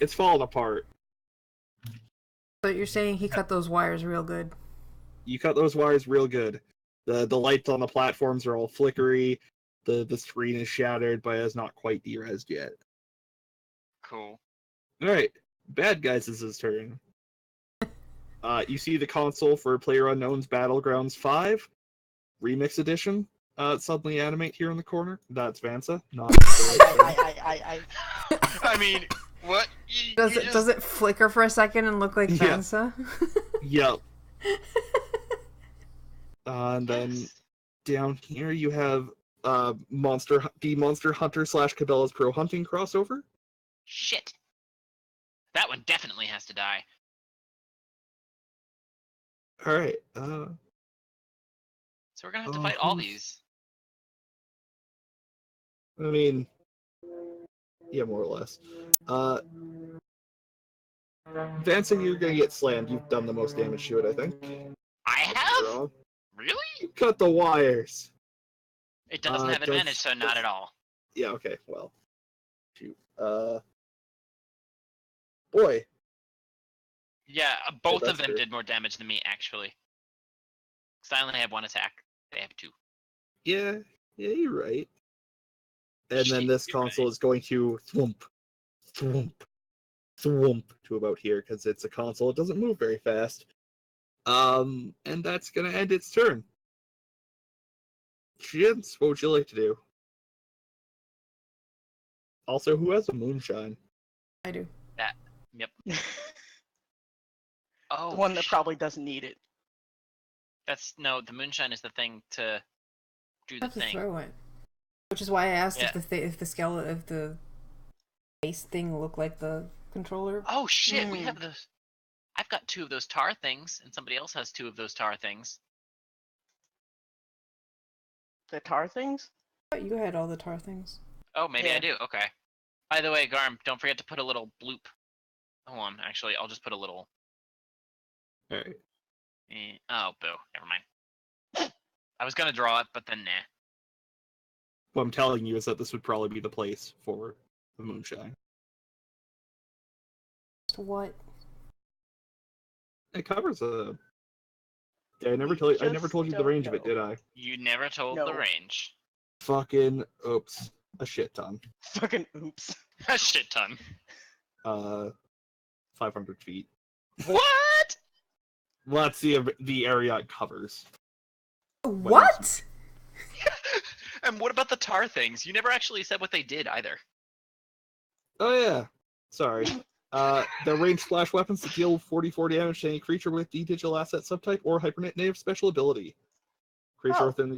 it's falling apart. So you're saying he cut those wires real good. You cut those wires real good. The lights on the platforms are all flickery. The screen is shattered, but it's not quite derezzed yet. Cool. Alright, Bad Guys is his turn. You see the console for PlayerUnknown's Battlegrounds 5 Remix Edition suddenly animate here in the corner. That's Vansa, not I mean, what? Does it flicker for a second and look like Yeah. Vansa? Yep. And then Yes. down here you have the Monster Hunter / Cabela's Pro Hunting crossover. Shit. That one definitely has to die. Alright, So we're gonna have to Oh, fight all who's- these. I mean, yeah, more or less. Vansa, you're gonna get slammed. You've done the most damage to it, I think. I have? Wrong. Really? You cut the wires. It doesn't have advantage, so not at all. Yeah, okay, well. Shoot. Boy. Yeah, both that's of them true. did more damage than me, actually. Because I only have 1 attack. They have 2. Yeah, you're right. And then Shit, this you're console right. is going to thwomp, thwomp, thwomp to about here because it's a console. It doesn't move very fast. And that's gonna end its turn. Jins, what would you like to do? Also, who has a moonshine? I do. Yep. Oh, The one that shit. probably doesn't need it. No, the moonshine is the thing to do I the have to thing. throw it. Which is why I asked Yeah. if the base thing looked like the controller. Oh shit, we Hmm. have those. I've got 2 of those tar things, and somebody else has 2 of those tar things. The tar things? But you had all the tar things. Oh, maybe I Yeah. do. Okay. By the way, Garm, don't forget to put a little bloop. Hold on, actually, I'll just put a little. Alright. Oh, boo. Never mind. I was gonna draw it, but then nah. What I'm telling you is that this would probably be the place for the moonshine. What? It covers a. Yeah, I never just told you the don't range of it, know. did I? You never told the No. range. Fucking oops, a shit ton. Fucking oops. A shit ton. 500 feet. What? Well, that's the area it covers. What? And what about the tar things? You never actually said what they did either. Oh yeah, sorry. The range splash weapons deal 44 damage to any creature with the digital asset subtype or hypernet native special ability. Creature Oh. within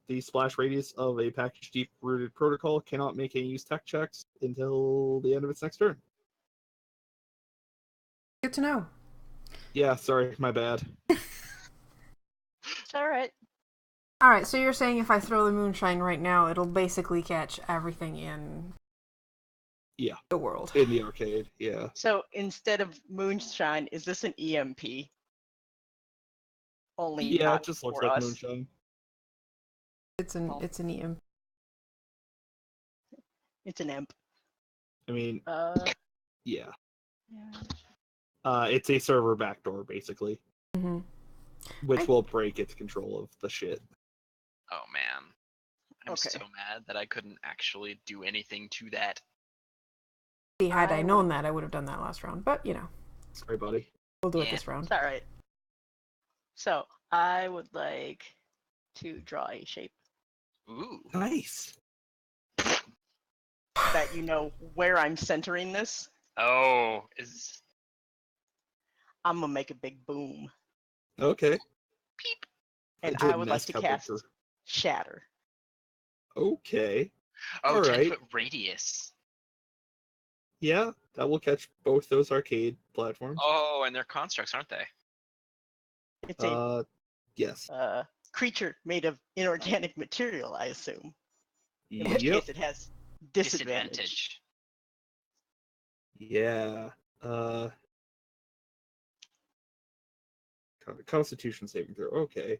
the splash radius of a package deep-rooted protocol cannot make any use tech checks until the end of its next turn. Good to know. Yeah, sorry, my bad. It's all right. Alright, so you're saying if I throw the moonshine right now, it'll basically catch everything in the world. In the arcade, yeah. So instead of moonshine, is this an EMP? Only Yeah, not it just looks for like us. moonshine. It's an EM. It's an imp. I mean, Uh, yeah. yeah. It's a server backdoor, basically, Mm-hmm. which will break its control of the shit. Oh man, I'm Okay. so mad that I couldn't actually do anything to that. See, had I I known would- that, I would have done that last round. But, Sorry, buddy. we'll do it Yeah. this round. It's all right. So I would like to draw a shape Ooh. Nice. that you know where I'm centering this. Oh, is I'm gonna make a big boom, Okay. peep. and did I would an like to cast escalator. Shatter. Okay. Oh, All 10 right. foot radius. Yeah, that will catch both those arcade platforms. Oh, and they're constructs, aren't they? It's a Yes. creature made of inorganic material, I assume. In which Yep. case, it has disadvantage. Yeah. Constitution saving throw. Okay.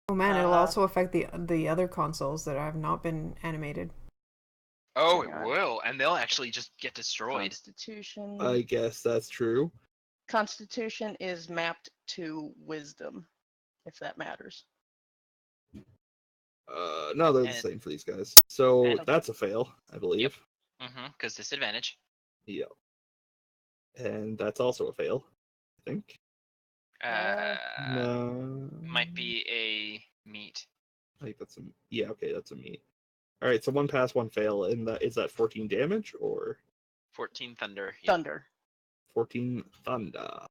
Oh man, it'll Uh, also affect the other consoles that have not been animated. Oh, Hang it on. will, and they'll actually just get destroyed. Constitution. I guess that's true. Constitution is mapped to Wisdom, if that matters. No, they're the And- same for these guys. So and- that's a fail, I believe. Mm-hmm, because disadvantage. Yeah. And that's also a fail, I think. No. Might be a meat. I think that's a yeah. Okay, that's a meat. All right, so one pass, one fail, and is that 14 damage or 14 thunder. Yep. Thunder. 14 thunder?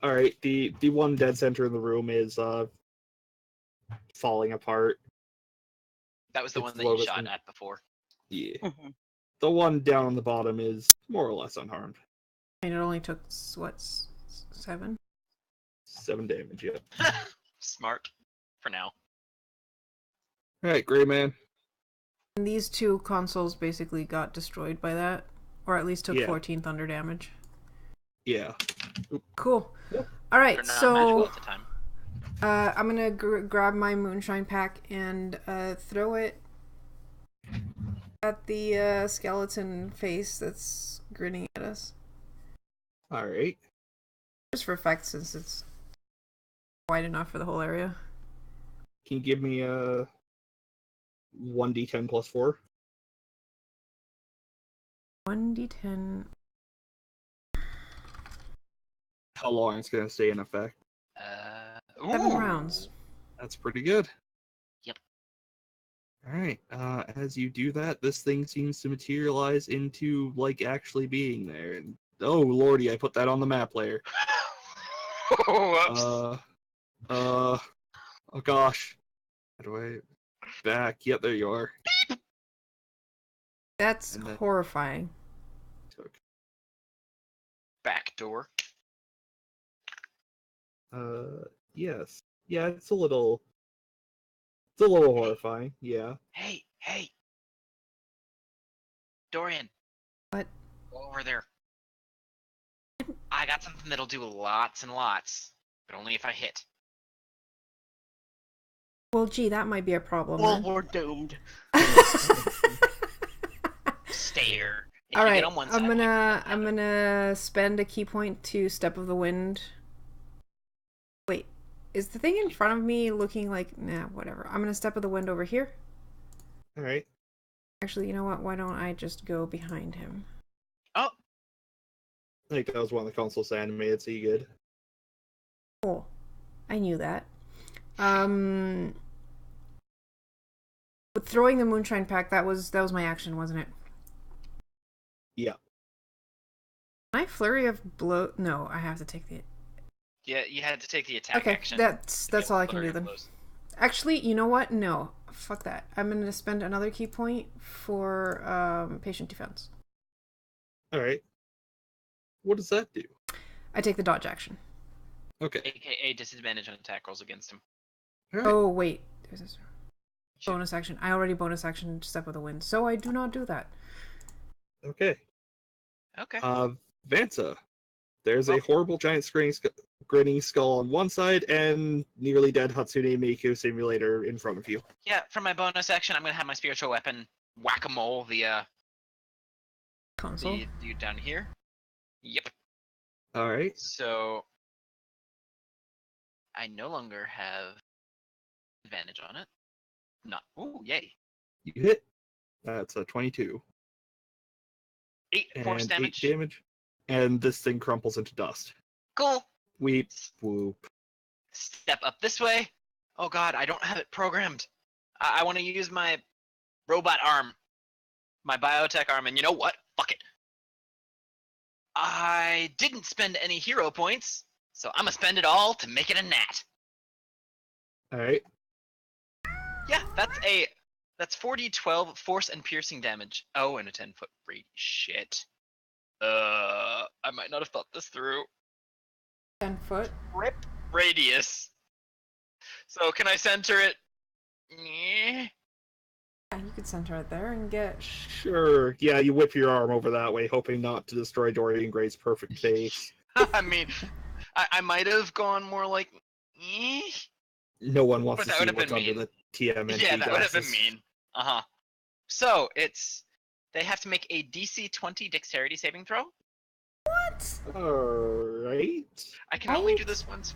All right, the one dead center in the room is falling apart. That was the It's one that you lowest shot one. at before. Yeah. Mhm. The one down on the bottom is more or less unharmed. I mean, it only took, what, 7? 7 damage, yeah. Smart. For now. All right, Gray Man. And these two consoles basically got destroyed by that, or at least took Yeah. 14 thunder damage. Yeah. Cool. Yep. All right, They're not magical so at the time. I'm gonna grab my moonshine pack and throw it at the skeleton face that's grinning at us. All right. Just for effect, since it's wide enough for the whole area. Can you give me a 1d10 plus 4? 1d10. How long it's gonna stay in effect? 7 Ooh. rounds. That's pretty good. Yep. All right. As you do that, this thing seems to materialize into like actually being there. And oh lordy, I put that on the map layer. Whoops. Oh gosh. How do I back? Yep, there you are. That's And then- horrifying. Took. Back door. Yes. Yeah, it's a little horrifying. Yeah. Hey. Dorian. What? Go over there. I got something that'll do lots and lots, but only if I hit. Well, gee, that might be a problem. Well, then. we're doomed. Stare. If All you right, get on one side, I'm gonna spend a key point to Step of the Wind. Wait, is the thing in front of me looking like? Nah, whatever. I'm gonna Step of the Wind over here. All right. Actually, you know what? Why don't I just go behind him? Oh, I think that was one of the consoles animated, so you good. Cool. I knew that. But throwing the moonshine pack, that was my action, wasn't it? Yeah. Can I flurry of blow? No, I have to take the. yeah, you had to take the attack Okay, action. that's to be all able I to can flurry do of then. blows. Actually, you know what? No. Fuck that. I'm going to spend another key point for patient defense. Alright. What does that do? I take the dodge action. Okay. AKA disadvantage on attack rolls against him. Alright. Oh, wait. There's this bonus action. I already bonus action Step of the Wind, so I do not do that. Okay. Okay. Vansa. There's a horrible giant grinning skull on one side and nearly dead Hatsune Miku simulator in front of you. Yeah, for my bonus action, I'm gonna have my spiritual weapon whack-a-mole the Console. dude down here. Yep. Alright. So I no longer have advantage on it. Not. Ooh, yay. You hit. That's a 22. 8 force And damage. 8 damage. And this thing crumples into dust. Cool. Weep. Whoop. Step up this way. Oh god, I don't have it programmed. I want to use my robot arm. My biotech arm, and you know what? Fuck it. I didn't spend any hero points, so I'm gonna spend it all to make it a nat. Alright. Yeah, that's 4d12 force and piercing damage. Oh, and a 10-foot radius. Shit. I might not have thought this through. 10 foot. Rip radius. So can I center it? Yeah, you could center it there and get... Sure. Yeah, you whip your arm over that way, hoping not to destroy Dorian Gray's perfect face. I mean, I might have gone more like. No one wants But to that see would have what's been under mean. the TMNT Yeah, that would have been glasses. mean. Uh huh. So they have to make a DC 20 dexterity saving throw. What? Alright. I can only do this once.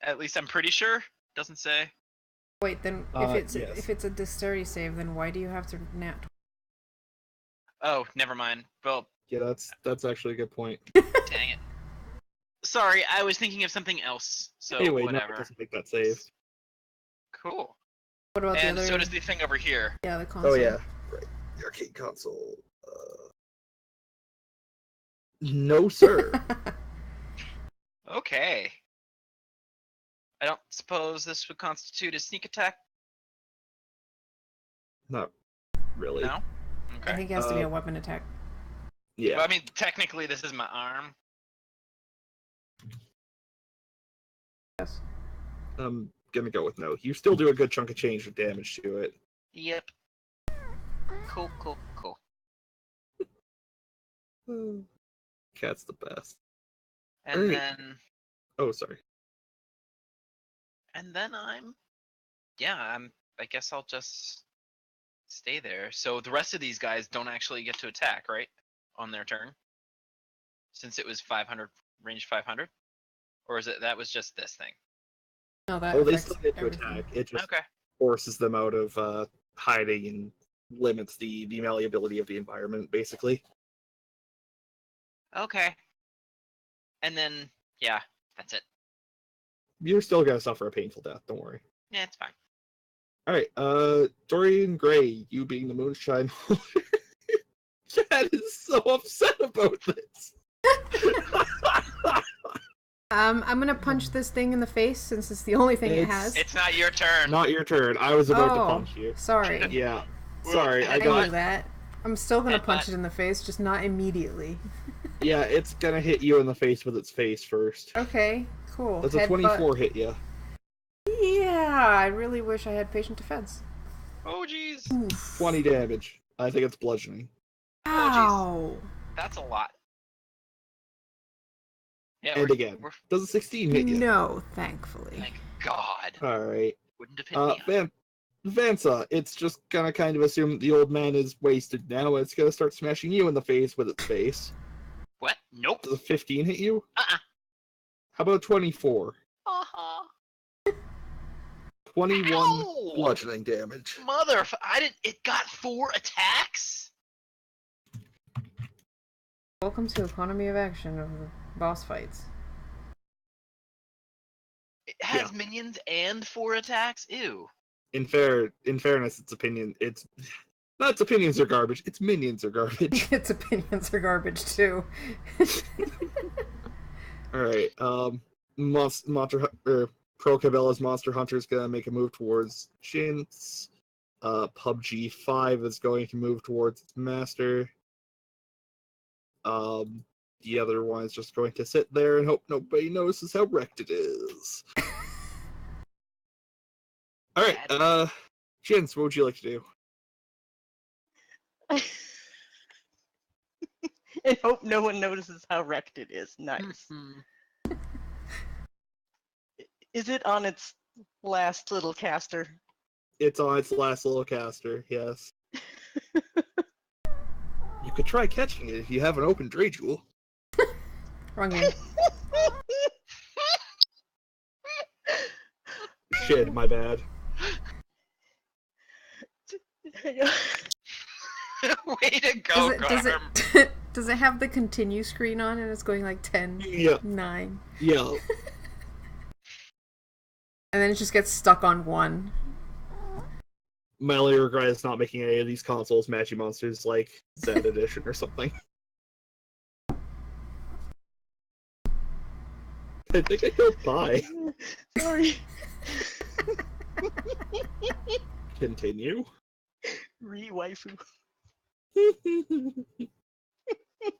At least I'm pretty sure. Doesn't say. Wait, then Yes. if it's a dexterity save, then why do you have to nat? Oh, never mind. Well, Yeah, that's actually a good point. dang it. Sorry, I was thinking of something else. So Anyway, no, it whatever. doesn't make that save. Cool. What about And the other? so does the thing over here. Yeah, the console. Oh yeah, right. The arcade console. No, sir. Okay. I don't suppose this would constitute a sneak attack. Not really. No. I Okay. think it has to be a weapon attack. Yeah. Well, I mean, technically, this is my arm. Yes. I'm gonna go with no. You still do a good chunk of change of damage to it. Yep. Cool. Cat's the best. And Alright. then Oh, sorry. I guess I'll just stay there. So the rest of these guys don't actually get to attack, right? On their turn. Since it was 500, range 500? Or is it, that was just this thing? No, that Oh, they affects still get to everything. attack. It just Okay. forces them out of hiding and limits the malleability of the environment, basically. Okay. And then, yeah, that's it. You're still gonna suffer a painful death, don't worry. Yeah, it's fine. Alright, Dorian Gray, you being the moonshine holder. Chad is so upset about this. I'm gonna punch this thing in the face since it's the only thing it has. It's not your turn. Not your turn. I was about to punch you. Sorry. Yeah. Sorry, I I got. knew that. I'm still gonna Headbutt. punch it in the face, just not immediately. Yeah, it's gonna hit you in the face with its face first. Okay, cool. That's a Headbutt. 24 hit you. Yeah, I really wish I had patient defense. Oh, jeez. Oof. 20 damage. I think it's bludgeoning. Ow. That's a lot. Yeah, And again, does a 16 hit you? No, thankfully. Thank God. Alright. Wouldn't have hit me. Vansa, it's just gonna kind of assume that the old man is wasted now, and it's gonna start smashing you in the face with its face. What? Nope. Does a 15 hit you? Uh-uh. How about 24? Uh-huh. 21 Ow! bludgeoning damage. It got 4 attacks? Welcome to economy of action of the boss fights. It has minions and 4 attacks? Ew. In fairness, its not its opinions are garbage, its minions are garbage. Its opinions are garbage too. Alright, Pro Cabella's Monster Hunter is gonna make a move towards Jinx. PUBG 5 is going to move towards its master. The other one is just going to sit there and hope nobody notices how wrecked it is. Alright, Jinx, what would you like to do? And hope no one notices how wrecked it is. Nice. Is it on its last little caster? It's on its last little caster, yes. You could try catching it if you have an open Dray Jewel. Wrong game. Shit, my bad. Way to go, Does it have the continue screen on and it's going like 10, Yeah. 9? Yeah. And then it just gets stuck on 1. My only regret is not making any of these consoles Matchy Monsters like Z Edition or something. I think I killed Pie. Sorry. Continue. Re-waifu.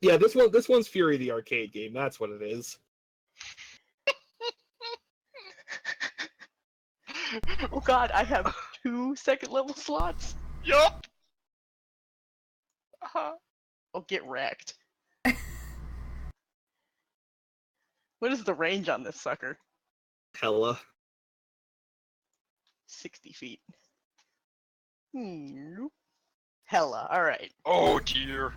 Yeah, this one's Fury the arcade game. That's what it is. Oh god, I have 2 second level slots. Yup. I'll get wrecked. What is the range on this sucker? Hella. 60 feet. Hella, alright. Oh dear.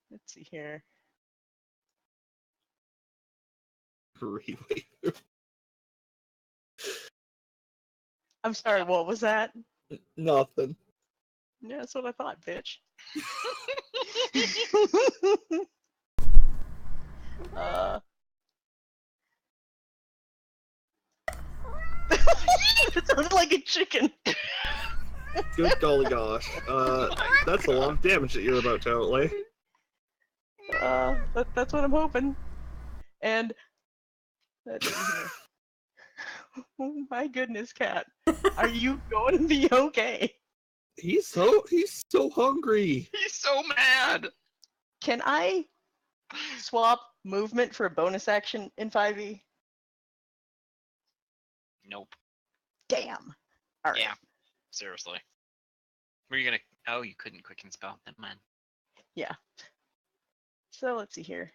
Let's see here. Really? I'm sorry, what was that? Nothing. Yeah, that's what I thought, bitch. It sounded like a chicken. Good golly gosh. That's a lot of damage that you're about to outlay. That's what I'm hoping. And oh my goodness, Cat. Are you going to be okay? He's so hungry. He's so mad. Can I swap movement for a bonus action in 5e? Nope. Damn. All right. Yeah. Seriously. Were you gonna? Oh, you couldn't quicken spell. Never mind. Yeah. So let's see here.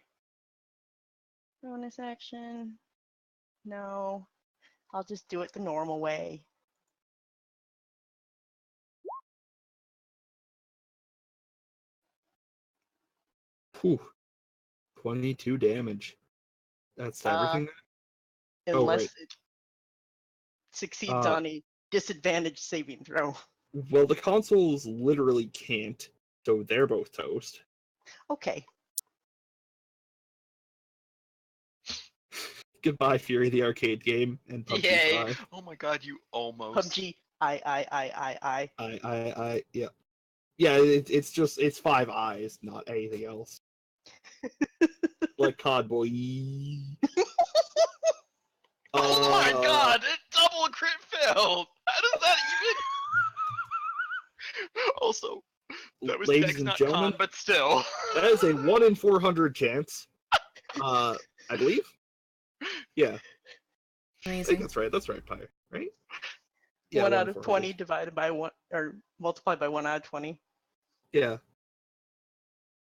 Bonus action. No. I'll just do it the normal way. Whew. 22 damage. That's everything. Unless right. it succeeds on a disadvantaged saving throw. Well, the consoles literally can't, so they're both toast. Okay. Goodbye, Fury the arcade game, and PUBG Yay! 5. Oh my god, you almost. PUBG. I. Yeah. Yeah, it's 5 eyes, not anything else. Like COD boy. Oh my god, it double crit failed! How does that even... Also, that was Ladies Dex, and not gentlemen, con, but still. That is a 1 in 400 chance. I believe? Yeah. I think Amazing. that's right, Pyre, right? 1 out in of 400. 20 divided by 1, or multiplied by 1 out of 20. Yeah.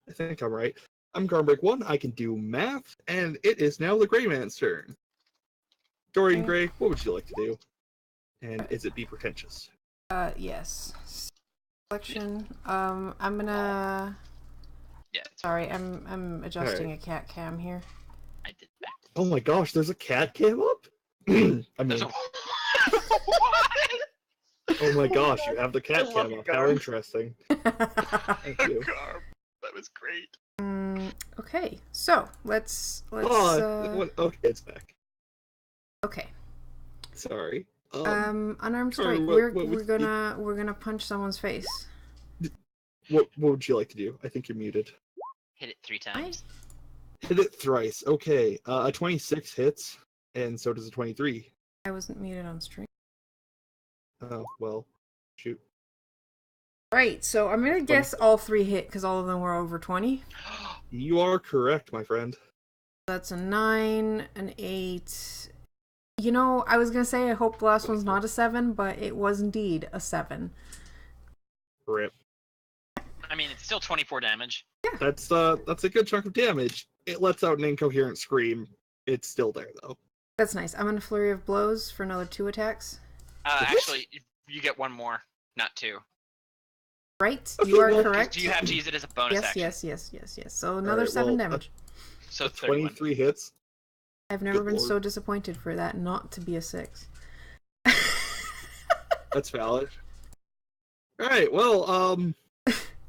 I think I'm right. I'm Garnbreak 1, I can do math, and it is now the Gray Man's turn. Dorian Gray, what would you like to do? And is it be pretentious? Yes. Selection. I'm gonna. Yeah. Sorry, I'm adjusting a cat cam here. I did that. Oh my gosh, there's a cat cam up? I mean, What? oh my gosh, you have the cat I cam love up. How Garb. interesting. Thank you. Garb. That was great. Okay, so let's. Okay, it's back. Okay. Sorry. Unarmed sorry, strike. what We're was gonna punch someone's face. What would you like to do? I think you're muted. Hit it 3 times. Hit it thrice. Okay. A 26 hits, and so does a 23. I wasn't muted on stream. Oh, well. Shoot. Right, so I'm gonna guess all 3 hit because all of them were over 20. You are correct, my friend. That's a 9, an 8. You know, I was gonna say I hope the last one's not a 7, but it was indeed a 7. Rip. I mean, it's still 24 damage. That's a good chunk of damage. It lets out an incoherent scream. It's still there, though. That's nice. I'm gonna flurry of blows for another 2 attacks. Actually, you get 1 more, not 2. Right, Okay, you are well, correct. You have to use it as a bonus action. Yes. So another Alright, 7 well, damage. So 31. 23 hits. I've never Good been lord. so disappointed for that not to be a 6. That's valid. Alright, well,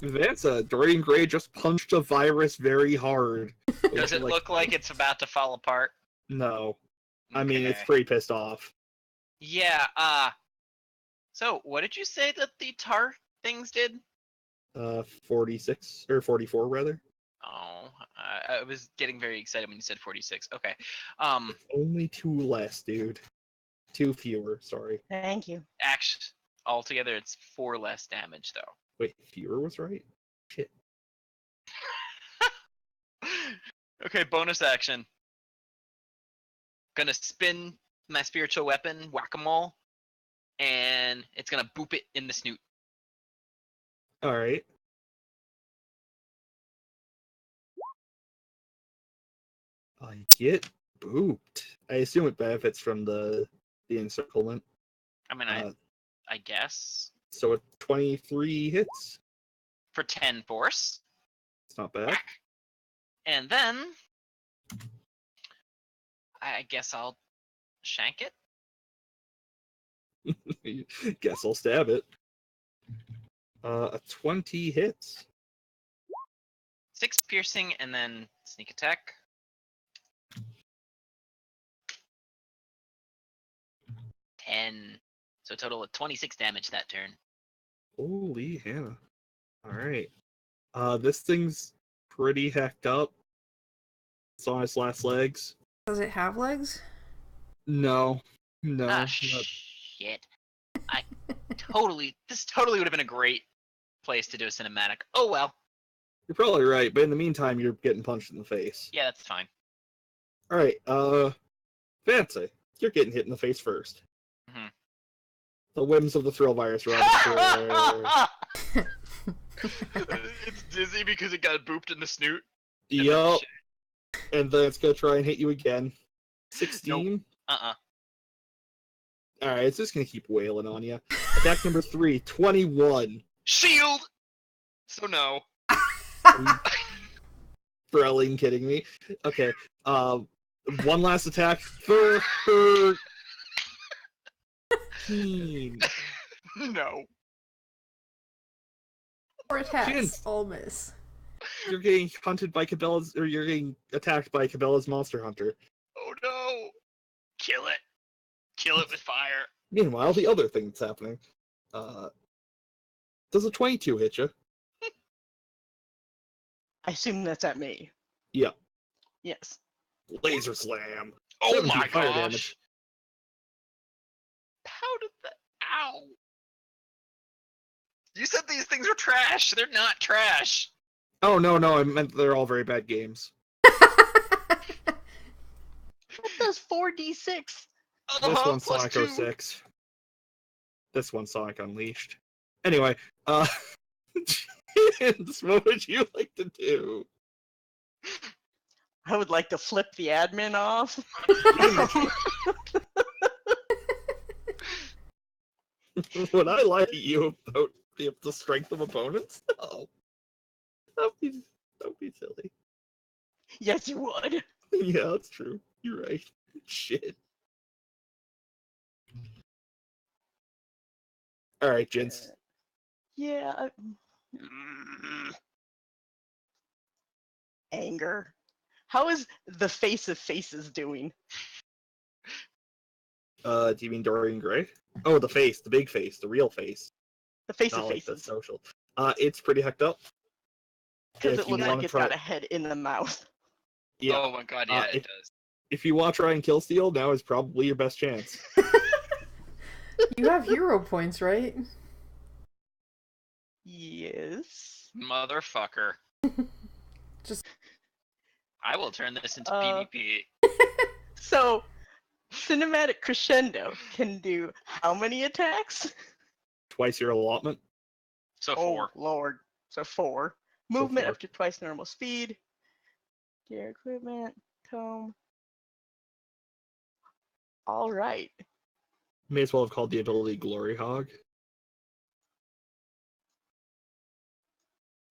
Vansa, Dorian Gray just punched a virus very hard. Does it look like it's about to fall apart? No. I mean, it's Okay. pretty pissed off. Yeah, so what did you say that the tar things did? 46, or 44, rather. Oh, I was getting very excited when you said 46. Okay. Only 2 less, dude. 2 fewer, sorry. Thank you. Actually, altogether it's 4 less damage, though. Wait, fewer was right? Shit. Okay, bonus action. Gonna spin my spiritual weapon, whack-a-mole, and it's gonna boop it in the snoot. Alright. I get booped. I assume it benefits from the encirclement. I mean, I guess. So a 23 hits. For 10 force. It's not bad. Whack. And then I guess I'll shank it. Guess I'll stab it. A 20 hits. 6 piercing and then sneak attack. 10. So a total of 26 damage that turn. Holy Hannah. Alright. This thing's pretty hecked up. It's on its last legs. Does it have legs? No. No. Ah, not- shit. This totally would have been a great place to do a cinematic. Oh well. You're probably right, but in the meantime, you're getting punched in the face. Yeah, that's fine. Alright, Fancy. You're getting hit in the face first. Mhm. The whims of the thrill virus are on It's dizzy because it got booped in the snoot. Yup. And then it's gonna try and hit you again. 16? Alright, it's just gonna keep wailing on you. Attack number 3, 21. Shield! So no. Threlling, kidding me? Okay, one last attack. 13. No. 4 attacks, Chance. all miss. You're getting hunted by Cabela's, or you're getting attacked by Cabela's monster hunter. Oh no. Kill it. Kill it with fire. Meanwhile, the other thing that's happening, does a 22 hit you? I assume that's at me. Yeah. Yes. Laser slam. Oh 17 my fire gosh. damage. How did that? Ow. You said these things were trash. They're not trash. Oh, no, I meant they're all very bad games. What does 4d6? This Uh-huh, one's plus Sonic 2. 06. This one's Sonic Unleashed. Anyway, James, what would you like to do? I would like to flip the admin off. Would I lie to you about the strength of opponents? No. That would be silly. Yes, you would. Yeah, that's true. You're right. Shit. Alright, gents. Yeah. Mm. Anger. How is the face of faces doing? Do you mean Dorian Gray? Oh, the face, the big face, the real face. The face Not of like the faces. social. It's pretty hecked up. Because If it you looks wanna like it's try- got a head in the mouth. Yeah. Oh my god, yeah, it does. If you watch Ryan Killsteel, now is probably your best chance. You have hero points, right? Yes. Motherfucker. Just I will turn this into Uh, PvP. So, Cinematic Crescendo can do how many attacks? Twice your allotment. So Oh, 4. Lord. So 4. So Movement 4. up to twice normal speed. Gear equipment. Tome. All right. May as well have called the ability Glory Hog.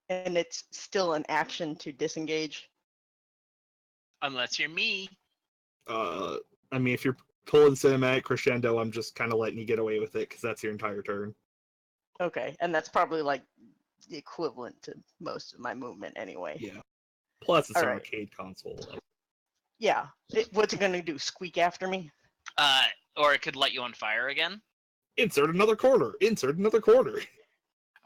And it's still an action to disengage. Unless you're me. I mean, if you're pulling Cinematic Crescendo, I'm just kind of letting you get away with it, because that's your entire turn. Okay, and that's probably like the equivalent to most of my movement anyway. Yeah. Plus, it's All an right. arcade console. Like, Yeah. What's it gonna do? Squeak after me? Or it could light you on fire again. insert another quarter. Insert another quarter.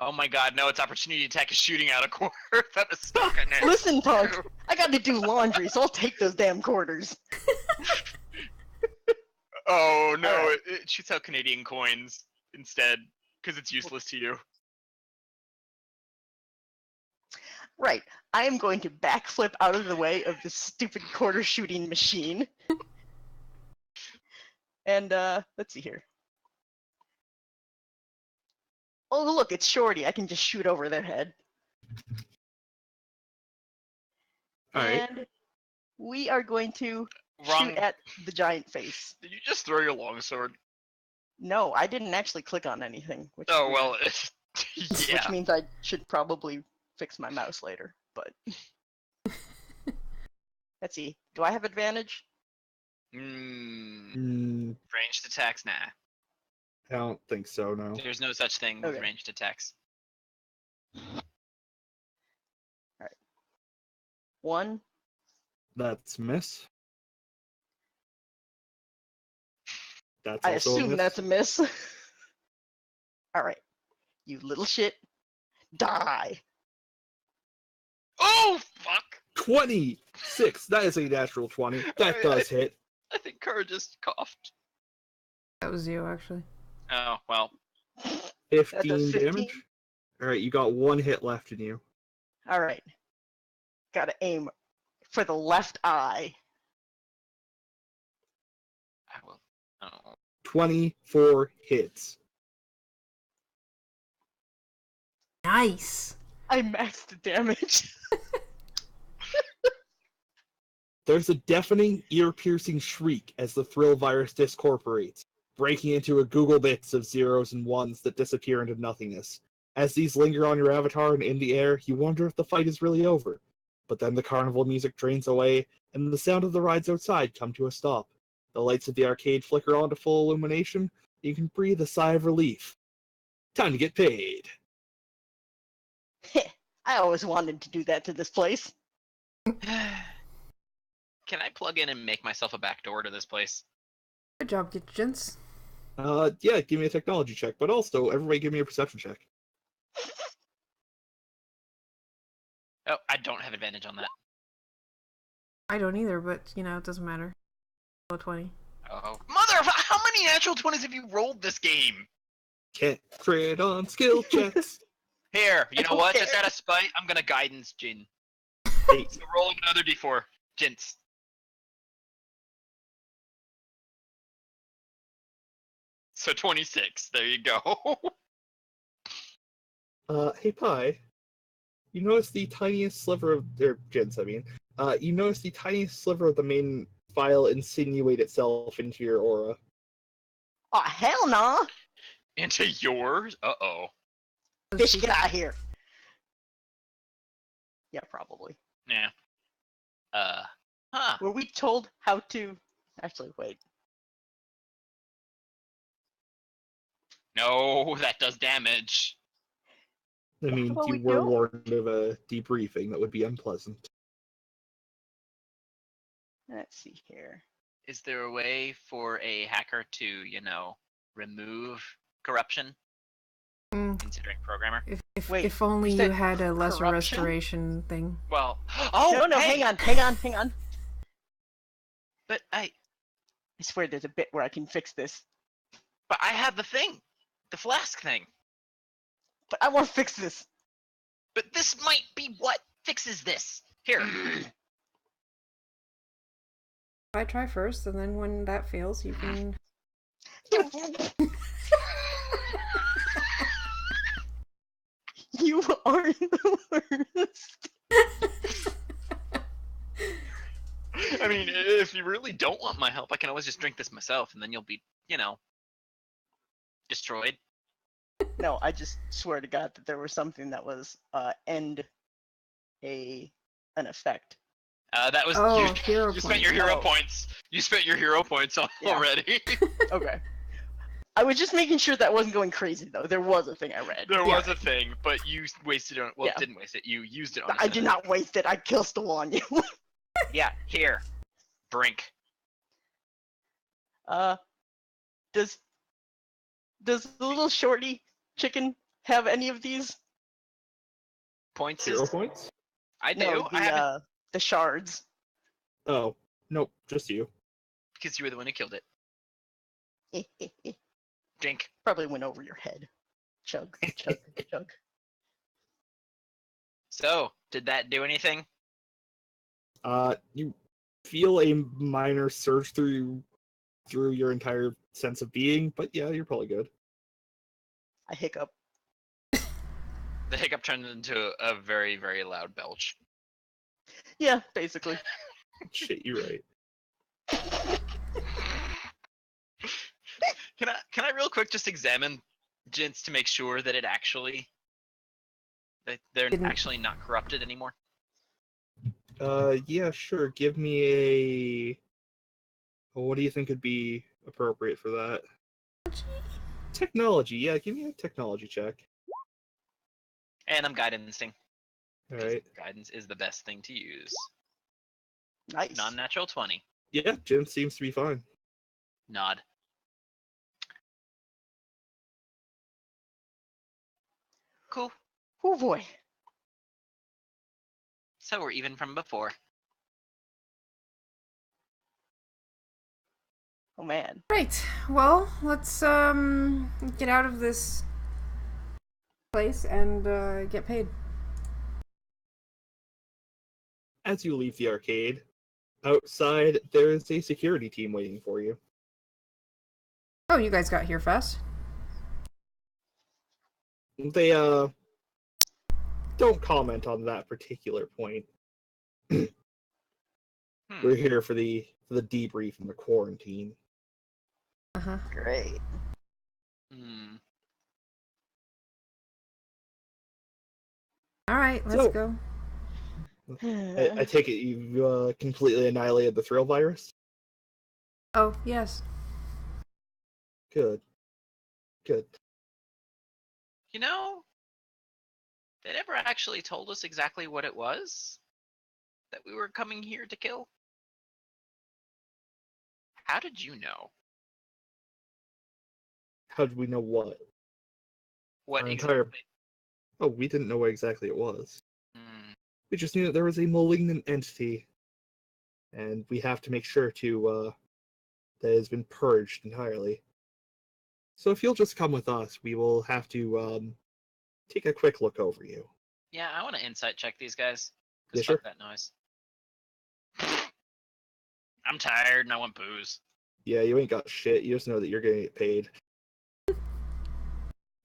Oh my god, no, its opportunity attack is shooting out a quarter. That is stuck in it. Listen, punk. I got to do laundry, so I'll take those damn quarters. Oh no, Alright. it shoots out Canadian coins instead, because it's useless to you. Right. I am going to backflip out of the way of this stupid quarter shooting machine. And let's see here. Oh look, it's Shorty. I can just shoot over their head. Alright. And we are going to Wrong. shoot at the giant face. Did you just throw your longsword? No, I didn't actually click on anything. Which is Oh weird, well, which yeah. means I should probably fix my mouse later. But let's see. Do I have advantage? Ranged attacks, nah. I don't think so, no. There's no such thing with Okay. ranged attacks. 1. That's miss. That's I also a assume miss. that's a miss. All right, you little shit, die. Oh fuck! 26! That is a natural 20. That does hit. I think Kara just coughed. That was you, actually. Oh well. 15 15? damage. Alright, you got 1 hit left in you. All right, gotta aim for the left eye. I will. Oh. 24 hits. Nice. I maxed the damage. There's a deafening, ear-piercing shriek as the Thrill virus discorporates, breaking into a Google bits of zeros and ones that disappear into nothingness. As these linger on your avatar and in the air, you wonder if the fight is really over. But then the carnival music drains away, and the sound of the rides outside come to a stop. The lights of the arcade flicker on to full illumination, and you can breathe a sigh of relief. Time to get paid. I always wanted to do that to this place. Can I plug in and make myself a back door to this place? Good job, gents. Yeah, give me a technology check, but also, everybody give me a perception check. Oh, I don't have advantage on that. I don't either, but, you know, it doesn't matter. 20. Oh. Mother, how many natural 20s have you rolled this game? Can't crit on skill checks. Here, you know what? Okay. Just out of spite, I'm gonna guidance Jin. 8. So roll another d4. Jints. So 26. There you go. Hey Pi, you notice the tiniest sliver of Jens, I mean. You notice the tiniest sliver of the main file insinuate itself into your aura. Oh hell no! Into yours? Uh-oh. Fish, get out of here. Yeah, probably. Yeah. Huh. Were we told how to? Actually, wait. No, that does damage. I mean, Well, you we were go. warned of a debriefing that would be unpleasant. Let's see here. Is there a way for a hacker to, you know, remove corruption? Mm, Considering programmer? Wait, if only you you said had a lesser corruption? restoration thing. Well, oh, No, hey! hang on. But I swear there's a bit where I can fix this. But I have the thing, the flask thing. But I want to fix this. But this might be what fixes this. Here. I try first, and then when that fails, you can. You are the worst. I mean, if you really don't want my help, I can always just drink this myself, and then you'll be, destroyed. No, I just swear to God that there was something that was end an effect. That was hero you spent your points. hero points. You spent your hero points already. Okay. I was just making sure that wasn't going crazy though. There was a thing I read. There was a thing, but you wasted it on. Well, Yeah. didn't waste it. You used it on. I did not waste it. I kill stole on you. Yeah, here, drink. Does the little shorty chicken have any of these? Points Hero is. points? I do. No, I haven't the shards. Oh, nope, just you. because you were the one who killed it. Drink. Probably went over your head. Chug, chug, chug. So, did that do anything? You feel a minor surge through your entire sense of being, but yeah, you're probably good. I hiccup. The hiccup turned into a very, very loud belch. Yeah, basically. Shit, you're right. Can I real quick just examine Jints to make sure that they're actually not corrupted anymore? Yeah, sure. Give me a. What do you think would be appropriate for that? Technology. Yeah, give me a technology check. And I'm guidancing. All right. Guidance is the best thing to use. Nice. Non-natural 20. Yeah, Jim seems to be fine. Nod. Cool. Oh boy. So we're even from before. Oh man. Right. Well, let's get out of this place and get paid. As you leave the arcade, outside there is a security team waiting for you. Oh, you guys got here fast. They don't comment on that particular point. We're here for the debrief and the quarantine. Great. All right, let's go. I take it you've completely annihilated the thrill virus? Oh, yes. Good. Good. You know, they never actually told us exactly what it was that we were coming here to kill. How did you know? How did we know what? What Our exactly? entire... Oh, we didn't know what exactly it was. We just knew that there was a malignant entity, and we have to make sure to that it has been purged entirely. So if you'll just come with us, we will have to take a quick look over you. Yeah, I want to insight check these guys. Yeah, Just sure. fuck that noise. I'm tired and I want booze. Yeah, you ain't got shit. You just know that you're gonna get paid.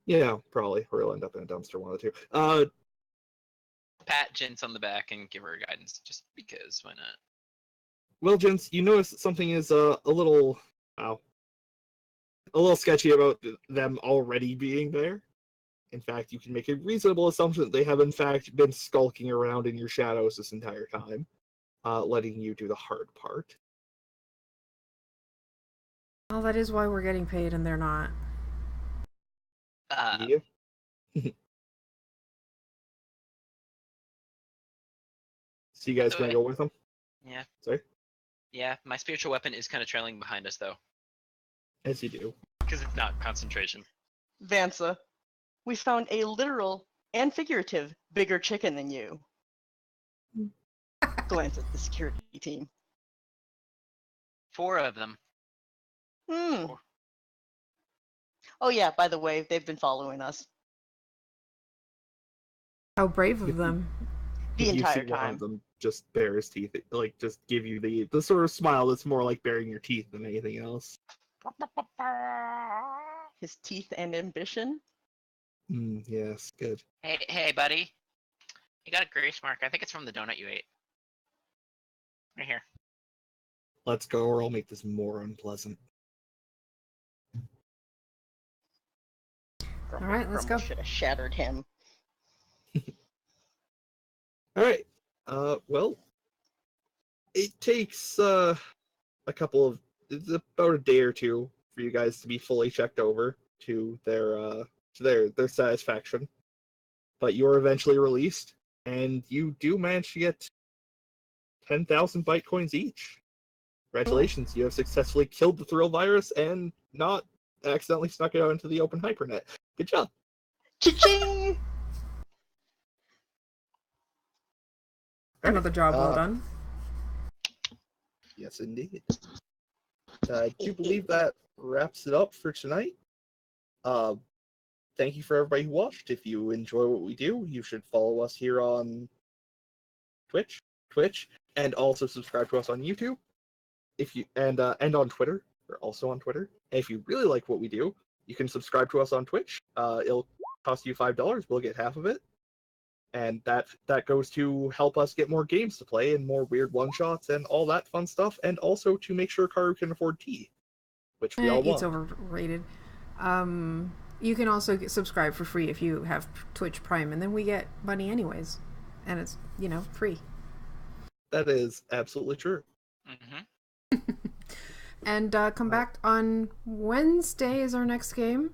Yeah, probably. Or you'll end up in a dumpster, one of the two. Pat Jints on the back and give her guidance, just because, why not? Well, gents, you notice that something is a little sketchy about them already being there. In fact, you can make a reasonable assumption that they have in fact been skulking around in your shadows this entire time, letting you do the hard part. Well, that is why we're getting paid and they're not. Yeah. So you guys gonna go with them? Yeah. Sorry? Yeah, my spiritual weapon is kind of trailing behind us, though. As you do. Because it's not concentration. Vansa, we found a literal and figurative bigger chicken than you. Glance at the security team. 4 of them. Hmm. Oh yeah, by the way, they've been following us How brave of them. the You entire see one time. of them just bare his teeth, like just give you the sort of smile that's more like baring your teeth than anything else. His teeth and ambition. Yes, good. Hey, buddy. You got a grace mark. I think it's from the donut you ate. Right here. Let's go, or I'll make this more unpleasant. All right, let's go. Should have shattered him. All right. Well, it takes a couple of it's about a day or two for you guys to be fully checked over to their satisfaction. But you're eventually released, and you do manage to get 10,000 Bitcoins each. Congratulations, you have successfully killed the Thrill virus and not accidentally snuck it out into the open hypernet. Good job. Cha-ching! Another job well done. Yes, indeed. I do believe that wraps it up for tonight. Thank you for everybody who watched. If you enjoy what we do, you should follow us here on Twitch, and also subscribe to us on YouTube. If you and on Twitter, we're also on Twitter. And if you really like what we do, you can subscribe to us on Twitch. It'll cost you $5. We'll get half of it, and that goes to help us get more games to play and more weird one shots and all that fun stuff, and also to make sure Karu can afford tea, which we all want. It's overrated. You can also subscribe for free if you have Twitch Prime, and then we get money anyways, and it's free. That is absolutely true. Mm-hmm. And come back on Wednesday is our next game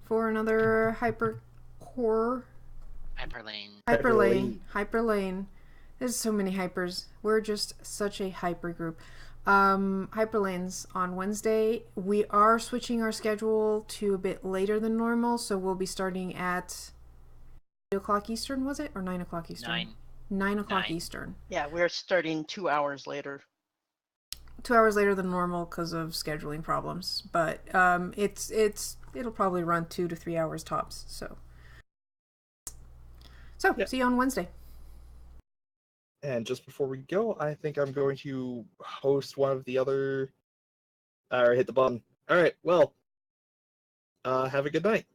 for another Hypercorps. Hyperlane. There's so many hypers. We're just such a hyper group. Hyperlanes on Wednesday. We are switching our schedule to a bit later than normal, so we'll be starting at 8 o'clock Eastern, was it? Or 9 o'clock Eastern? 9 o'clock Eastern. Yeah, we're starting 2 hours later. 2 hours later than normal because of scheduling problems, but it'll probably run 2 to 3 hours tops. So yeah. See you on Wednesday. And just before we go, I think I'm going to host one of the other. Or hit the button. All right. Well, have a good night.